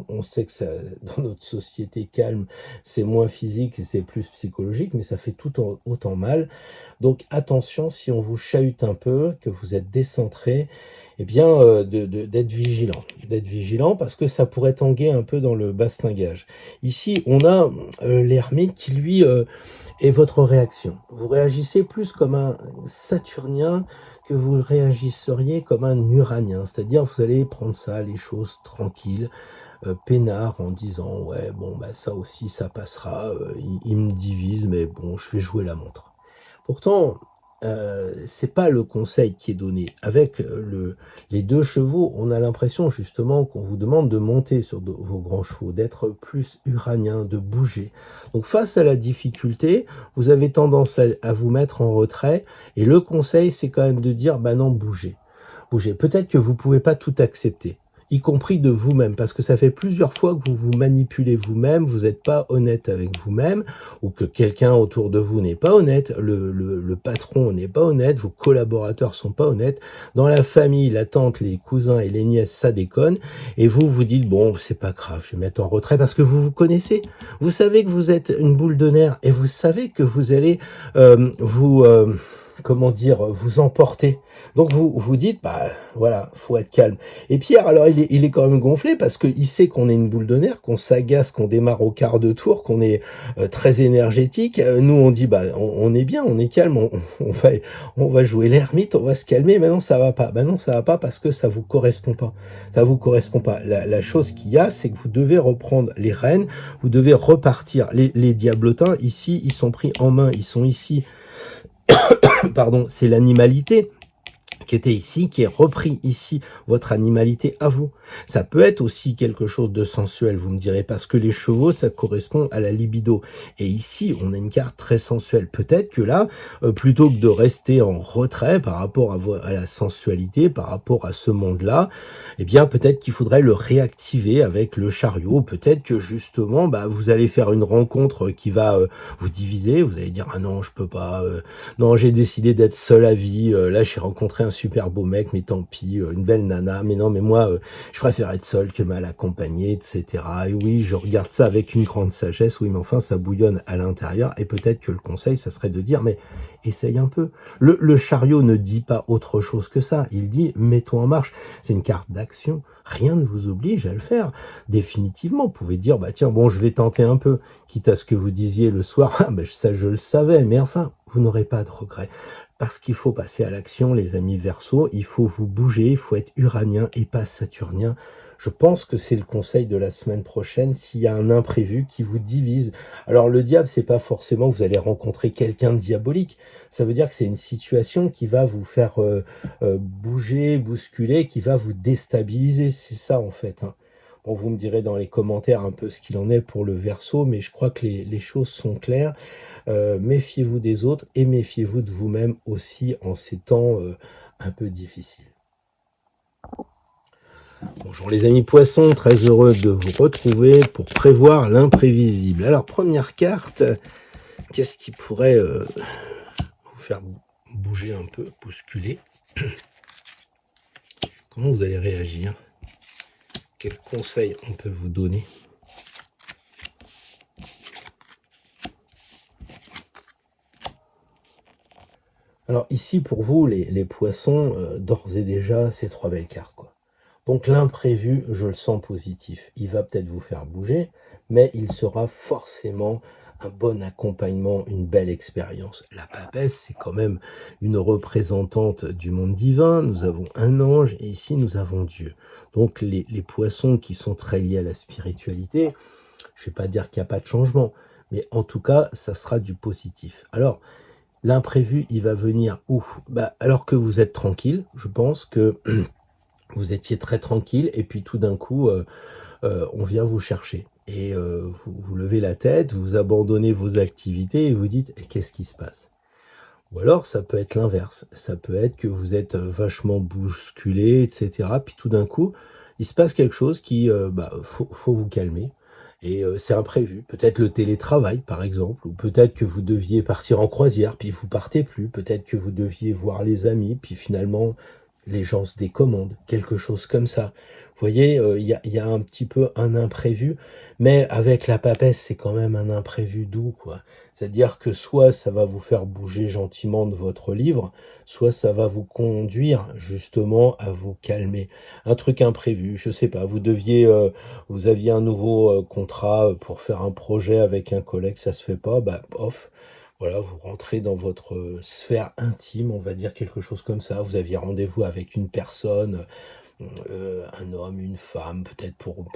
on sait que ça, dans notre société calme, c'est moins physique et c'est plus psychologique, mais ça fait tout autant mal. Donc attention, si on vous chahute un peu, que vous êtes décentré, eh bien, d'être vigilant parce que ça pourrait tanguer un peu dans le bastingage. Ici, on a l'ermite qui, lui, est votre réaction. Vous réagissez plus comme un Saturnien que vous réagisseriez comme un Uranien, c'est-à-dire vous allez prendre ça, les choses tranquilles, peinard, en disant, ouais, bon, bah ça aussi, ça passera, il me divise, mais bon, je vais jouer la montre. Pourtant, c'est pas le conseil qui est donné. Avec les 2 chevaux, on a l'impression justement qu'on vous demande de monter sur vos grands chevaux, d'être plus uranien, de bouger. Donc face à la difficulté, vous avez tendance à vous mettre en retrait, et le conseil, c'est quand même de dire, bah non, bougez. Bougez. Peut-être que vous pouvez pas tout accepter, y compris de vous-même, parce que ça fait plusieurs fois que vous vous manipulez vous-même, vous n'êtes pas honnête avec vous-même, ou que quelqu'un autour de vous n'est pas honnête, le patron n'est pas honnête, vos collaborateurs sont pas honnêtes, dans la famille, la tante, les cousins et les nièces, ça déconne, et vous dites, bon, c'est pas grave, je vais mettre en retrait, parce que vous vous connaissez, vous savez que vous êtes une boule de nerfs, et vous savez que vous allez vous emporter. Donc vous dites, bah voilà, faut être calme. Et Pierre, alors il est quand même gonflé parce qu'il sait qu'on est une boule de nerfs, qu'on s'agace, qu'on démarre au quart de tour, qu'on est très énergétique. Nous on dit, bah on est bien, on est calme, on va jouer l'ermite, on va se calmer. Mais non, ça va pas. Bah non, ça va pas parce que ça vous correspond pas. Ça vous correspond pas. La chose qu'il y a, c'est que vous devez reprendre les rênes, vous devez repartir. Les diablotins ici, ils sont pris en main, ils sont ici. Pardon, c'est l'animalité qui était ici, qui est repris ici, votre animalité à vous. Ça peut être aussi quelque chose de sensuel, vous me direz, parce que les chevaux, ça correspond à la libido. Et ici, on a une carte très sensuelle. Peut-être que là, plutôt que de rester en retrait par rapport à la sensualité, par rapport à ce monde-là, eh bien, peut-être qu'il faudrait le réactiver avec le chariot. Peut-être que justement, bah, vous allez faire une rencontre qui va vous diviser. Vous allez dire, ah non, je peux pas. Non, j'ai décidé d'être seul à vie. Là, j'ai rencontré un super beau mec, mais tant pis, une belle nana. Mais non, mais moi, je préfère être seul que mal accompagné, etc. Et oui, je regarde ça avec une grande sagesse. Oui, mais enfin, ça bouillonne à l'intérieur. Et peut-être que le conseil, ça serait de dire, mais essaye un peu. Le chariot ne dit pas autre chose que ça. Il dit, mets-toi en marche. C'est une carte d'action. rien ne vous oblige à le faire. Définitivement, vous pouvez dire, bah tiens, bon, je vais tenter un peu, quitte à ce que vous disiez le soir, ah ben ça je le savais, mais enfin, vous n'aurez pas de regret. Parce qu'il faut passer à l'action, les amis Verseaux, il faut vous bouger, il faut être uranien et pas saturnien. Je pense que c'est le conseil de la semaine prochaine s'il y a un imprévu qui vous divise. Alors le diable, c'est pas forcément que vous allez rencontrer quelqu'un de diabolique. Ça veut dire que c'est une situation qui va vous faire bouger, bousculer, qui va vous déstabiliser. C'est ça en fait. Hein. Bon, vous me direz dans les commentaires un peu ce qu'il en est pour le Verseau, mais je crois que les choses sont claires. Méfiez-vous des autres et méfiez-vous de vous-même aussi en ces temps un peu difficiles. Bonjour les amis poissons, très heureux de vous retrouver pour prévoir l'imprévisible. Alors première carte, qu'est-ce qui pourrait vous faire bouger un peu, bousculer? Comment vous allez réagir? Quels conseils on peut vous donner? Alors ici pour vous les poissons, d'ores et déjà c'est 3 belles cartes quoi. Donc l'imprévu, je le sens positif. Il va peut-être vous faire bouger, mais il sera forcément un bon accompagnement, une belle expérience. La papesse, c'est quand même une représentante du monde divin. Nous avons un ange et ici nous avons Dieu. Donc les poissons qui sont très liés à la spiritualité, je ne vais pas dire qu'il n'y a pas de changement, mais en tout cas, ça sera du positif. Alors, l'imprévu, il va venir où? Alors que vous êtes tranquille, je pense que vous étiez très tranquille et puis tout d'un coup, on vient vous chercher. Et vous levez la tête, vous abandonnez vos activités et vous dites « qu'est-ce qui se passe ?» Ou alors ça peut être l'inverse, ça peut être que vous êtes vachement bousculé, etc. Puis tout d'un coup, il se passe quelque chose qui, faut vous calmer. Et c'est imprévu, peut-être le télétravail par exemple, ou peut-être que vous deviez partir en croisière, puis vous partez plus, peut-être que vous deviez voir les amis, puis finalement les gens se décommandent, quelque chose comme ça. Vous voyez, il y a un petit peu un imprévu, mais avec la papesse, c'est quand même un imprévu doux, quoi. C'est-à-dire que soit ça va vous faire bouger gentiment de votre livre, soit ça va vous conduire justement à vous calmer. Un truc imprévu, je sais pas, vous aviez un nouveau contrat pour faire un projet avec un collègue, ça se fait pas, off. Voilà, vous rentrez dans votre sphère intime, on va dire quelque chose comme ça. Vous aviez rendez-vous avec une personne, un homme, une femme, peut-être pour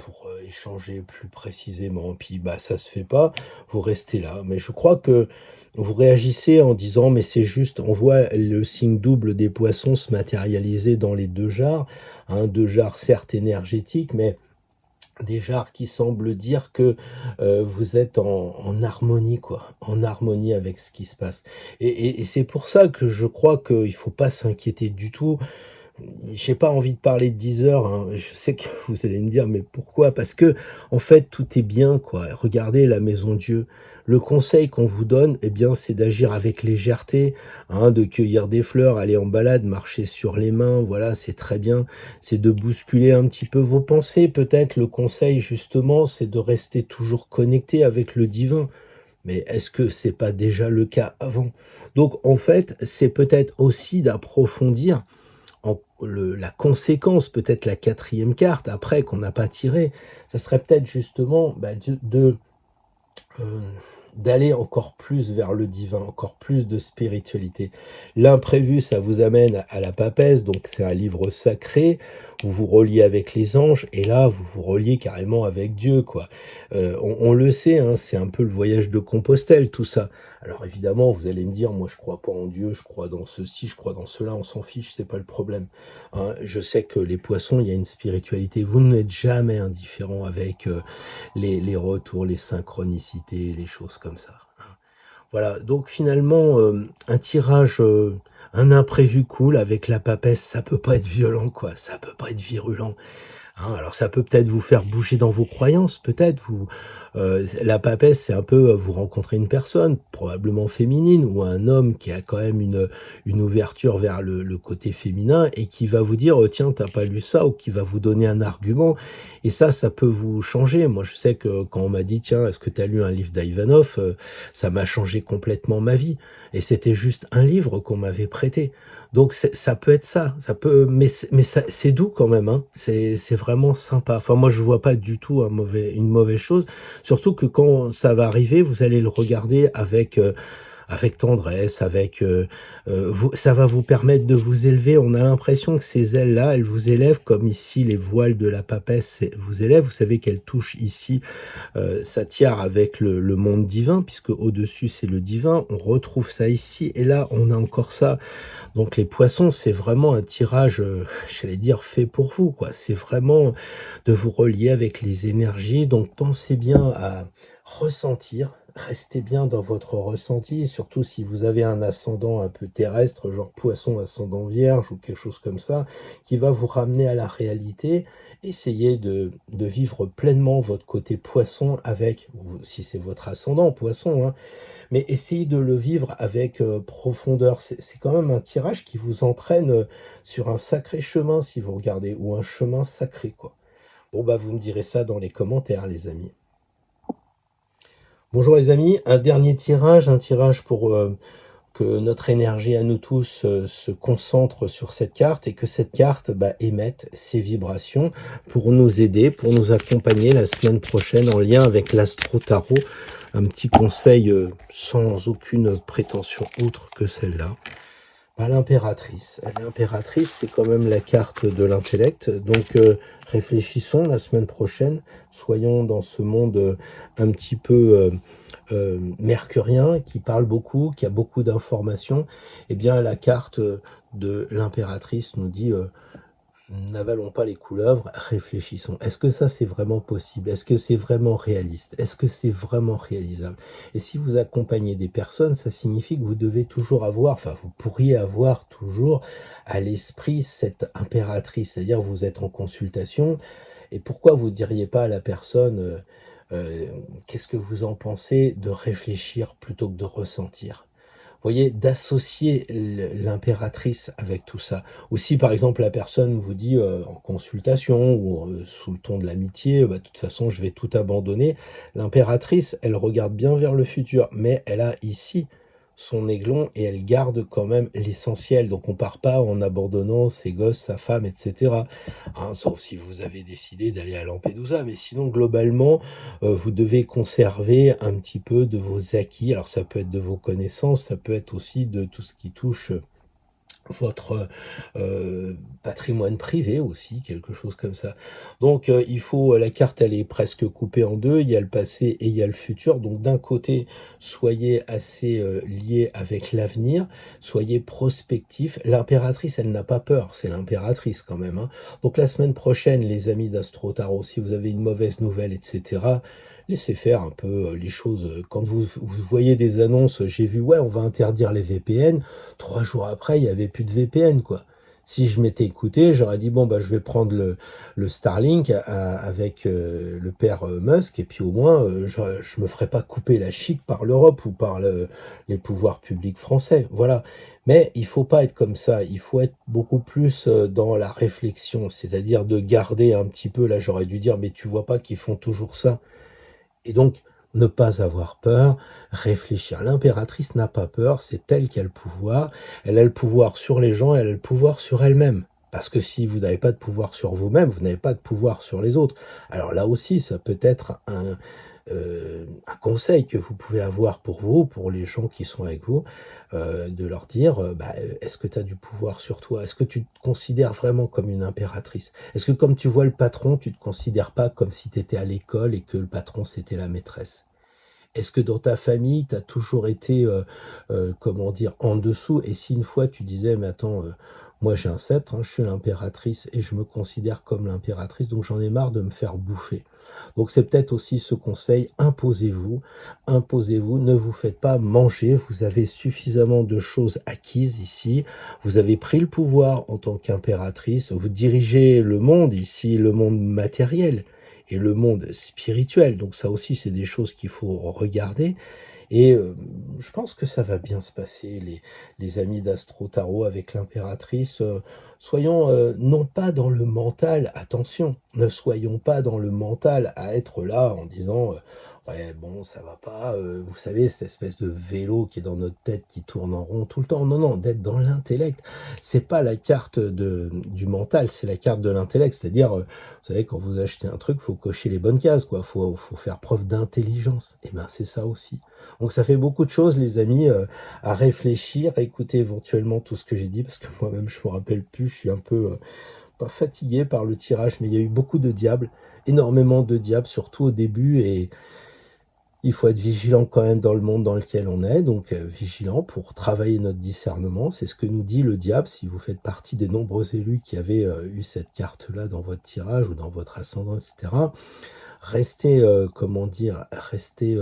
échanger plus précisément. Puis ça se fait pas, vous restez là. Mais je crois que vous réagissez en disant mais c'est juste. On voit le signe double des poissons se matérialiser dans les deux jarres, hein, deux jarres certes énergétiques, mais des jarres qui semblent dire que vous êtes en harmonie, quoi, en harmonie avec ce qui se passe. Et c'est pour ça que je crois qu'il faut pas s'inquiéter du tout. J'ai pas envie de parler de 10 heures, hein. Je sais que vous allez me dire, mais pourquoi? Parce que, en fait, tout est bien, quoi. Regardez la Maison Dieu. Le conseil qu'on vous donne, eh bien, c'est d'agir avec légèreté, hein, de cueillir des fleurs, aller en balade, marcher sur les mains, voilà, c'est très bien. C'est de bousculer un petit peu vos pensées, peut-être. Le conseil, justement, c'est de rester toujours connecté avec le divin. Mais est-ce que c'est pas déjà le cas avant? Donc, en fait, c'est peut-être aussi d'approfondir la conséquence, peut-être la 4e carte, après, qu'on n'a pas tirée, ça serait peut-être justement d'aller encore plus vers le divin, encore plus de spiritualité. L'imprévu, ça vous amène à la papesse, donc c'est un livre sacré, vous vous reliez avec les anges, et là, vous vous reliez carrément avec Dieu, quoi. On le sait, hein, c'est un peu le voyage de Compostelle, tout ça. Alors évidemment, vous allez me dire, moi je crois pas en Dieu, je crois dans ceci, je crois dans cela, on s'en fiche, c'est pas le problème. Hein, je sais que les poissons, il y a une spiritualité, vous n'êtes jamais indifférent avec les retours, les synchronicités, les choses comme ça. Hein. Voilà, donc finalement, un tirage, un imprévu cool avec la papesse, ça peut pas être violent, quoi, ça peut pas être virulent. Hein, alors ça peut peut-être vous faire bouger dans vos croyances, peut-être La papesse, c'est un peu, vous rencontrez une personne, probablement féminine, ou un homme qui a quand même une ouverture vers le côté féminin et qui va vous dire: «Tiens, t'as pas lu ça?» ou qui va vous donner un argument et ça peut vous changer. Moi, je sais que quand on m'a dit: «Tiens, est-ce que tu as lu un livre d'Ivanov?» Ça m'a changé complètement ma vie et c'était juste un livre qu'on m'avait prêté. Donc ça peut être ça, ça peut, mais ça, c'est doux quand même, hein. C'est vraiment sympa. Enfin, moi, je vois pas du tout une mauvaise chose. Surtout que quand ça va arriver, vous allez le regarder avec tendresse, ça va vous permettre de vous élever. On a l'impression que ces ailes-là, elles vous élèvent comme ici les voiles de la papesse vous élèvent. Vous savez qu'elles touchent ici ça tiare avec le monde divin, puisque au-dessus c'est le divin. On retrouve ça ici, et là on a encore ça. Donc les poissons, c'est vraiment un tirage, j'allais dire, fait pour vous, quoi. C'est vraiment de vous relier avec les énergies. Donc pensez bien à ressentir. Restez bien dans votre ressenti, surtout si vous avez un ascendant un peu terrestre, genre poisson ascendant vierge ou quelque chose comme ça, qui va vous ramener à la réalité. Essayez de vivre pleinement votre côté poisson avec, ou si c'est votre ascendant poisson, hein, mais essayez de le vivre avec profondeur. C'est quand même un tirage qui vous entraîne sur un sacré chemin, si vous regardez, ou un chemin sacré, quoi. Bon, bah, vous me direz ça dans les commentaires, les amis. Bonjour les amis, un dernier tirage, un tirage pour que notre énergie à nous tous se concentre sur cette carte et que cette carte émette ses vibrations pour nous aider, pour nous accompagner la semaine prochaine en lien avec l'Astro Tarot. Un petit conseil sans aucune prétention autre que celle-là. L'impératrice. L'impératrice, c'est quand même la carte de l'intellect. Donc, réfléchissons la semaine prochaine. Soyons dans ce monde un petit peu mercurien, qui parle beaucoup, qui a beaucoup d'informations. Eh bien, la carte de l'impératrice nous dit n'avalons pas les couleuvres, réfléchissons. Est-ce que ça, c'est vraiment possible? Est-ce que c'est vraiment réaliste? Est-ce que c'est vraiment réalisable? Et si vous accompagnez des personnes, ça signifie que vous devez toujours avoir, enfin, vous pourriez avoir toujours à l'esprit cette impératrice, c'est-à-dire vous êtes en consultation, et pourquoi vous diriez pas à la personne, qu'est-ce que vous en pensez de réfléchir plutôt que de ressentir? Voyez, d'associer l'impératrice avec tout ça. Ou si par exemple la personne vous dit en consultation ou sous le ton de l'amitié, de toute façon je vais tout abandonner, l'impératrice, elle regarde bien vers le futur, mais elle a ici son aiglon et elle garde quand même l'essentiel. Donc on part pas en abandonnant ses gosses, sa femme, etc. Hein, sauf si vous avez décidé d'aller à Lampedusa, mais sinon globalement vous devez conserver un petit peu de vos acquis. Alors ça peut être de vos connaissances, ça peut être aussi de tout ce qui touche votre patrimoine privé aussi, quelque chose comme ça. Donc il faut, la carte elle est presque coupée en deux, il y a le passé et il y a le futur. Donc d'un côté, soyez assez liés avec l'avenir, soyez prospectif. L'impératrice, elle n'a pas peur, c'est l'impératrice quand même, hein. Donc la semaine prochaine, les amis d'Astro Tarot, si vous avez une mauvaise nouvelle, etc., laissez faire un peu les choses. Quand vous voyez des annonces, j'ai vu, ouais, on va interdire les VPN. 3 jours après, il n'y avait plus de VPN, quoi. Si je m'étais écouté, j'aurais dit, bon, je vais prendre le Starlink avec le père Musk, et puis au moins, je me ferai pas couper la chic par l'Europe ou par les pouvoirs publics français. Voilà. Mais il faut pas être comme ça. Il faut être beaucoup plus dans la réflexion, c'est-à-dire de garder un petit peu, là, j'aurais dû dire, mais tu vois pas qu'ils font toujours ça. Et donc, ne pas avoir peur, réfléchir. L'impératrice n'a pas peur, c'est elle qui a le pouvoir. Elle a le pouvoir sur les gens, elle a le pouvoir sur elle-même. Parce que si vous n'avez pas de pouvoir sur vous-même, vous n'avez pas de pouvoir sur les autres. Alors là aussi, ça peut être un conseil que vous pouvez avoir pour vous, pour les gens qui sont avec vous, de leur dire, est-ce que tu as du pouvoir sur toi? Est-ce que tu te considères vraiment comme une impératrice? Est-ce que comme tu vois le patron, tu te considères pas comme si tu étais à l'école et que le patron c'était la maîtresse? Est-ce que dans ta famille, tu as toujours été, comment dire, en dessous? Et si une fois tu disais, mais attends, moi j'ai un sceptre, hein, je suis l'impératrice et je me considère comme l'impératrice, donc j'en ai marre de me faire bouffer. Donc c'est peut-être aussi ce conseil, imposez-vous, ne vous faites pas manger, vous avez suffisamment de choses acquises ici, vous avez pris le pouvoir en tant qu'impératrice, vous dirigez le monde ici, le monde matériel. et le monde spirituel. Donc ça aussi, c'est des choses qu'il faut regarder. Et je pense que ça va bien se passer, les amis d'Astro Tarot avec l'impératrice. Soyons non pas dans le mental, attention, ne soyons pas dans le mental à être là en disant ouais bon ça va pas, vous savez cette espèce de vélo qui est dans notre tête qui tourne en rond tout le temps. Non, non, d'être dans l'intellect. C'est pas la carte du mental, c'est la carte de l'intellect. C'est-à-dire, vous savez, quand vous achetez un truc, faut cocher les bonnes cases, quoi. Faut faire preuve d'intelligence. Et ben c'est ça aussi. Donc ça fait beaucoup de choses, les amis, à réfléchir, à écouter éventuellement tout ce que j'ai dit, parce que moi-même, je me rappelle plus, je suis un peu, pas fatigué par le tirage, mais il y a eu beaucoup de diables, énormément de diables, surtout au début, et il faut être vigilant quand même dans le monde dans lequel on est, donc vigilant pour travailler notre discernement, c'est ce que nous dit le diable, si vous faites partie des nombreux élus qui avaient eu cette carte-là dans votre tirage ou dans votre ascendant, etc. Restez, comment dire, restez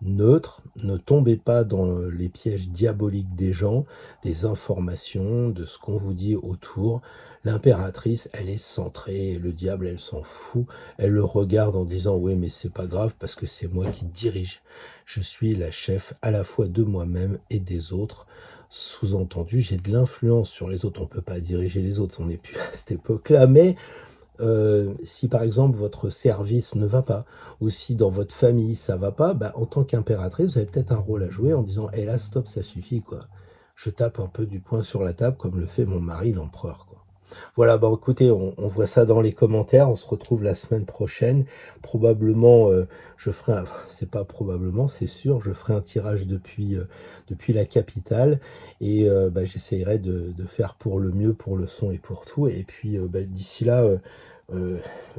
neutre, ne tombez pas dans les pièges diaboliques des gens, des informations, de ce qu'on vous dit autour. L'impératrice, elle est centrée, le diable, elle s'en fout, elle le regarde en disant « oui, mais c'est pas grave parce que c'est moi qui dirige. Je suis la chef à la fois de moi-même et des autres. » Sous-entendu, j'ai de l'influence sur les autres. On peut pas diriger les autres, on n'est plus à cette époque-là, mais si par exemple votre service ne va pas, ou si dans votre famille ça va pas, bah, en tant qu'impératrice, vous avez peut-être un rôle à jouer en disant « là, stop, ça suffit, quoi. Je tape un peu du poing sur la table comme le fait mon mari, l'empereur, quoi. » Voilà, bah écoutez, on voit ça dans les commentaires, on se retrouve la semaine prochaine. Probablement, je ferai, c'est pas probablement, c'est sûr, je ferai un tirage depuis la capitale, et bah, j'essayerai de faire pour le mieux, pour le son et pour tout. Et puis bah, d'ici là,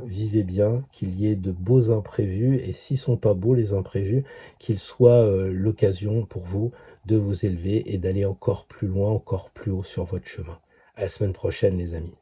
vivez bien, qu'il y ait de beaux imprévus, et s'ils sont pas beaux les imprévus, qu'ils soient l'occasion pour vous de vous élever et d'aller encore plus loin, encore plus haut sur votre chemin. À la semaine prochaine, les amis.